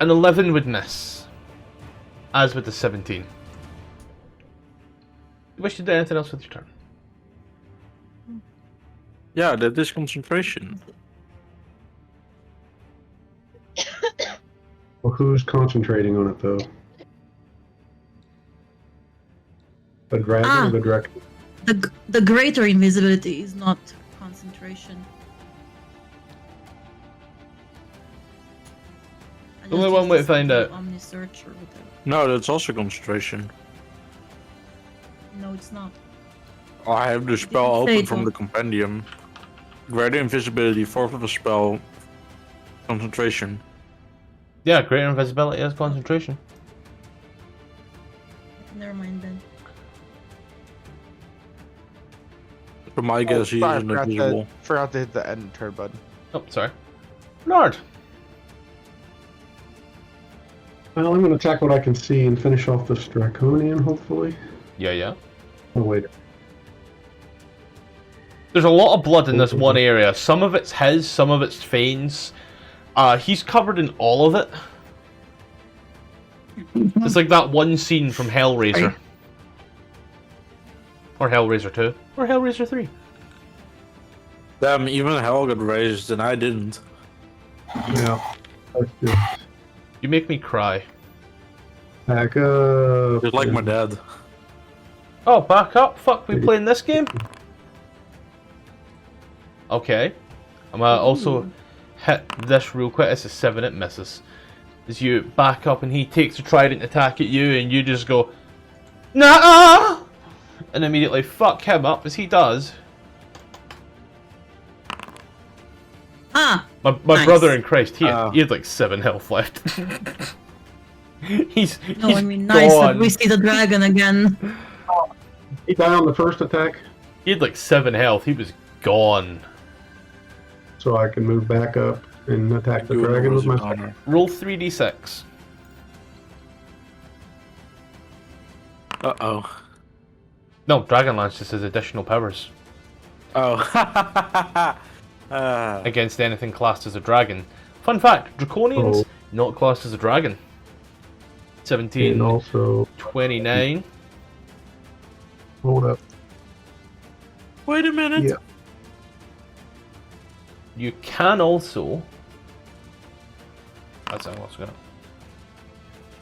An 11 would miss. As with the 17. You wish to do anything else with your turn? Yeah, that is concentration. Well, who's concentrating on it though? The dragon or the drac? The greater invisibility is not concentration. I Only just one used way to this find out. Omni search or whatever. No, that's also concentration. No, it's not. I have the spell Didn't say open it from on- the compendium. Greater invisibility, fourth of a spell, concentration. Yeah, greater invisibility is concentration. Never mind then. For my guess, he Sorry, is invisible. forgot to hit the end turn button. Oh, sorry. Bernard. Well, I'm going to attack what I can see and finish off this draconian, hopefully. Yeah. Oh, wait. There's a lot of blood in this one area. Some of it's his, some of it's Fane's. He's covered in all of it. It's like that one scene from Hellraiser. Or Hellraiser 2. Or Hellraiser 3. Damn, even Hell got raised and I didn't. Yeah. Let's just You make me cry. back up. Just like my dad. Oh, back up? Fuck, we playing this game? Okay. I'm gonna also hit this real quick. This is 7, it misses. As you back up and he takes a trident attack at you and you just go, nah! And immediately fuck him up as he does. My Nice. brother in Christ, he Oh. had like 7 health left. he's No, I mean nice that gone. we see the dragon again. He died on the first attack, He had like 7 health. He was gone. so I can move back up and attack the Do it dragon with as my an second. honor. Roll 3d6. Uh-oh. No, Dragonlance just has additional powers Oh. against anything classed as a dragon. Fun fact, Draconians, not classed as a dragon. 17, And also, 29. hold up. Wait a minute. Yeah. You can also... That's I'm also gonna...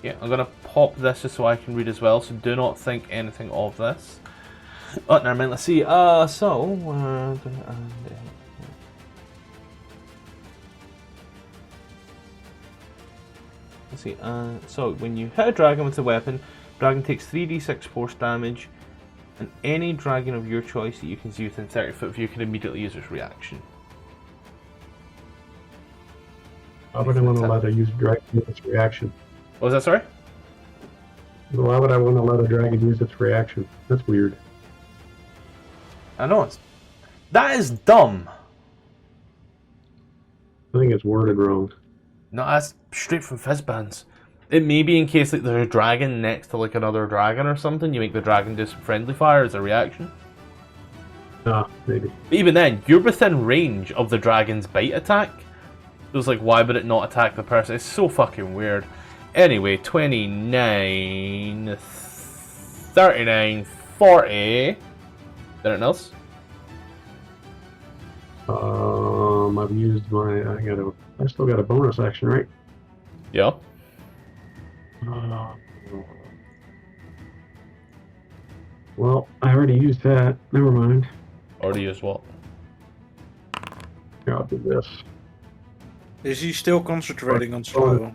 Yeah, I'm gonna pop this just so I can read as well, so do not think anything of this. Oh, never mind, let's see. Let's see. So when you hit a dragon with a weapon, dragon takes 3d6 force damage, and any dragon of your choice that you can see within 30 foot of you can immediately use its reaction. Why would I want to let her use dragon with its reaction? What was that, sorry? Why would I want to let a dragon use its reaction? That's weird. I know, that is dumb. I think it's worded wrong. No, that's straight from Fizzbands. It may be in case like there's a dragon next to like another dragon or something, you make the dragon do some friendly fire as a reaction. Ah, maybe. But even then, you're within range of the dragon's bite attack. So it's like, why would it not attack the person? It's so fucking weird. Anyway, 29, 39, 40. Anything else? I've used my. I still got a bonus action, right? Yeah. Well, I already used that. Never mind. Already used what? Here, I'll do this. Is he still concentrating on survival?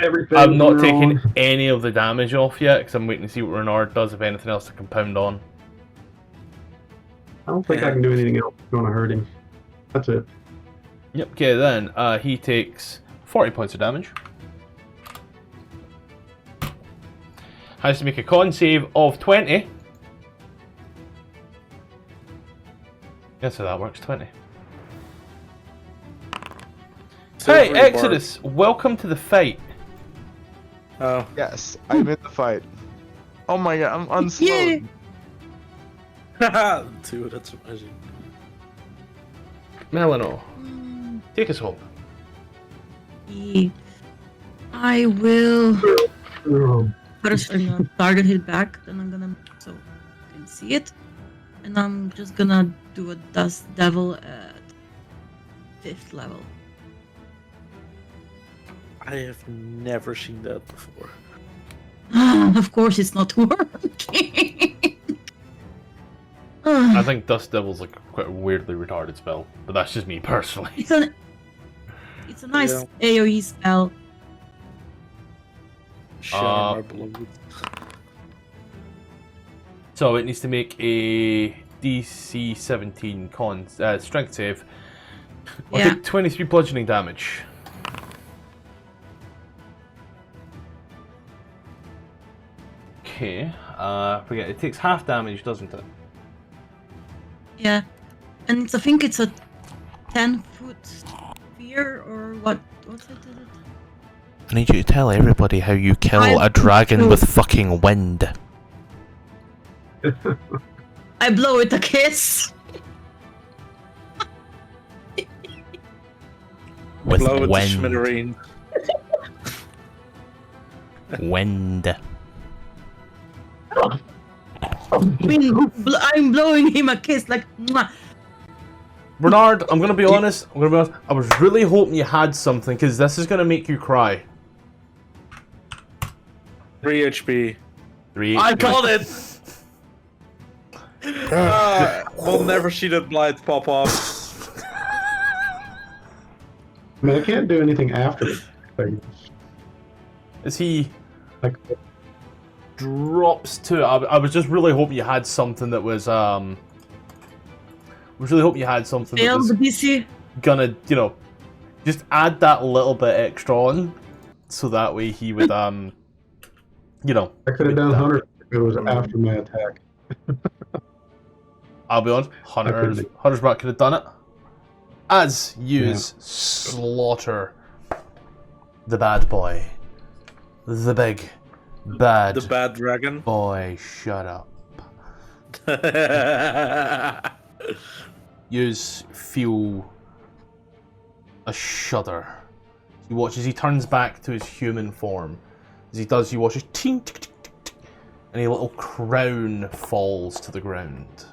Everything. I'm not taking any of the damage off yet because I'm waiting to see what Renard does, if anything else to compound on. I don't think I can do anything else that's going to hurt him. That's it. Yep, okay then. He takes 40 points of damage. Has to make a con save of 20. Guess how that works, 20. Hey, Exodus! Welcome to the fight. Oh. Yes, I'm in the fight. Oh my god, I'm unslowed. Haha, dude, that's amazing. Melano, take us home. I will. First, I'm gonna target hit back, then I'm gonna so you can see it, and I'm just gonna do a Dust Devil at 5th level. I have never seen that before. Of course, it's not working. I think Dust Devil's like quite a weirdly retarded spell, but that's just me personally. It's a nice AoE spell. So it needs to make a DC 17 con strength save. I'll take 23 bludgeoning damage. Okay, forget it takes half damage, doesn't it? Yeah, and I think it's a 10-foot sphere or what? What's it? I need you to tell everybody how you kill a dragon with fucking wind. I blow it a kiss. With blow it to wind. smithereens. Wind. I'm blowing him a kiss like. Mwah. Bernard, I'm gonna be honest. I was really hoping you had something because this is gonna make you cry. 3 HP. 3 I HP. called it! We'll never see that blight pop off. I mean, I can't do anything after the Is he like drops to? I was just really hoping you had something that was I was really hoping you had something that was the DC. gonna, you know, just add that little bit extra on, so that way he would you know. I could have done 100 if it was after my attack. I'll be honest, Hunter's Mark could have done it. As you slaughter the bad boy. The big bad The bad dragon. boy. Shut up. Yous feel a shudder. You watch as he turns back to his human form. As he does, you watch as ting, tick, tick, tick, tick, and a little crown falls to the ground.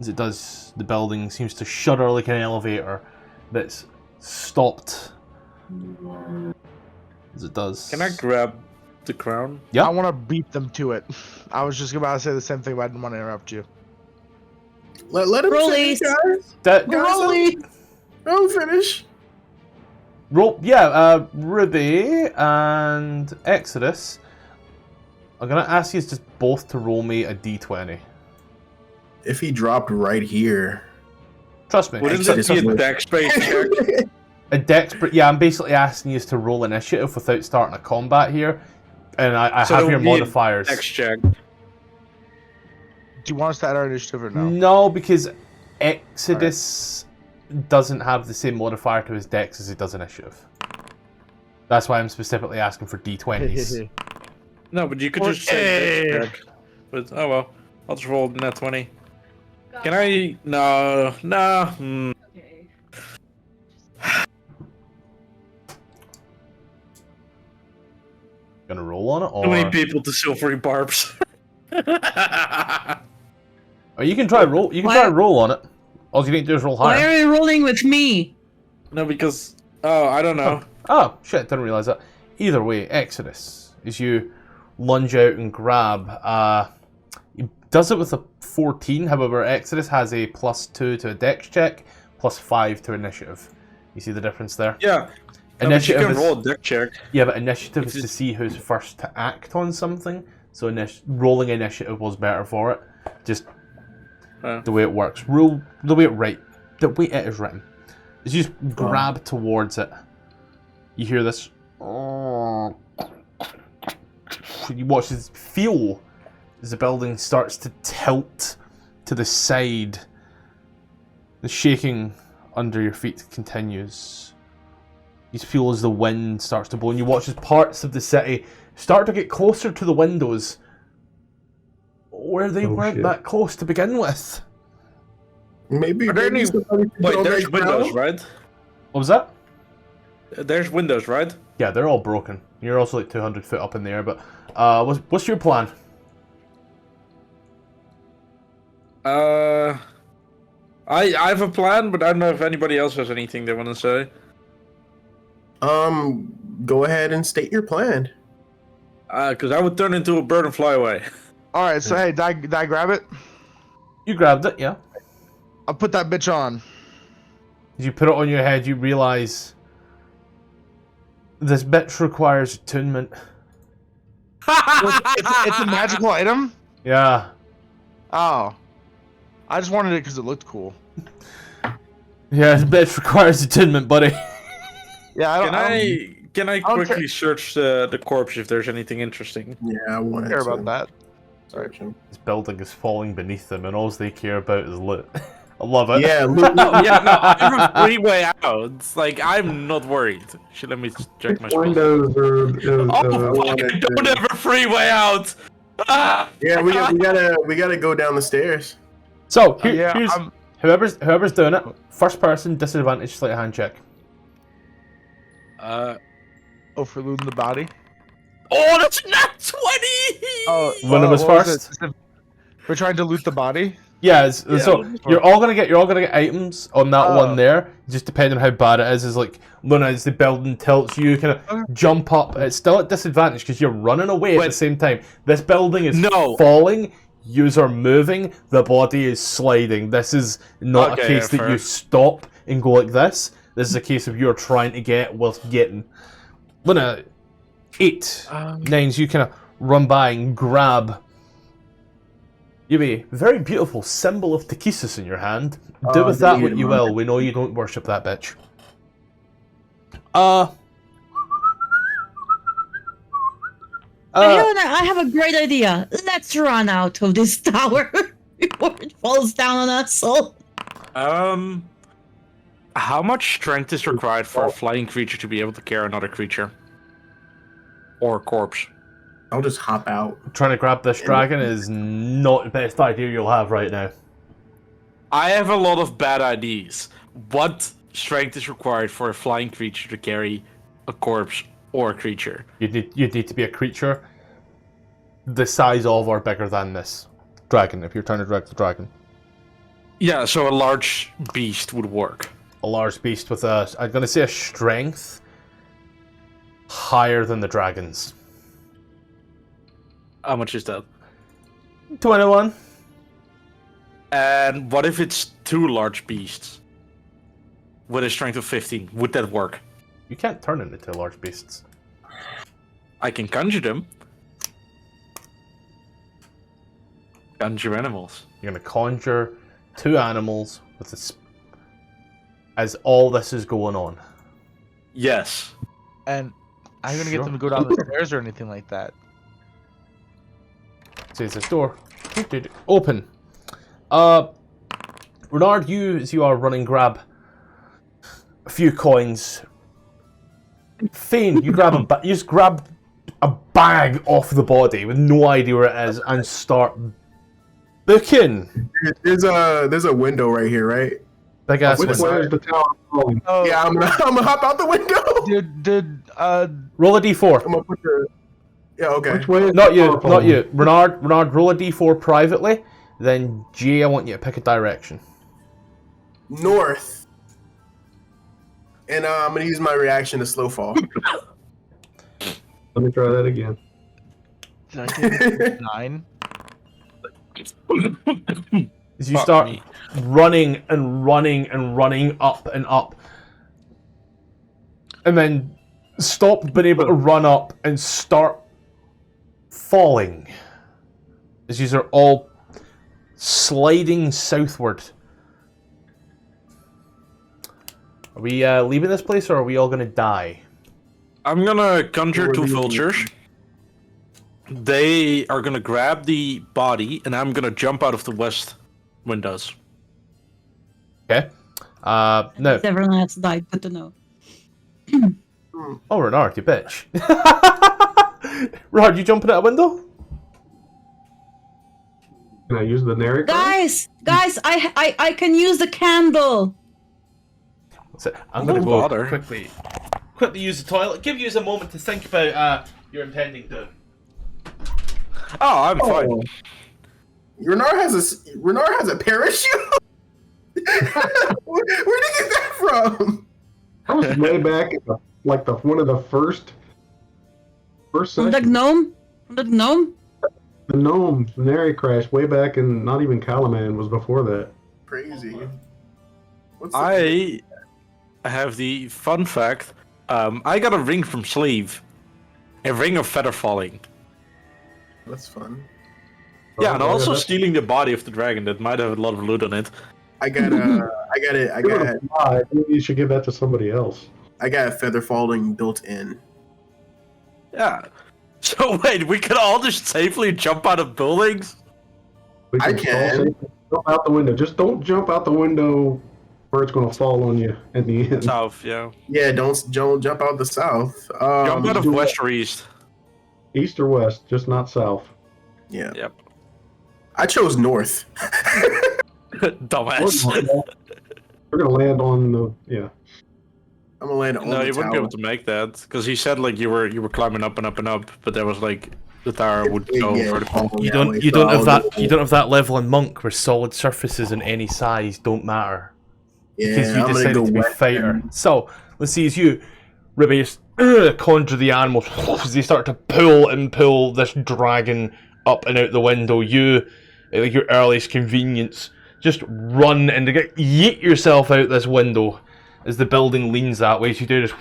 As it does, the building seems to shudder like an elevator that's stopped. As it does. Can I grab the crown? Yeah. I want to beat them to it. I was just about to say the same thing, but I didn't want to interrupt you. Let him finish, Rollies. guys. That, Rolly. Don't finish. Ruby and Exodus. I'm gonna ask you just both to roll me a d20. If he dropped right here, Trust me. Wouldn't it be a dex-based check? A dex, yeah, I'm basically asking you to roll initiative without starting a combat here, and I So have it your would be a modifiers. Dex check. Do you want us to add our initiative or no? No, because Exodus doesn't have the same modifier to his dex as he does initiative. That's why I'm specifically asking for d20s. No, but you could just say dex check. But oh well, I'll just roll net 20. Can I? No. Okay. Gonna roll on it, or Too many people to silvery barbs. or you can try roll. You can try roll on it. All you need to do is roll higher. Why are you rolling with me? No, because I don't know. Oh shit! Didn't realize that. Either way, Exodus, as you lunge out and grab. He does it with a 14. However, Exodus has a +2 to a dex check, +5 to initiative. You see the difference there? Yeah. Initiative you can is, roll a dex check. yeah, but initiative is to see who's first to act on something. So rolling initiative was better for it. Just the way it works. Rule the way it is written. As you just grab towards it, you hear this. You watch this feel as the building starts to tilt to the side. The shaking under your feet continues. You feel as the wind starts to blow, and you watch as parts of the city start to get closer to the windows where they weren't that close to begin with. maybe. Are there any? Wait, there's windows, right? What was that? There's windows, right? Yeah, they're all broken. You're also like 200 foot up in the air, but what's your plan? I have a plan, but I don't know if anybody else has anything they want to say. Go ahead and state your plan. Because I would turn into a bird and fly away. All right, so hey, did I grab it? You grabbed it, yeah. I'll put that bitch on. As you put it on your head, you realize this bitch requires attunement. It's a magical item? Yeah. Oh. I just wanted it because it looked cool. Yeah, this bitch requires attunement, buddy. Yeah, Can I quickly search the corpse if there's anything interesting? Yeah, I don't want care about that. Search him. This building is falling beneath them, and all they care about is loot. I love it. Yeah, I have a free way out. It's like, I'm not worried. Let me check my spells. Windows are. Fuck, I don't have a free way out! Ah! Yeah, we gotta go down the stairs. So here's whoever's doing it. First person, disadvantage, sleight of hand check. Oh, for looting the body? Oh, that's not 20! Oh, When it was what first? it? We're trying to loot the body? Yeah, so you're all gonna get items on that one there, just depending on how bad it is. Is like Luna, as the building tilts, you kind of jump up. It's still at disadvantage because you're running away at the same time. This building is falling. Yous are moving. The body is sliding. This is not a case that you stop and go like this. This is a case of you're trying to get whilst getting. Luna, 8, 9s. You kind of run by and grab. You have a very beautiful symbol of Takesis in your hand. Do with that what you will. We know you don't worship that bitch. I have a great idea. Let's run out of this tower before it falls down on us. So. How much strength is required for a flying creature to be able to carry another creature? Or corpse? I'll just hop out. Trying to grab this dragon is not the best idea you'll have right now. I have a lot of bad ideas. What strength is required for a flying creature to carry a corpse or a creature? You'd need to be a creature the size of or bigger than this dragon if you're trying to drag the dragon. Yeah, so a large beast would work. A large beast with I'm going to say a strength higher than the dragon's. How much is that? 21. And what if it's 2 large beasts with a strength of 15? Would that work? You can't turn into large beasts. I can conjure them. Conjure animals. You're gonna conjure 2 animals with this as all this is going on. Yes. And I'm gonna Sure. get them to go down the stairs or anything like that. Says this door. Open. Renard, you are running, grab a few coins. Faen, you just grab a bag off the body with no idea where it is and start booking. There's a window right here, right? Big ass Which window. way is the tower going? Oh, Yeah, I'm gonna hop out the window. Did Roll a d4. I'm gonna put the. Yeah, okay. Which way is Not the you, tower not going? you. Renard, roll a d4 privately. Then G, I want you to pick a direction. North. And I'm gonna use my reaction to slow fall. Let me try that again. did I get 9? As you Fuck start me. running and running and running up and up, and then stop being able to run up and start falling. As these are all sliding southward. Are we leaving this place, or are we all gonna die? I'm gonna conjure Or 2 do you- vultures. They are gonna grab the body, and I'm gonna jump out of the west windows. Okay. No. Everyone else died. Good to know. Oh, Renard, you bitch. Renard, you jumping out a window? Can I use the Neric? Guys, I can use the candle. So I'm Don't gonna go bother. quickly use the toilet. Give you a moment to think about your impending doom. Oh, I'm fine. Renard has a parachute. Where'd he get that from? That was way back, in like one of the first From the sessions. gnome. From the gnome. The gnome, the Neri crash, way back in not even Calaman was before that. Crazy. What's I have the fun fact. I got a ring from Sleeve. A ring of feather falling. That's fun. Yeah, and Oh, also that's- stealing the body of the dragon that might have a lot of loot on it. I got Maybe you should give that to somebody else. feather falling built in. Yeah. So wait, we can all just safely jump out of buildings? We I all can. safely jump out the window. Just don't jump out the window where it's going to fall on you at the end. South, yeah. Yeah, don't jump out the south. Jump out of do west or east. East or west, just not south. Yeah, Yep. I chose north. Dumbass. We're going to land on the, yeah. I'm gonna land on No, the you wouldn't be tower. able to make that because he said like you were climbing up and up and up, but there was like the tower would go Yeah, vertical. oh, You yeah, don't wait, you so don't have I'll that do- you don't have that level in Monk where solid surfaces in any size don't matter. Because Yeah, you I'm gonna decided go to be west. fighter. So let's see as you Ribby conjure the animals as they start to pull this dragon up and out the window. You at like your earliest convenience just run and to get yeet yourself out this window as the building leans that way. So you do just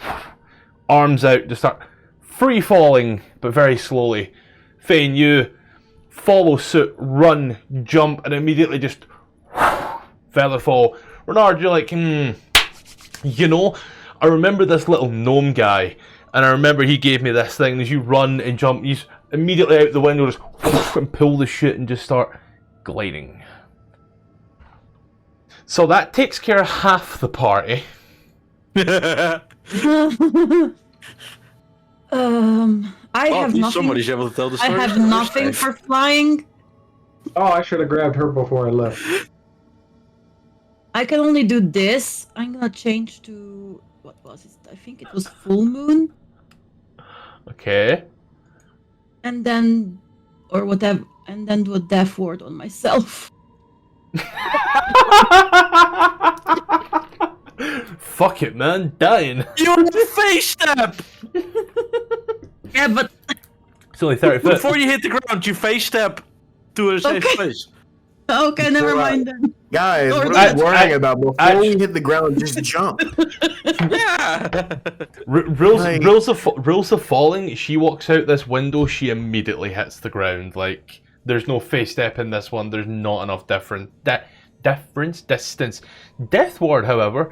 arms out to start free falling, but very slowly. Faen, you follow suit, run, jump, and immediately just feather fall. Renard, you're like, you know, I remember this little gnome guy, and I remember he gave me this thing. As you run and jump, you immediately out the window just and pull the shit and just start gliding. So that takes care of half the party. I Well, have at least nothing. somebody's able to tell the I story. have nothing for flying. Oh, I should have grabbed her before I left. I can only do this. I'm gonna change to what was it? I think it was full moon, Okay. and then or whatever, and then do a death ward on myself. Fuck it, man. Dying. You had a face step! Yeah, but It's only 30 foot. Before you hit the ground, you face step to a safe Okay. place. okay, never Alright. mind then. Guys, Or what that- are we worrying about? Before we Act- hit the ground, just jump. Yeah. Rules, Like- rules of falling. She walks out this window. She immediately hits the ground. Like there's no face step in this one. There's not enough distance. Death ward, however,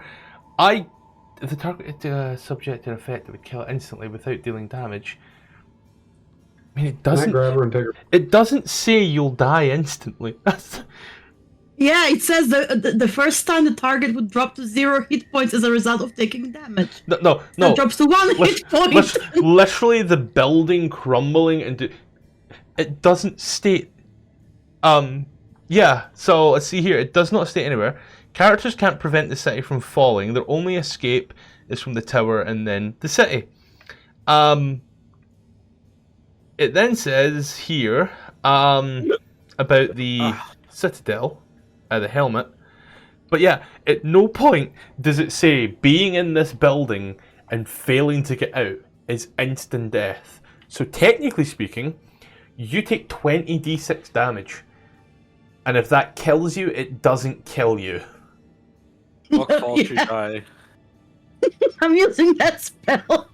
the target subject to an effect that would kill it instantly without dealing damage. I mean, Can I grab her and take her? It doesn't say you'll die instantly. Yeah, it says the first time the target would drop to 0 hit points as a result of taking damage. No. It drops to 1 hit point. Literally, the building crumbling into. It doesn't state. Yeah. So let's see here. It does not state anywhere. Characters can't prevent the city from falling. Their only escape is from the tower and then the city. It then says here about the citadel, the helmet. But yeah, at no point does it say being in this building and failing to get out is instant death. So technically speaking, you take 20d6 damage. And if that kills you, it doesn't kill you. What falls you Yeah. die? I'm using that spell.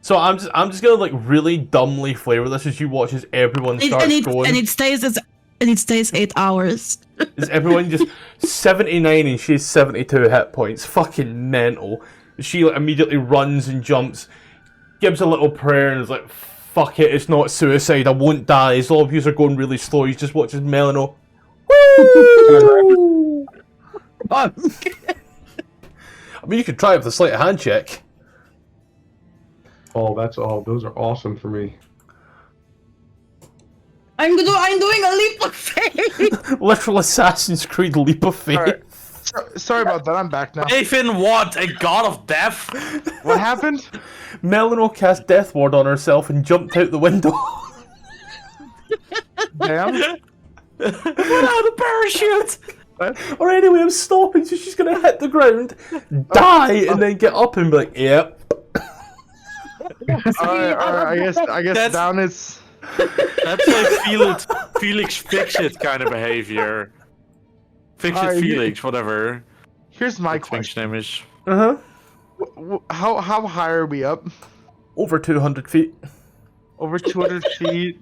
So I'm just gonna like really dumbly flavor this as you watch as everyone starts going. And it stays 8 hours. Is everyone just 79 and she's 72 hit points? Fucking mental. She like, immediately runs and jumps, gives a little prayer and is like, fuck it, it's not suicide, I won't die. As all of you are going really slow, you just watch as Melano. Woo! I mean, you could try it with a sleight of hand check. Oh, that's all. Those are awesome for me. I'm doing a leap of faith. Literal Assassin's Creed leap of faith. Alright. Sorry about that. I'm back now. Nathan, what? A god of death? What happened? Melano cast Death Ward on herself and jumped out the window. Damn. Without a parachute! Or anyway, I'm stopping, so she's gonna hit the ground, die, and then get up and be like, yep. Alright, I guess That's- down is. That's like Felix fix it kind of behavior. Fix it Alright, Felix, whatever. Here's my That thing's question. name is. Uh-huh. How high are we up? Over 200 feet. Over 200 feet.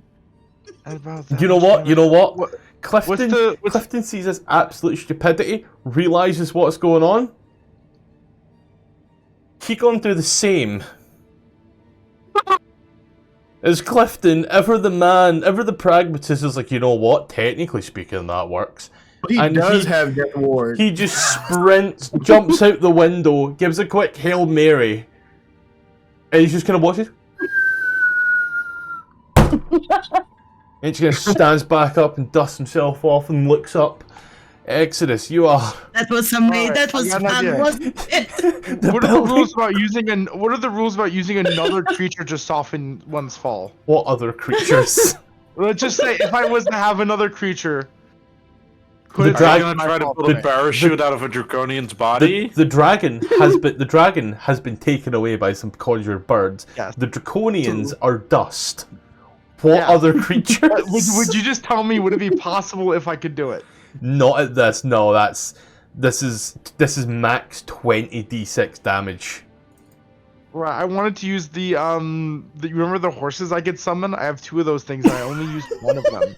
And about that You know much what? You know what? What- Clifton, what's- Clifton sees this absolute stupidity, realizes what's going on. He gone through the same. As Clifton, ever the man, ever the pragmatist is like, you know what? Technically speaking, that works. He And does he- have Death Ward. He just sprints, jumps out the window, gives a quick Hail Mary, and he's just kind of watches. And she just stands back up and dusts himself off and looks up. Exodus, you are. That was amazing. Alright, That was I got an fun, idea. wasn't it? What are the rules about using What are the rules about using another creature to soften one's fall? What other creatures? Let's just say if I was to have another creature, The could it drag- Are you gonna try to fall pull a away? parachute out of a draconian's body? the dragon has been taken away by some conjured birds. Yes. The draconians are dust. What Yeah. other creatures? Would you just tell me? Would it be possible if I could do it? Not at this. No, this is max 20d6 damage. Right. I wanted to use you remember the horses I could summon? I have 2 of those things. And I only used 1 of them.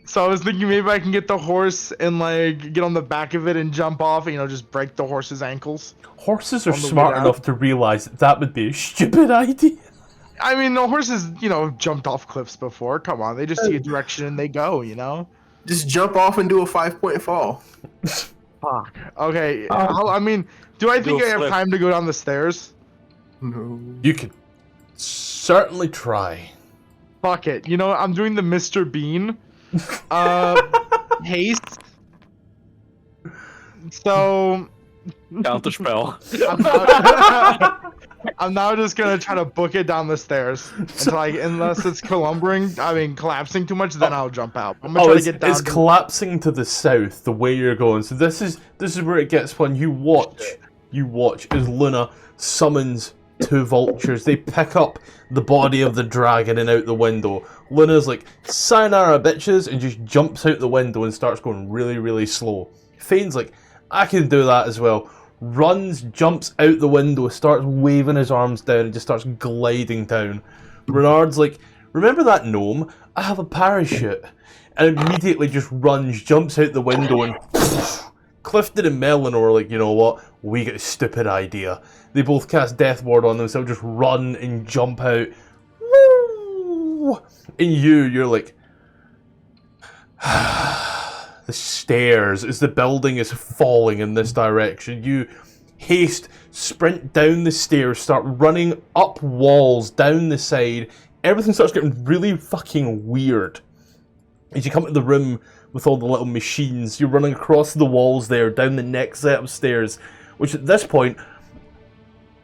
So I was thinking maybe I can get the horse and like get on the back of it and jump off and just break the horse's ankles. Horses are On the way smart down. enough to realize that would be a stupid idea. I mean, the horses, jumped off cliffs before. Come on, they just see a direction and they go. Just jump off and do a 5-point fall. Fuck. Okay. Do I think Do a I have flip. time to go down the stairs? No. You could certainly try. Fuck it. I'm doing the Mr. Bean. Haste. So Counterspell. I'm now just gonna try to book it down the stairs unless it's collapsing too much. Then I'll jump out. I'm gonna try to get down. It's collapsing to the south the way you're going. So this is where it gets fun. You watch as Luna summons two vultures. They pick up the body of the dragon and out the window. Luna's like, sayonara bitches, and just jumps out the window and starts going really, really slow. Fane's like, I can do that as well. Runs, jumps out the window, starts waving his arms down and just starts gliding down. Renard's like, remember that gnome? I have a parachute. And immediately just runs, jumps out the window, and Clifton and Melon are like, you know what? We get a stupid idea. They both cast Death Ward on themselves, just run and jump out. Woo! And you're like, the stairs, as the building is falling in this direction. You haste, sprint down the stairs, start running up walls, down the side. Everything starts getting really fucking weird. As you come to the room with all the little machines, you're running across the walls there, down the next set of stairs, which at this point,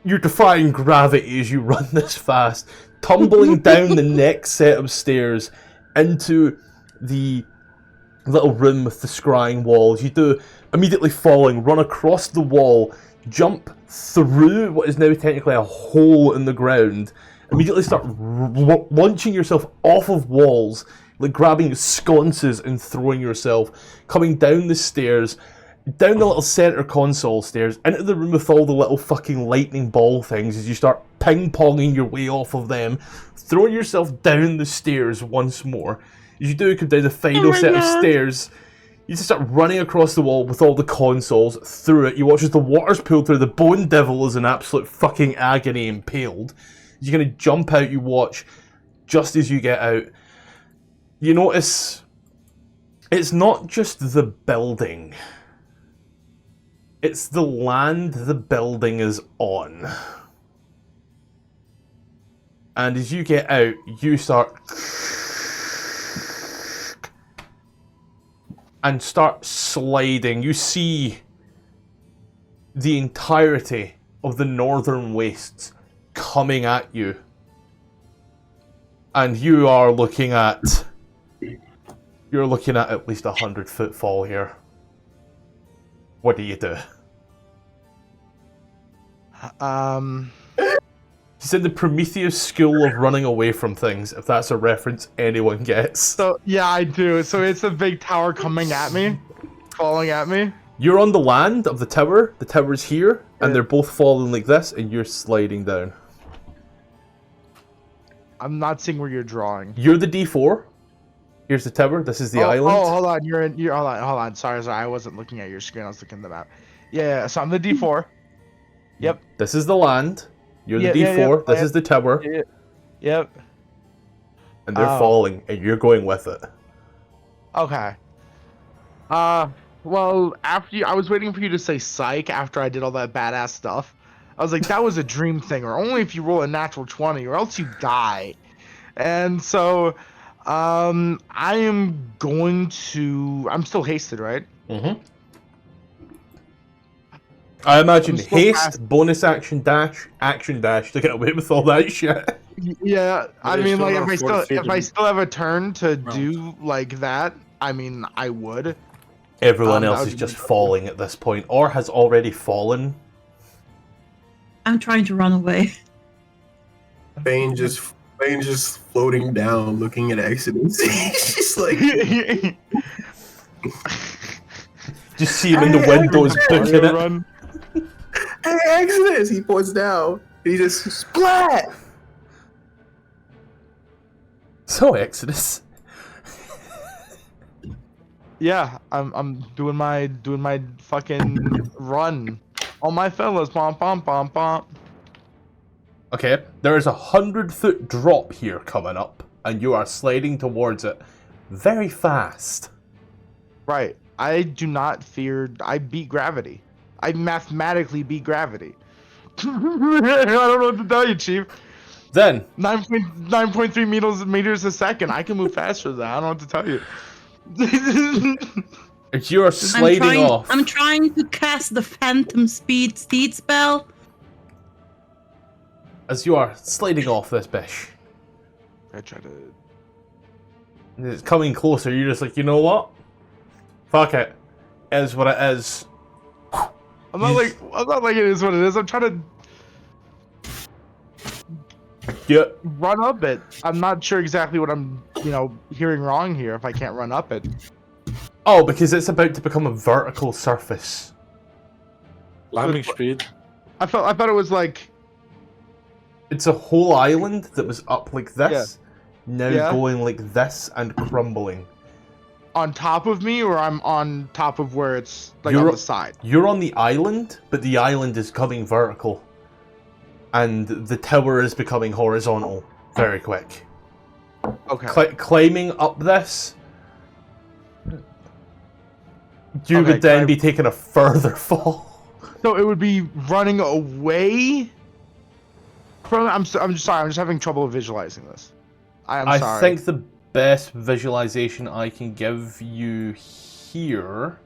you're defying gravity as you run this fast, tumbling down the next set of stairs into the little room with the scrying walls. You do, immediately falling, run across the wall, jump through what is now technically a hole in the ground, immediately start launching yourself off of walls, like grabbing sconces and throwing yourself, coming down the stairs, down the little center console stairs, into the room with all the little fucking lightning ball things as you start ping-ponging your way off of them, throwing yourself down the stairs once more. As you do come down the final set of stairs, you just start running across the wall with all the consoles through it. You watch as the water's pulled through, the Bone Devil is in absolute fucking agony, impaled. You're gonna jump out, you watch, just as you get out, you notice it's not just the building. It's the land the building is on. And as you get out, you start and start sliding. You see the entirety of the northern wastes coming at you. And you are looking at... You're looking at least 100-foot fall here. What do you do? He's in the Prometheus school of running away from things, if that's a reference anyone gets. So, yeah, I do. So it's a big tower coming at me, falling at me. You're on the land of the tower. The tower's here, and they're both falling like this, and you're sliding down. I'm not seeing where you're drawing. You're the D4. Here's the tower. This is the island. Oh, hold on. Hold on. Sorry. I wasn't looking at your screen. I was looking at the map. Yeah. So I'm the D4. Yep. This is the land. You're the D4. This is the tower. Yep. And they're falling, and you're going with it. Okay. Well, I was waiting for you to say psych after I did all that badass stuff. I was like, that was a dream thing, or only if you roll a natural 20, or else you die. And so, I am going to... I'm still hasted, right? Mm-hmm. I imagine haste, bonus action dash to get away with all that shit. Yeah, I mean, like, if I still have a turn to do like that, I mean, I would. Everyone else is just falling at this point, or has already fallen. I'm trying to run away. Faen just floating down, looking at Exodus. He's just like... Just see him in the windows booking it. Run. Hey, Exodus! He points down. He just splat. So, Exodus. Yeah, I'm doing my fucking run. All my fellas, pom pom pom pom. Okay, there is 100-foot drop here coming up, and you are sliding towards it very fast. Right. I do not fear. I beat gravity. I mathematically beat gravity. I don't know what to tell you, Chief. Then 9.3 meters a second. I can move faster than that. I don't know what to tell you. as you are sliding off. I'm trying to cast the Phantom Speed Steed spell. As you are sliding off this bish. I try to. It's coming closer. You're just like, you know what? Fuck it. It is what it is. I'm not like it is what it is. I'm trying to. Yeah. run up it. I'm not sure exactly what I'm, hearing wrong here if I can't run up it. Oh, because it's about to become a vertical surface. Climbing speed. I thought it was like... It's a whole island that was up like this, now Yeah. going like this and crumbling. On top of me, or I'm on top of where it's like You're- on the side? You're on the island, but the island is coming vertical. And the tower is becoming horizontal very quick. Okay. Climbing up this, you Okay, would then climb- be taking a further fall. So it would be running away from... I'm sorry, I'm just having trouble visualizing this. I'm sorry. I think the best visualization I can give you here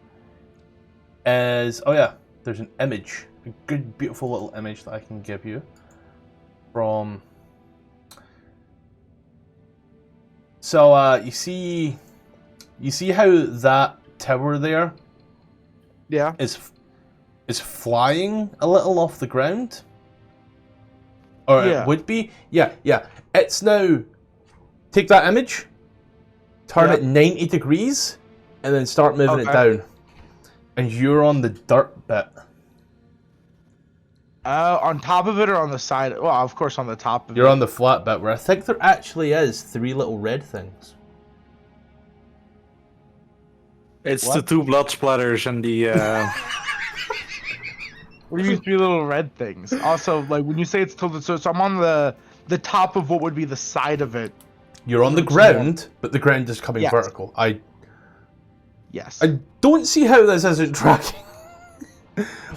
is... Oh yeah, there's an image. A good, beautiful little image that I can give you from... So, you see how that tower there Yeah. is flying a little off the ground? Or Yeah. it would be? Yeah. It's now... Take that image, turn it 90 degrees, and then start moving it down. And you're on the dirt bit. On top of it or on the side? Well, of course on the top of You're it. on the flat bit where I think there actually is 3 little red things. It's What? the 2 blood splatters and the. What do you mean 3 little red things? Also, like when you say it's tilted, so I'm on the top of what would be the side of it. You're on the Looks ground, but the ground is coming Yes. vertical. I Yes. don't see how this isn't tracking.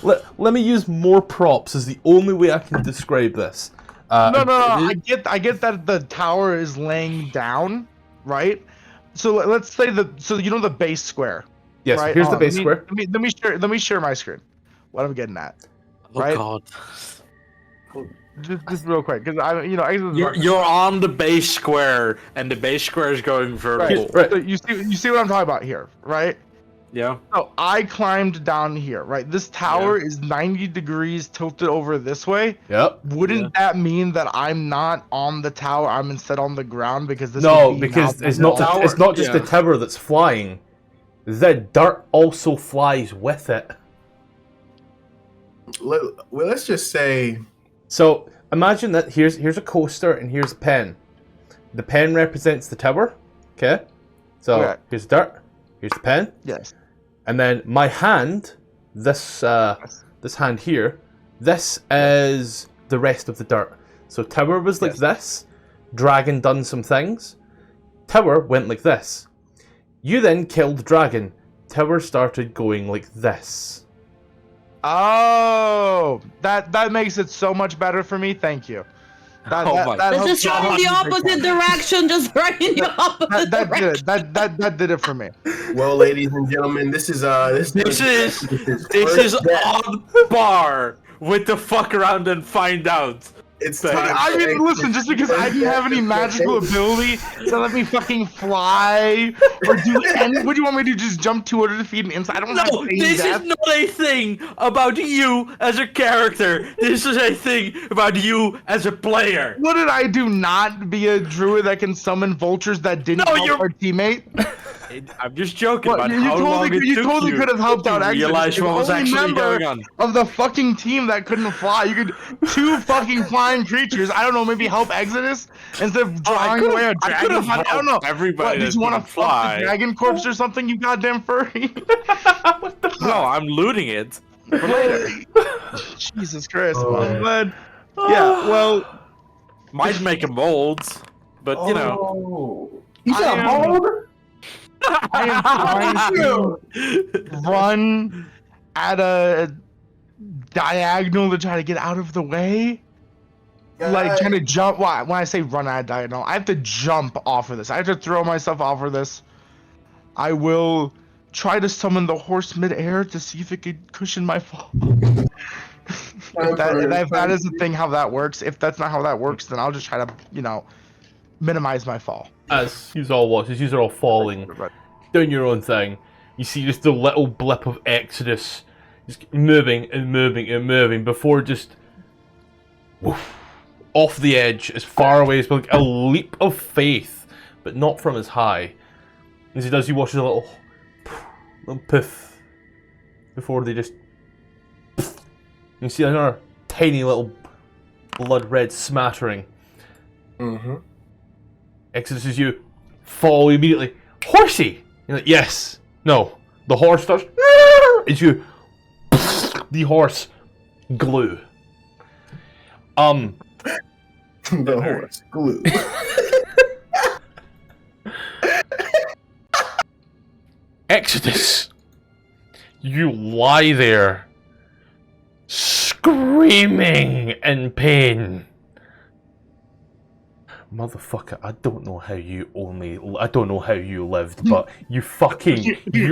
Let me use more props as the only way I can describe this. No. I get that the tower is laying down, right? So let's say the base square. Yes, right? here's the Hold on, base square. Let me share my screen. What I'm getting at, Oh right? god. Just real quick, because You're on the base square, and the base square is going vertical. Right. So you see what I'm talking about here, right? Yeah. So I climbed down here, right? This tower is 90 degrees tilted over this way. Yep. Wouldn't that mean that I'm not on the tower? I'm instead on the ground because this. No, would be because now it's not tower, it's not just the yeah. tower that's flying. The dirt also flies with it. Well, let's just say So imagine that here's a coaster and here's a pen. The pen represents the tower. Okay. So Okay. here's the dirt. Here's the pen. Yes. And then my hand, this hand here, this is the rest of the dirt. So tower was like this, dragon done some things, tower went like this. You then killed dragon, tower started going like this. Oh, that makes it so much better for me. Thank you. That, Oh that, my that Let's helps just run in the 100%. opposite direction, just right in the opposite That did direction. it. That did it for me. well, ladies and gentlemen, this is This is first death. on par with the fuck around and find out. It's But- time. I mean, listen, just because I didn't have any magical ability to let me fucking fly or do any, what do you want me to do? Just jump 200 feet and inside? I don't have No, any this death. is not a thing about you as a character. This is a thing about you as a player. What did I do? Not be a druid that can summon vultures that didn't No, help you're- our teammate? I'm just joking What, about you how long totally, it you took totally you could have helped to out Exodus. realize You're what the was only actually member going on. of the fucking team that couldn't fly. You could 2 fucking flying creatures. I don't know, maybe help Exodus instead of drawing away a I could dragon. have I don't know. everybody What, did you want to to fuck fly. the dragon corpse or something? You goddamn furry. No, I'm looting it. Jesus Christ, Oh. I'm glad. Yeah, well, Might make a mold, but you know. Oh. He's I a am- mold? I am trying to run at a diagonal to try to get out of the way. Like trying to jump. Why? When I say run at a diagonal, I have to jump off of this. I have to throw myself off of this. I will try to summon the horse midair to see if it could cushion my fall. if that is the thing, how that works. If that's not how that works, then I'll just try to, minimize my fall. As you all watch, as you are all falling, doing your own thing, you see just the little blip of Exodus just moving and moving and moving before just woof, off the edge, as far away as like a leap of faith, but not from as high. As he does, he watches a little poof before they just. You see another tiny little blood red smattering. Mm-hmm. Exodus as you fall immediately. Horsey! You're like, yes. No. The horse starts. As you. The horse glue. The horse glue. Exodus. You lie there. Screaming in pain. Motherfucker, I don't know how you lived, but you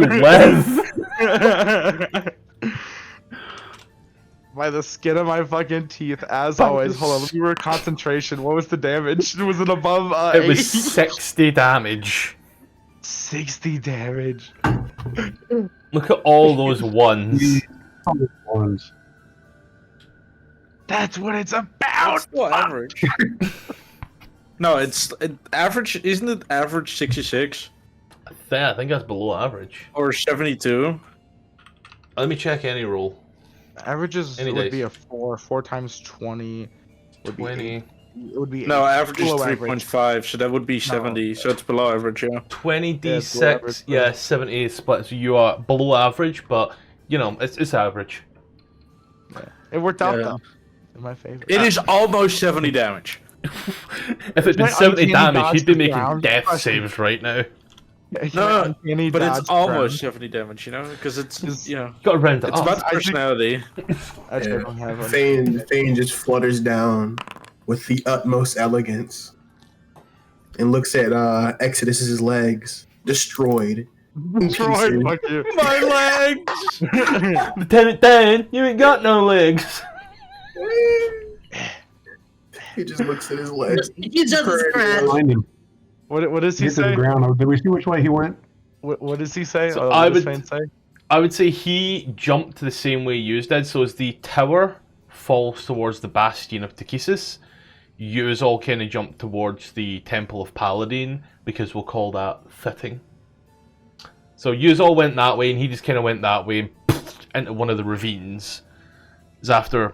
live! By the skin of my fucking teeth, as always. Hold on, let me concentration. What was the damage? Was it above It was 8? 60 damage. 60 damage. Look at all those ones. Ones. That's what it's about! That's still average. No, it's average. Isn't it average 66 I think that's below average. or 72? Let me check any roll. Averages Any would dice. be a 4. 4 times 20 would be 20. 8. It would be No, 8. average is Below 3.5, so that would be 70. So it's below average, yeah. 20 it's below average, d6, yeah, 70 is split. So you are below average, but, you know, it's average. It worked out Yeah. though. In my favor. It is almost 70 damage. If it'd been Went 70 uncanny damage, dodge he'd be to making ground. death Trust me. saves right now. No, Uncanny but dodge it's to almost ground. 70 damage, you know? Because it's, you know, Got to round it it's up. about I think- personality. Actually, I don't have one. Faen just flutters down with the utmost elegance and looks at Exodus's legs, destroyed. Troy, fuck you. My legs! Lieutenant Dan, you ain't got no legs. He just looks at his legs. He just scratched. Behind him. What does he Hit to the say? ground. Did we see which way he went? What does he say? So What I does would- Faen say? I would say he jumped the same way you did, so as the tower falls towards the bastion of Takesis, you all kind of jump towards the Temple of Paladin, because we'll call that fitting. So you all went that way, and he just kind of went that way, into one of the ravines. As after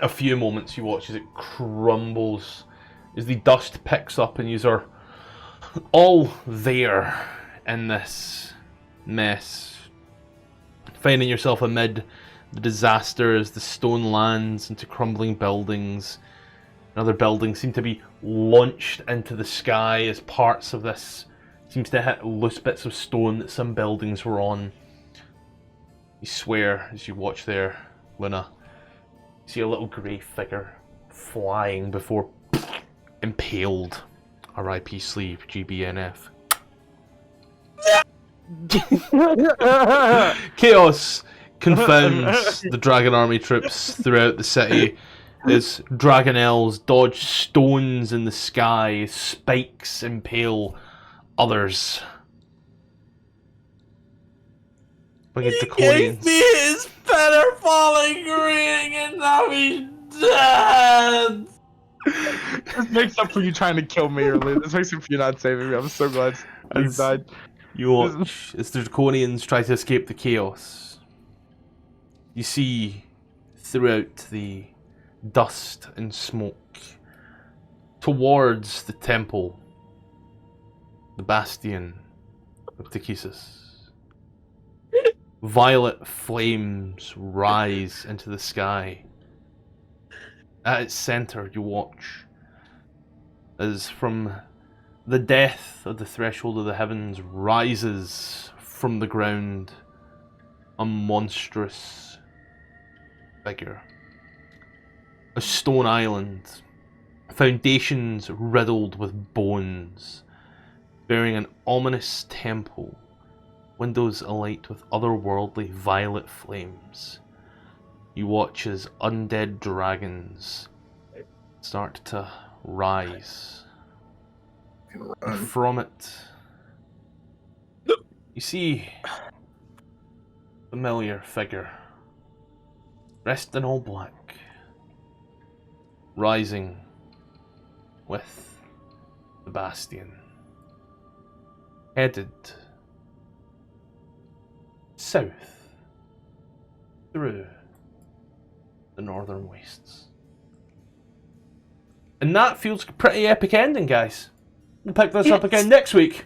a few moments, you watch as it crumbles, as the dust picks up, and you are all there in this mess, finding yourself amid the disaster as the stone lands into crumbling buildings. And other buildings seem to be launched into the sky as parts of this seems to hit loose bits of stone that some buildings were on. You swear as you watch there, Luna, you see a little grey figure flying before impaled. R.I.P. Sleeve, GBNF. Chaos confounds the dragon army troops throughout the city as dragon elves dodge stones in the sky as spikes impale others. Like a draconians. his better falling ring and now he's dead! This makes up for you trying to kill me earlier. This makes up for you not saving me. I'm so glad you It's- died. You watch as the draconians try to escape the chaos. You see throughout the dust and smoke towards the temple, the bastion of Takesis. Violet flames rise into the sky. At its center, you watch as from the death of the threshold of the heavens rises from the ground a monstrous figure. A stone island, foundations riddled with bones, bearing an ominous temple, windows alight with otherworldly violet flames. You watch as undead dragons start to rise. And from it, you see a familiar figure, dressed in all black, rising with the Bastion, headed south through the Northern Wastes. And that feels like a pretty epic ending, guys. We'll pick this up again next week.